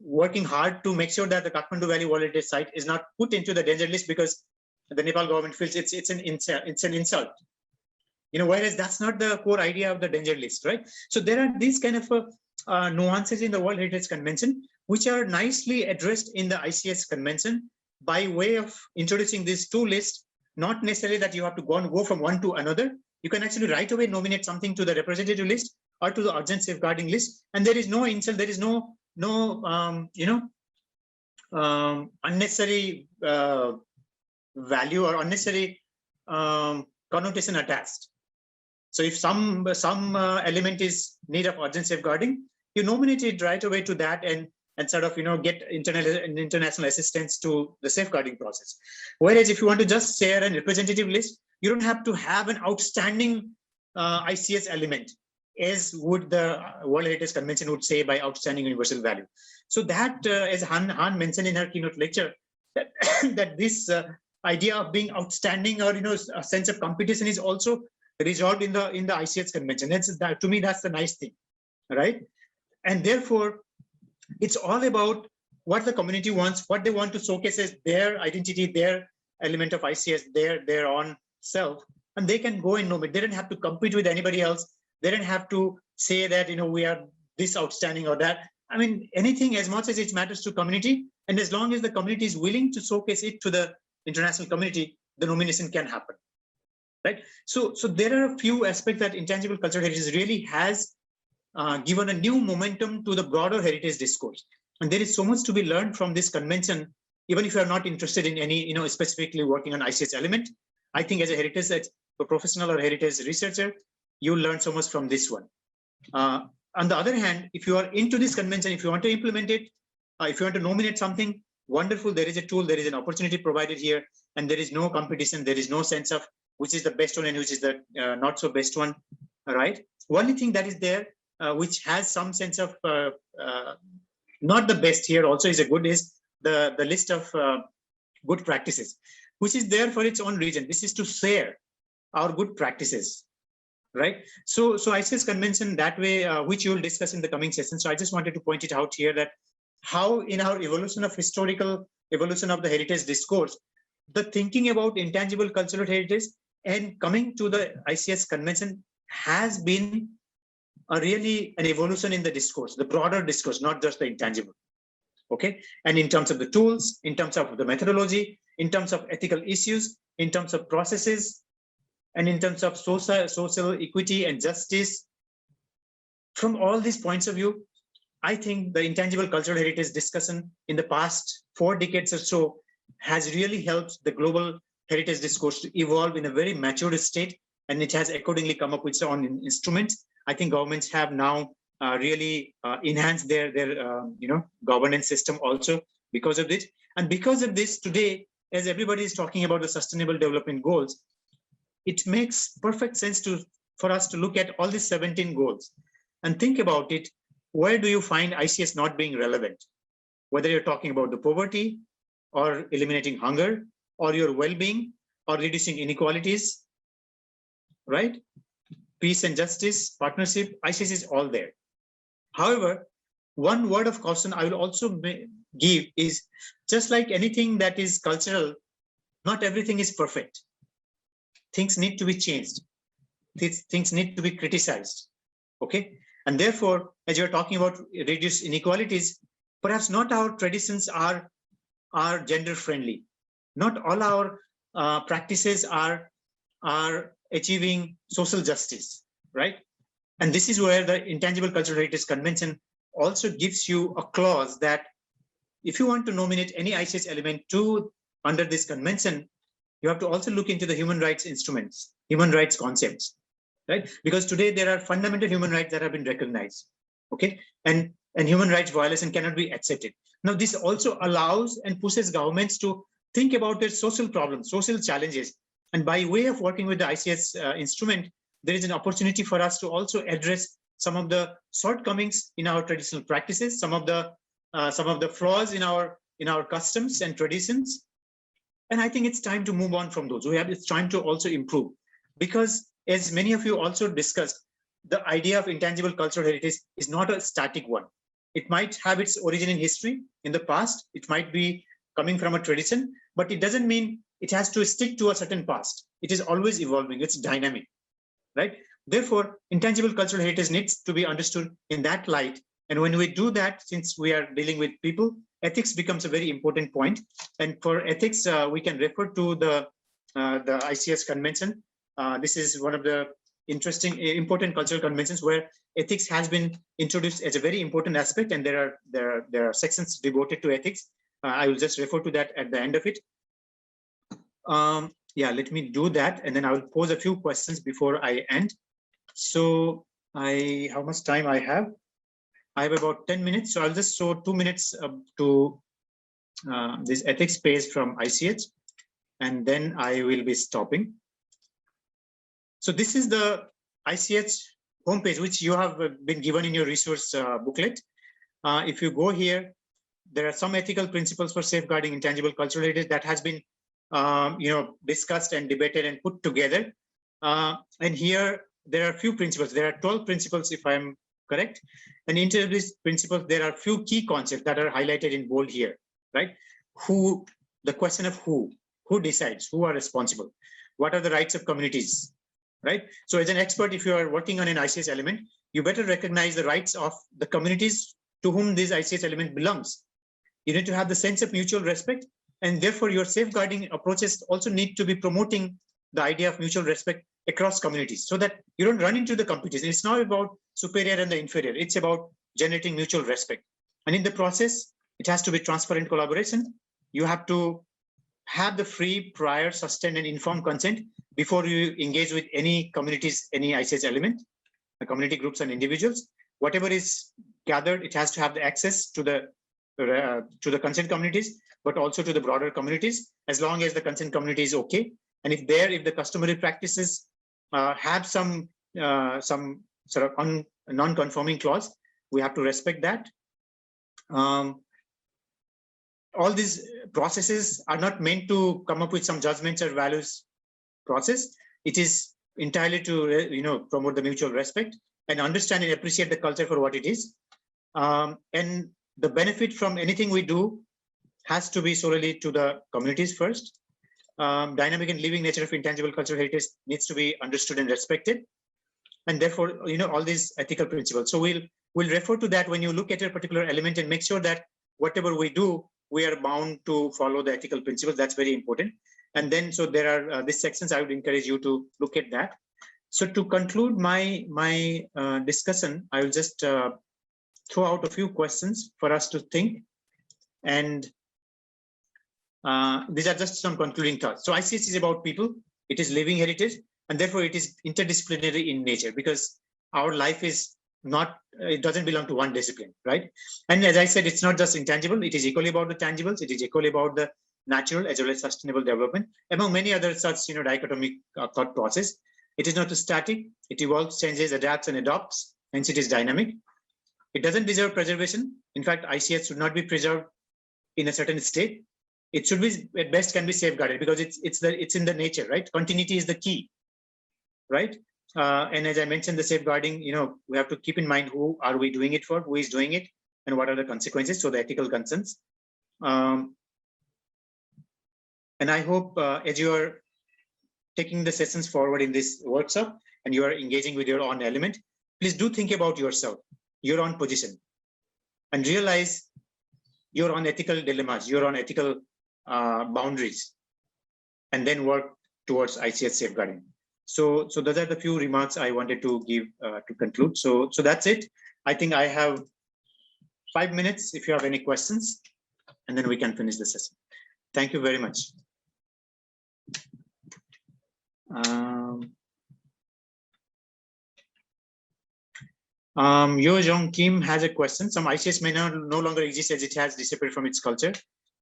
[SPEAKER 2] working hard to make sure that the Kathmandu Valley World Heritage Site is not put into the danger list, because the Nepal government feels it's an insult. Whereas that's not the core idea of the danger list, right? So there are these kind of nuances in the World Heritage Convention, which are nicely addressed in the ICS Convention by way of introducing these two lists. Not necessarily that you have to go from one to another. You can actually right away nominate something to the representative list or to the urgent safeguarding list, and there is no insult, there is no unnecessary value or unnecessary connotation attached. So if some element is need of urgent safeguarding, you nominate it right away to that and sort of get international assistance to the safeguarding process. Whereas if you want to just share a representative list, you don't have to have an outstanding ICS element, as would the World Heritage Convention would say by outstanding universal value. So that, as Han mentioned in her keynote lecture, that this idea of being outstanding or a sense of competition is also resolved in the ICS Convention. To me, that's the nice thing, right? And therefore, it's all about what the community wants, what they want to showcase as their identity, their element of ICS, their own self, and they can go and nominate. They don't have to compete with anybody else. They don't have to say that we are this outstanding or that. I mean, anything, as much as it matters to community, and as long as the community is willing to showcase it to the international community, the nomination can happen, right? So there are a few aspects that Intangible Cultural Heritage really has given a new momentum to the broader heritage discourse. And there is so much to be learned from this convention, even if you are not interested in any, specifically working on ICS element. I think as a heritage, a professional or heritage researcher, you learn so much from this one. On the other hand, if you are into this convention, if you want to implement it, if you want to nominate something, wonderful, there is a tool, there is an opportunity provided here, and there is no competition, there is no sense of which is the best one and which is the not so best one, right? Only thing that is there, which has some sense of not the best here also is the list of good practices, which is there for its own reason. This is to share our good practices, right? So ICS Convention that way, which you will discuss in the coming session. So I just wanted to point it out here that how in our historical evolution of the heritage discourse, the thinking about intangible cultural heritage and coming to the ICS Convention has been really an evolution in the discourse, the broader discourse, not just the intangible. Okay, and in terms of the tools, in terms of the methodology, in terms of ethical issues, in terms of processes, and in terms of social equity and justice, from all these points of view, I think the intangible cultural heritage discussion in the past 4 decades or so has really helped the global heritage discourse to evolve in a very mature state, and it has accordingly come up with its own instruments. I think governments have now really enhanced their governance system also because of this. And because of this, today, as everybody is talking about the Sustainable Development Goals, it makes perfect sense for us to look at all these 17 goals and think about it. Where do you find ICS not being relevant? Whether you're talking about the poverty or eliminating hunger or your well-being or reducing inequalities, right? Peace and justice, partnership, ICS is all there. However, one word of caution I will also give is, just like anything that is cultural, not everything is perfect. Things need to be changed. Things need to be criticized. Okay. And therefore, as you're talking about reduced inequalities, perhaps not our traditions are gender friendly. Not all our practices are achieving social justice, right? And this is where the Intangible Cultural Heritage Convention also gives you a clause that if you want to nominate any ICS element to under this convention, you have to also look into the human rights instruments, human rights concepts, right? Because today there are fundamental human rights that have been recognized, okay? And human rights violation cannot be accepted. Now, this also allows and pushes governments to think about their social problems, social challenges. And by way of working with the ICS instrument, there is an opportunity for us to also address some of the shortcomings in our traditional practices, some of the flaws in our customs and traditions. And I think it's time to move on from those. It's time to also improve, because as many of you also discussed, the idea of intangible cultural heritage is not a static one. It might have its origin in history in the past. It might be coming from a tradition, but it doesn't mean it has to stick to a certain past. It is always evolving. It's dynamic, right? Therefore, intangible cultural heritage needs to be understood in that light. And when we do that, since we are dealing with people, ethics becomes a very important point. And for ethics, we can refer to the ICS convention. This is one of the important cultural conventions where ethics has been introduced as a very important aspect, and there are sections devoted to ethics. I will just refer to that at the end of it. Yeah, let me do that, and then I will pose a few questions before I end. So how much time I have? I have about 10 minutes, so I'll just show 2 minutes to this ethics page from ICH, and then I will be stopping. So this is the ICH homepage, which you have been given in your resource booklet. If you go here, there are some ethical principles for safeguarding intangible cultural heritage that has been discussed and debated and put together. And here there are a few principles. There are 12 principles, if I'm correct. And into these principles, there are a few key concepts that are highlighted in bold here, right? The question of who decides, who are responsible? What are the rights of communities, right? So as an expert, if you are working on an ICS element, you better recognize the rights of the communities to whom this ICS element belongs. You need to have the sense of mutual respect, and therefore your safeguarding approaches also need to be promoting the idea of mutual respect across communities, so that you don't run into the competition. It's not about superior and the inferior. It's about generating mutual respect. And in the process, it has to be transparent collaboration. You have to have the free, prior, sustained, and informed consent before you engage with any communities, any ICS element, the community groups and individuals. Whatever is gathered, it has to have the access to the consent communities, but also to the broader communities, as long as the consent community is okay. And if the customary practices have some sort of non-conforming clause, we have to respect that. All these processes are not meant to come up with some judgments or values process. It is entirely to promote the mutual respect and understand and appreciate the culture for what it is. And the benefit from anything we do has to be solely to the communities first. Dynamic and living nature of intangible cultural heritage needs to be understood and respected. And therefore, all these ethical principles. So we'll refer to that when you look at a particular element, and make sure that whatever we do, we are bound to follow the ethical principles. That's very important. And then, so there are these sections, I would encourage you to look at that. So to conclude my discussion, I will just throw out a few questions for us to think. And these are just some concluding thoughts. So ICS is about people. It is living heritage, and therefore it is interdisciplinary in nature, because our life is not, it doesn't belong to one discipline, right? And as I said, it's not just intangible. It is equally about the tangibles. It is equally about the natural as well as sustainable development, among many other such dichotomic thought process. It is not static. It evolves, changes, adapts, and adopts. Hence, it is dynamic. It doesn't deserve preservation. In fact, ICS should not be preserved in a certain state. It should be, at best, can be safeguarded, because it's in the nature, right? Continuity is the key, right? And as I mentioned, the safeguarding, we have to keep in mind who are we doing it for, who is doing it, and what are the consequences, so the ethical concerns. And I hope as you are taking the sessions forward in this workshop and you are engaging with your own element, please do think about yourself, your own position, and realize your own ethical dilemmas, your own ethical boundaries, and then work towards ICS safeguarding. So those are the few remarks I wanted to give to conclude. So that's it. I think I have 5 minutes if you have any questions, and then we can finish the session. Thank you very much. Yo Jong Kim has a question. Some ICS may no longer exist as it has disappeared from its culture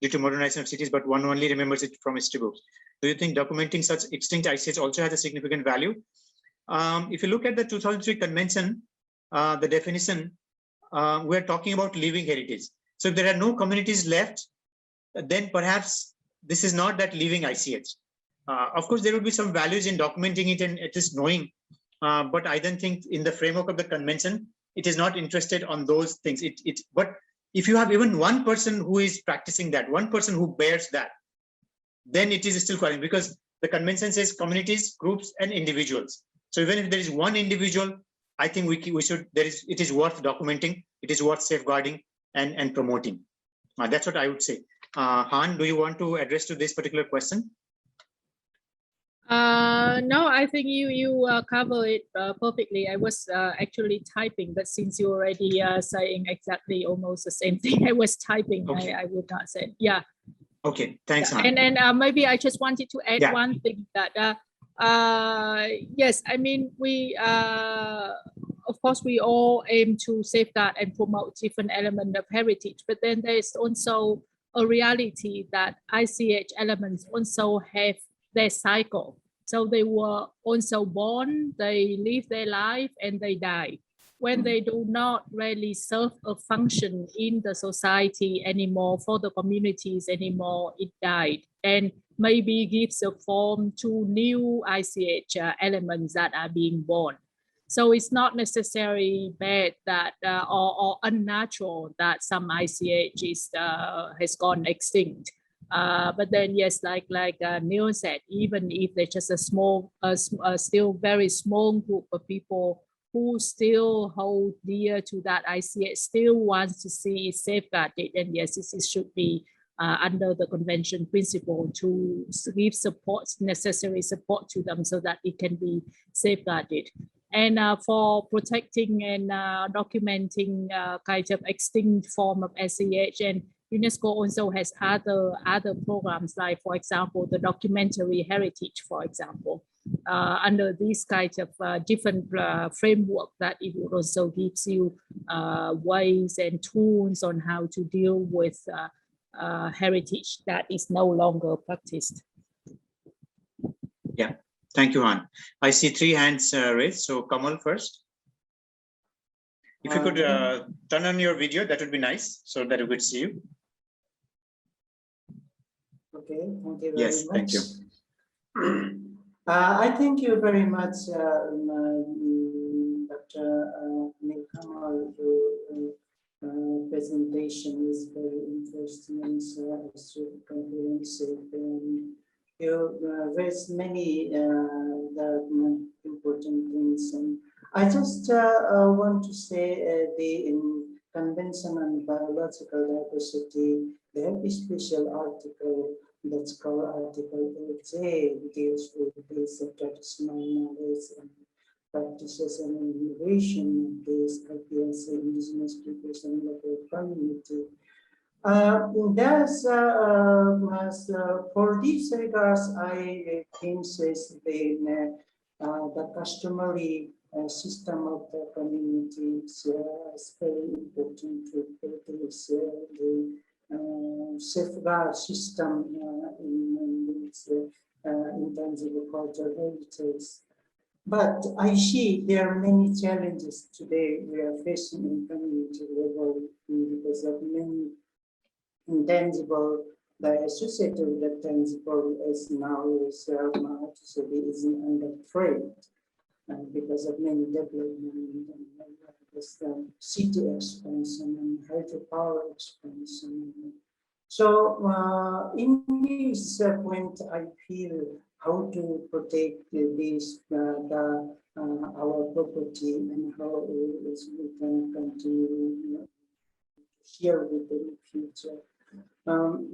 [SPEAKER 2] due to modernization of cities, but one only remembers it from history books. Do you think documenting such extinct ICS also has a significant value? If you look at the 2003 convention, the definition, we're talking about living heritage. So if there are no communities left, then perhaps this is not that living ICH. Of course, there will be some values in documenting it and at least knowing, but I don't think in the framework of the convention, it is not interested on those things. But if you have even one person who is practicing that, one person who bears that, then it is still qualifying, because the convention says communities, groups, and individuals. So even if there is one individual, I think we should, it is worth documenting, it is worth safeguarding and promoting. That's what I would say. Han, do you want to address to this particular question?
[SPEAKER 15] No, I think you cover it perfectly. I was actually typing, but since you already saying exactly almost the same thing I was typing, okay. I would not say. Yeah.
[SPEAKER 2] Okay, thanks.
[SPEAKER 15] Yeah. And maybe I just wanted to add one thing that yes, I mean we of course we all aim to safeguard and promote different elements of heritage, but then there is also a reality that ICH elements also have their cycle. So they were also born, they live their life, and they die. When they do not really serve a function in the society anymore, for the communities anymore, it died. And maybe gives a form to new ICH elements that are being born. So it's not necessarily bad that or unnatural that some ICH has gone extinct. But then yes, like Neil said, even if there's just a small, still very small group of people who still hold dear to that ICH, still wants to see it safeguarded, and yes, it should be under the convention principle to give support, necessary support to them so that it can be safeguarded. And for protecting and documenting kind of extinct form of SCH, and UNESCO also has other programs, like for example, the documentary heritage, for example, under these kinds of different framework, that it would also gives you ways and tools on how to deal with heritage that is no longer practiced.
[SPEAKER 2] Yeah, thank you, Han. I see 3 hands raised. So Kamal first. If you could turn on your video, that would be nice, so that we could see you.
[SPEAKER 12] Okay, thank you very
[SPEAKER 2] yes,
[SPEAKER 12] much.
[SPEAKER 2] Thank you.
[SPEAKER 12] I thank you very much, Dr. Nilkamal. Your presentation is very interesting and so comprehensive. And you raised many the important things. And I just want to say in Convention on Biological Diversity, they have a special article that's called Article 8J, deals with these traditional knowledge and practices and innovation of these IPS indigenous peoples and local community. For these regards, I think the customary system of the communities is very important to this safeguard system in its intangible cultural heritage. But I see there are many challenges today we are facing in community level because of many intangible, the associated with the tangible is now is under threat. And because of many development and city expansion and hydropower expansion. So in this point, I feel how to protect this our property and how we can continue to share with the future.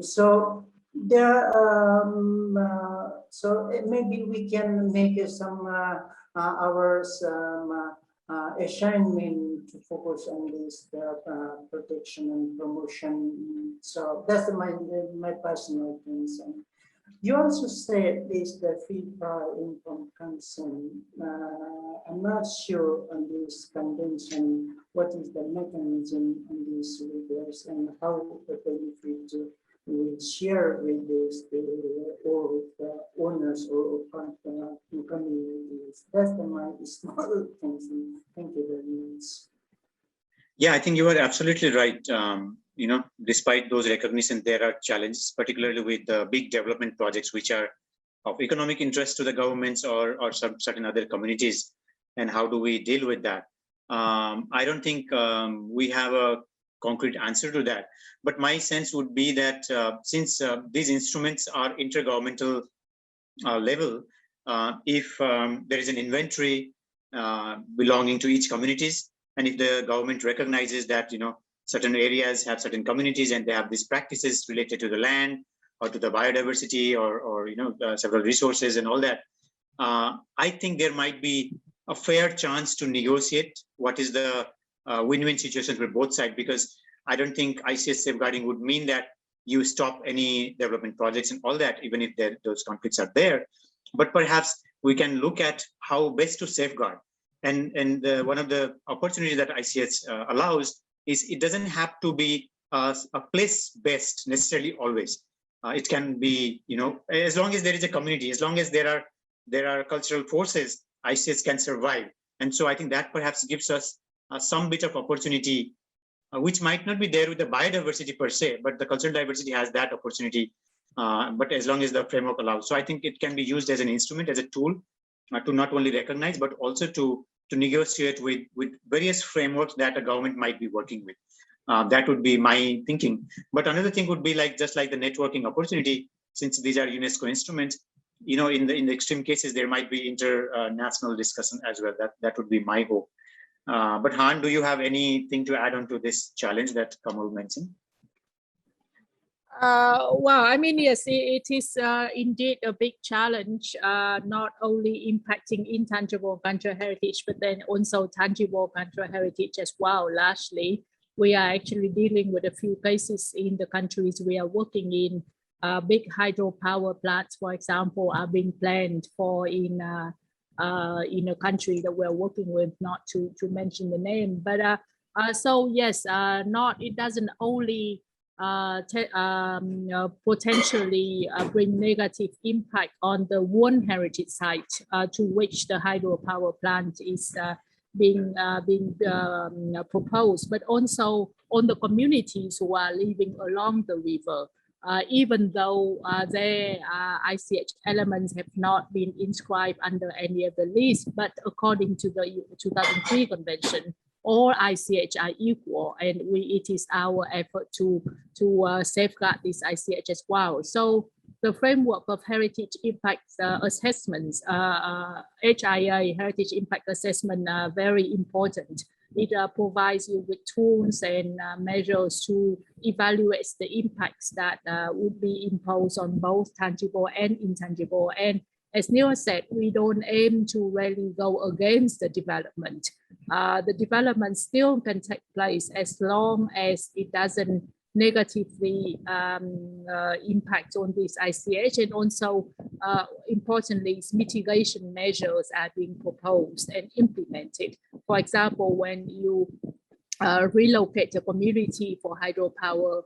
[SPEAKER 12] So there, so maybe we can make some assignment to focus on this protection and promotion. So that's my personal concern. You also said this the free prior income consent. I'm not sure on this convention what is the mechanism on these regards and how the benefit will share with this all the owners or communities. That's my small concern. Thank you very much.
[SPEAKER 2] Yeah, I think you are absolutely right. Despite those recognitions, there are challenges, particularly with the big development projects, which are of economic interest to the governments or some certain other communities. And how do we deal with that? I don't think we have a concrete answer to that. But my sense would be that since these instruments are intergovernmental level, if there is an inventory belonging to each communities, and if the government recognizes that certain areas have certain communities and they have these practices related to the land or to the biodiversity or several resources and all that, I think there might be a fair chance to negotiate what is the win-win situation for both sides, because I don't think ICS safeguarding would mean that you stop any development projects and all that, even if those conflicts are there. But perhaps we can look at how best to safeguard. And one of the opportunities that ICS allows is it doesn't have to be a place-based necessarily always. It can be, as long as there is a community, as long as there are cultural forces, ICS can survive. And so I think that perhaps gives us some bit of opportunity, which might not be there with the biodiversity per se, but the cultural diversity has that opportunity, but as long as the framework allows. So I think it can be used as an instrument, as a tool to not only recognize, but also to negotiate with various frameworks that a government might be working with. That would be my thinking. But another thing would be just like the networking opportunity, since these are UNESCO instruments, in the extreme cases, there might be international discussion as well. That would be my hope. But Han, do you have anything to add on to this challenge that Kamal mentioned?
[SPEAKER 15] Well, I mean, yes, it is indeed a big challenge, not only impacting intangible cultural heritage, but then also tangible cultural heritage as well. Largely, we are actually dealing with a few cases in the countries we are working in. Big hydropower plants, for example, are being planned for in a country that we're working with, not to mention the name. But so yes, it doesn't only potentially bring negative impact on the one heritage site to which the hydropower plant is being proposed, but also on the communities who are living along the river. Even though their ICH elements have not been inscribed under any of the list, but according to the 2003 convention, all ICH are equal, and it is our effort to safeguard this ICH as well. So the framework of heritage impact assessments, HIA, heritage impact assessment, are very important. It provides you with tools and measures to evaluate the impacts that would be imposed on both tangible and intangible. And as Neil said, we don't aim to really go against the development. The development still can take place as long as it doesn't negatively impact on this ICH, and also importantly, mitigation measures are being proposed and implemented. For example, when you relocate a community for hydropower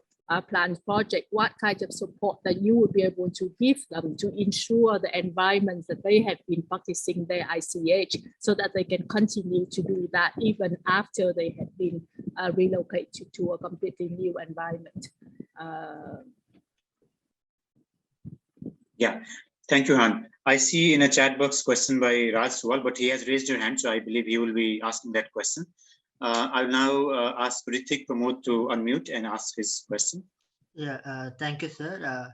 [SPEAKER 15] plant project, what kind of support that you would be able to give them to ensure the environments that they have been practicing their ICH, so that they can continue to do that even after they have been relocated to a completely new environment.
[SPEAKER 2] Yeah, thank you, Han. I see in a chat box question by Raj Suwal, but he has raised your hand, so I believe he will be asking that question. I'll now ask Ritik Pramod to unmute and ask his question.
[SPEAKER 16] Yeah, thank you, sir.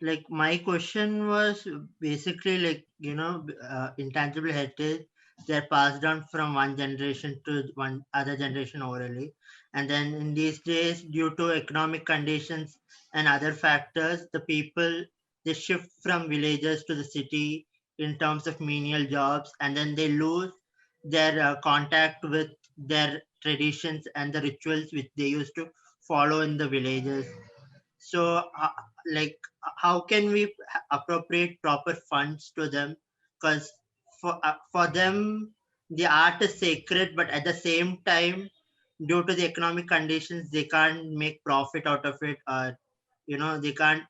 [SPEAKER 16] Like my question was basically intangible heritage, they're passed down from one generation to one other generation orally. And then in these days, due to economic conditions and other factors, the people, they shift from villages to the city in terms of menial jobs, and then they lose their contact with their traditions and the rituals which they used to follow in the villages. So like how can we appropriate proper funds to them? Because for them the art is sacred, but at the same time, due to the economic conditions, they can't make profit out of it, or they can't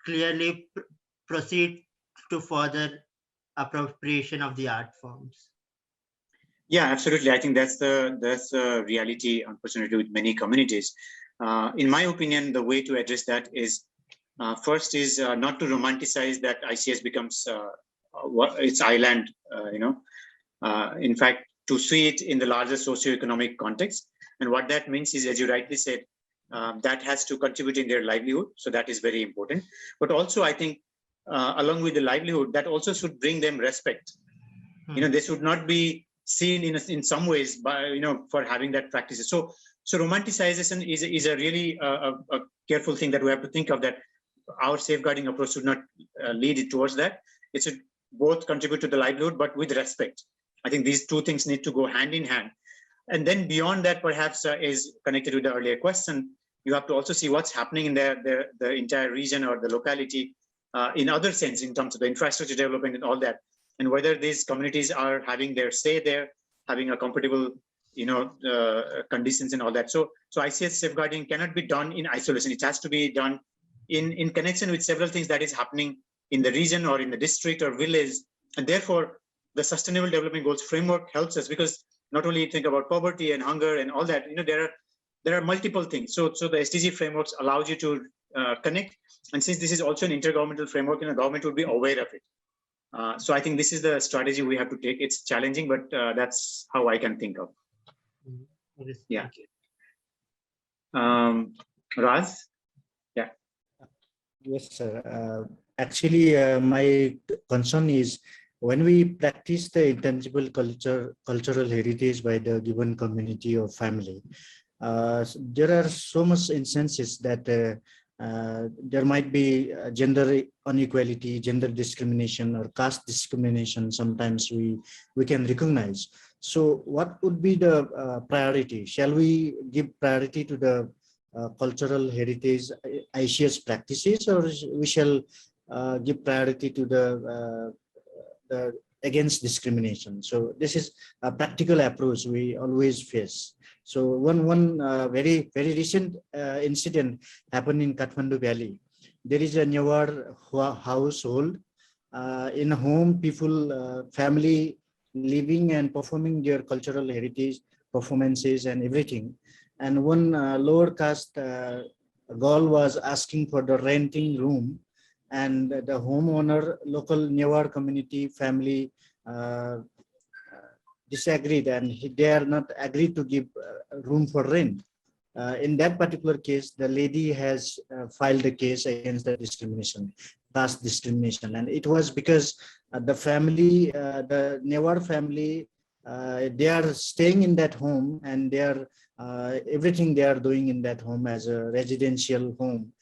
[SPEAKER 16] clearly proceed to further appropriation of the art forms.
[SPEAKER 2] Yeah, absolutely. I think that's the reality, unfortunately, with many communities. In my opinion, the way to address that is first is not to romanticize that ICS becomes its island. In fact, to see it in the larger socioeconomic context, and what that means is, as you rightly said, that has to contribute in their livelihood. So that is very important. But also, I think, along with the livelihood, that also should bring them respect. They should not be seen in some ways by for having that practices. So romanticization is a really a careful thing that we have to think of, that our safeguarding approach should not lead it towards that. It should both contribute to the livelihood, but with respect. I think these two things need to go hand in hand. And then beyond that, perhaps is connected with the earlier question, you have to also see what's happening in the entire region or the locality in other sense, in terms of the infrastructure development and all that, and whether these communities are having their say there, having a comfortable conditions and all that. So ICS safeguarding cannot be done in isolation. It has to be done in connection with several things that is happening in the region or in the district or village. And therefore, the Sustainable Development Goals framework helps us, because not only you think about poverty and hunger and all that, there are multiple things. So the SDG frameworks allows you to connect. And since this is also an intergovernmental framework, the government would be aware of it. So I think this is the strategy we have to take. It's challenging, but that's how I can think of. Yeah. Raz? Yeah.
[SPEAKER 17] Yes, sir. Actually, my concern is when we practice the intangible cultural heritage by the given community or family, there are so much instances that there might be gender inequality, gender discrimination, or caste discrimination. Sometimes we can recognize. So what would be the priority? Shall we give priority to the cultural heritage ICS practices, or we shall give priority to the against discrimination? So this is a practical approach we always face. So one very recent incident happened in Kathmandu Valley. There is a Newar household. In a home, people, family living and performing their cultural heritage performances and everything. And one lower caste girl was asking for the renting room, and the homeowner, local Newar community family disagreed, and they are not agreed to give room for rent. In that particular case, the lady has filed a case against the discrimination, caste discrimination, and it was because the family, the Newar family, they are staying in that home, and they are everything they are doing in that home as a residential home.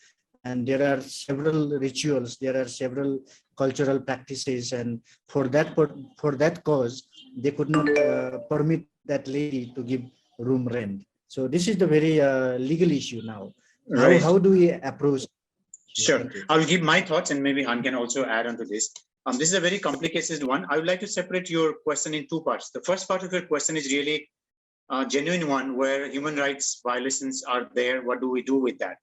[SPEAKER 17] And there are several rituals, there are several cultural practices, and for that cause, they could not permit that lady to give room rent. So this is the very legal issue now.
[SPEAKER 2] Right.
[SPEAKER 17] How do we approach?
[SPEAKER 2] Sure. I'll give my thoughts, and maybe Han can also add on to this. This is a very complicated one. I would like to separate your question in two parts. The first part of your question is really a genuine one, where human rights violations are there. What do we do with that?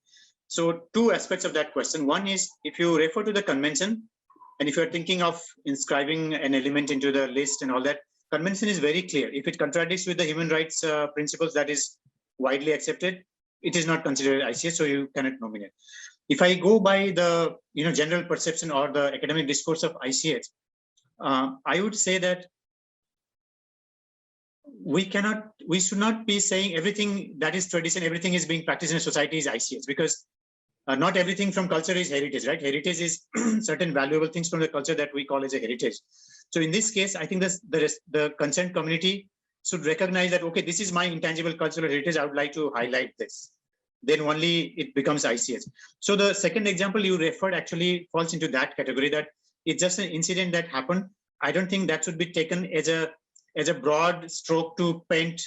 [SPEAKER 2] So two aspects of that question. One is, if you refer to the convention, and if you're thinking of inscribing an element into the list and all that, convention is very clear. If it contradicts with the human rights principles that is widely accepted, it is not considered ICS, so you cannot nominate. If I go by the general perception or the academic discourse of ICS, I would say that we should not be saying everything that is tradition, everything is being practiced in a society is ICS, because not everything from culture is heritage, right? Heritage is certain valuable things from the culture that we call as a heritage. So in this case, I think the concerned community should recognize that, okay, this is my intangible cultural heritage, I would like to highlight this. Then only it becomes ICS. So the second example you referred actually falls into that category, that it's just an incident that happened. I don't think that should be taken as a as a broad stroke to paint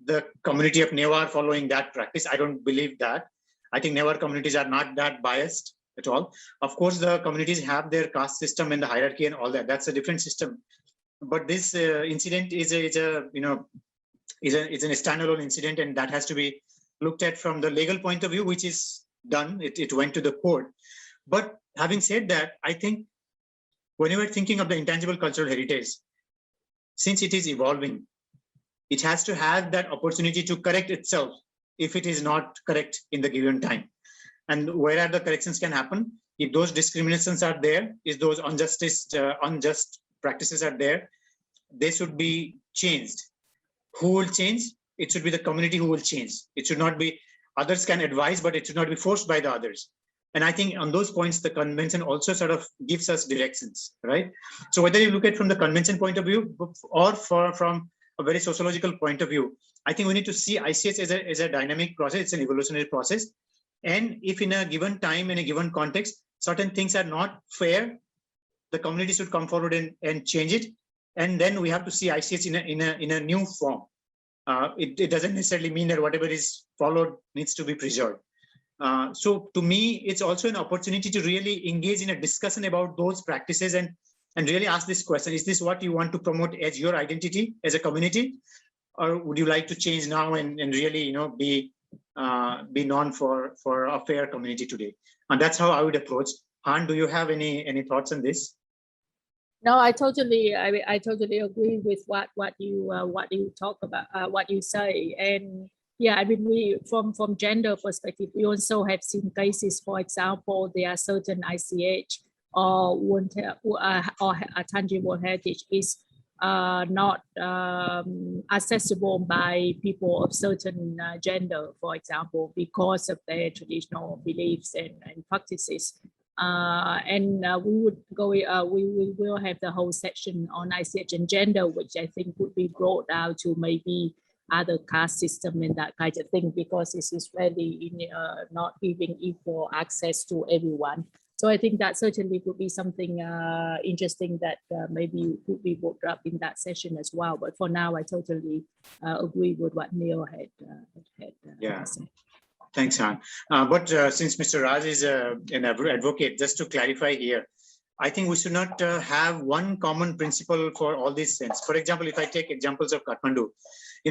[SPEAKER 2] the community of Newar following that practice. I don't believe that. I think Newar communities are not that biased at all. Of course, the communities have their caste system and the hierarchy and all that. That's a different system. But this incident is an standalone incident, and that has to be looked at from the legal point of view, which is done. It went to the court. But having said that, I think when you are thinking of the intangible cultural heritage, since it is evolving, it has to have that opportunity to correct itself if it is not correct in the given time. And where the corrections can happen, if those discriminations are there, if those unjust practices are there, they should be changed. Who will change? It should be the community who will change. It should not be, others can advise, but it should not be forced by the others. And I think on those points, the convention also sort of gives us directions, right? So whether you look at from the convention point of view or from a very sociological point of view, I think we need to see ICH as a dynamic process. It's an evolutionary process. And if in a given time, in a given context, certain things are not fair, the community should come forward and change it. And then we have to see ICH in a new form. It doesn't necessarily mean that whatever is followed needs to be preserved. So to me, it's also an opportunity to really engage in a discussion about those practices and really ask this question: is this what you want to promote as your identity as a community, or would you like to change now and really be known for a fair community today? And that's how I would approach. Han, do you have any thoughts on this?
[SPEAKER 15] No, I totally agree with what you talk about, what you say. And yeah, I mean, we from gender perspective, we also have seen cases. For example, there are certain ICH or a tangible heritage is not accessible by people of certain gender, for example, because of their traditional beliefs and practices. We would go. We will have the whole section on ICH and gender, which I think would be brought out to maybe other caste system and that kind of thing, because this is really not giving equal access to everyone. So I think that certainly would be something interesting that maybe could be brought up in that session as well. But for now, I totally agree with what Neil had said.
[SPEAKER 2] Thanks, Han. But since Mr. Raj is an advocate, just to clarify here, I think we should not have one common principle for all these things. For example, if I take examples of Kathmandu,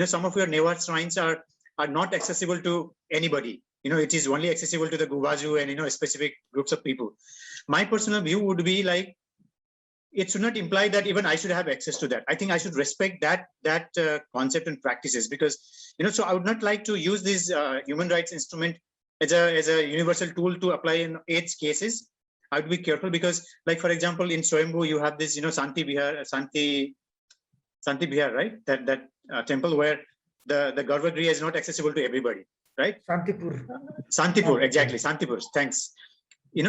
[SPEAKER 2] some of your Newar shrines are not accessible to anybody. It is only accessible to the Gubaju and specific groups of people. My personal view would be like, it should not imply that even I should have access to that. I think I should respect that concept and practices, because so I would not like to use this human rights instrument as a universal tool to apply in AIDS cases. I would be careful, because, like, for example, in Swayambhu you have this Santi Bihar, right? That temple where the Garbhagriha is not accessible to everybody, right? Santipur, exactly. Santipur. Thanks.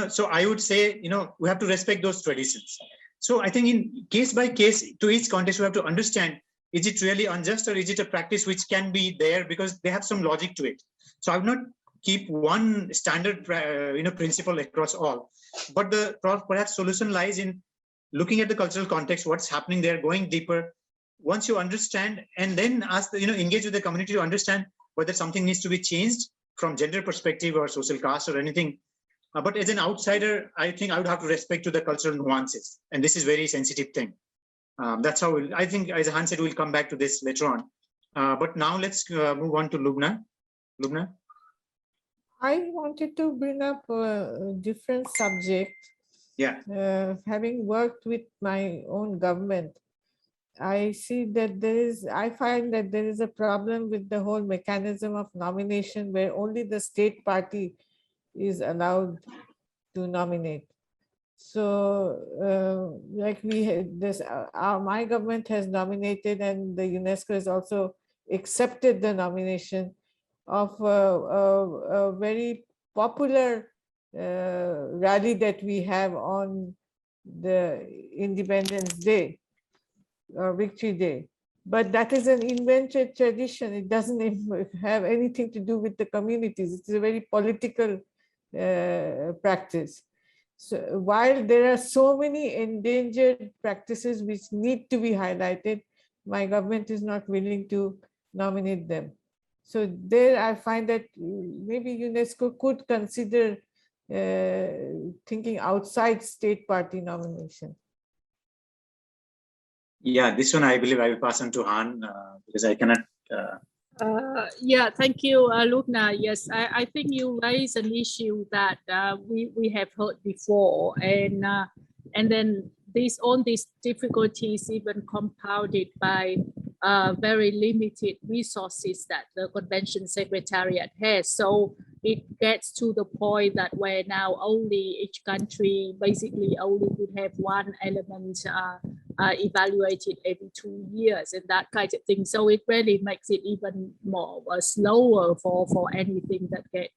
[SPEAKER 2] So I would say we have to respect those traditions. So I think in case by case, to each context, we have to understand, is it really unjust, or is it a practice which can be there because they have some logic to it? So I would not keep one standard principle across all, but the perhaps solution lies in looking at the cultural context, what's happening there, going deeper. Once you understand, and then ask engage with the community to understand whether something needs to be changed from gender perspective or social caste or anything. But as an outsider, I think I would have to respect to the cultural nuances, and this is very sensitive thing. That's how I think, as Han said, we'll come back to this later on. But now let's move on to Lubna. Lubna?
[SPEAKER 10] I wanted to bring up a different subject.
[SPEAKER 2] Yeah.
[SPEAKER 10] Having worked with my own government, I see that I find that there is a problem with the whole mechanism of nomination, where only the state party is allowed to nominate. So like we had this, my government has nominated, and the UNESCO has also accepted the nomination of a very popular rally that we have on the Independence Day or Victory Day. But that is an invented tradition. It doesn't have anything to do with the communities. It's a very political practice. So while there are so many endangered practices which need to be highlighted, my government is not willing to nominate them. So there I find that maybe UNESCO could consider thinking outside state party nomination.
[SPEAKER 2] Yeah, this one I believe I will pass on to Han because I cannot.
[SPEAKER 15] Yeah, thank you, Lubna. Yes, I think you raise an issue that we have heard before, and then all these difficulties even compounded by very limited resources that the Convention Secretariat has. So it gets to the point that where now only each country basically only could have one element evaluated every 2 years and that kind of thing. So it really makes it even more slower for anything that get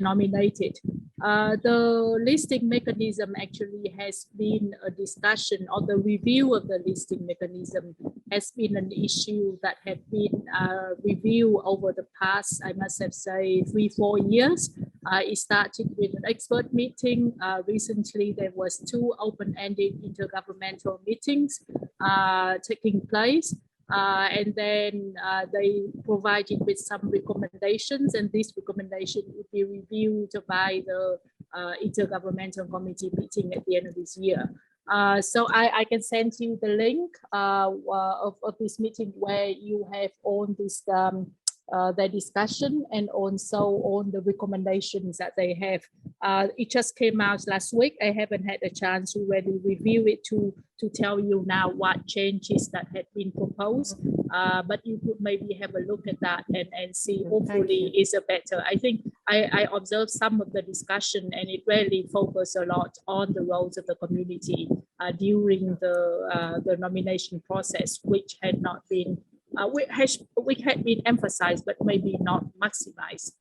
[SPEAKER 15] nominated. The listing mechanism actually has been a discussion, or the review of the listing mechanism has been an issue that had been reviewed over the past, I must have say, 3-4 years. It started with an expert meeting. Recently, there was 2 open-ended intergovernmental meetings taking place. And then they provided with some recommendations, and this recommendation would be reviewed by the Intergovernmental Committee meeting at the end of this year. So I can send you the link of this meeting where you have on this the discussion and also on the recommendations that they have. It just came out last week. I haven't had a chance to really review it to tell you now what changes that had been proposed. But you could maybe have a look at that and see, hopefully is a better. I think I observed some of the discussion and it really focused a lot on the roles of the community during the nomination process, which had not been which had been emphasized, but maybe not maximized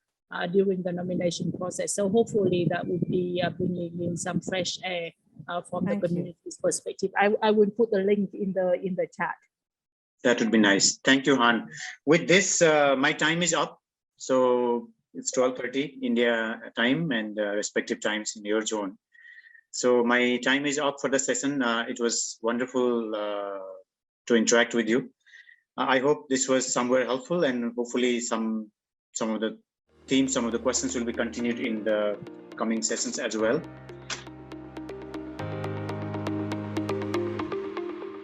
[SPEAKER 15] during the nomination process. So hopefully that would be bringing in some fresh air from the community's perspective. I will put the link in the chat.
[SPEAKER 2] That would be nice. Thank you, Han. With this, my time is up. So it's 12:30 India time and respective times in your zone. So my time is up for the session. It was wonderful to interact with you. I hope this was somewhere helpful, and hopefully some of the themes, some of the questions will be continued in the coming sessions as well.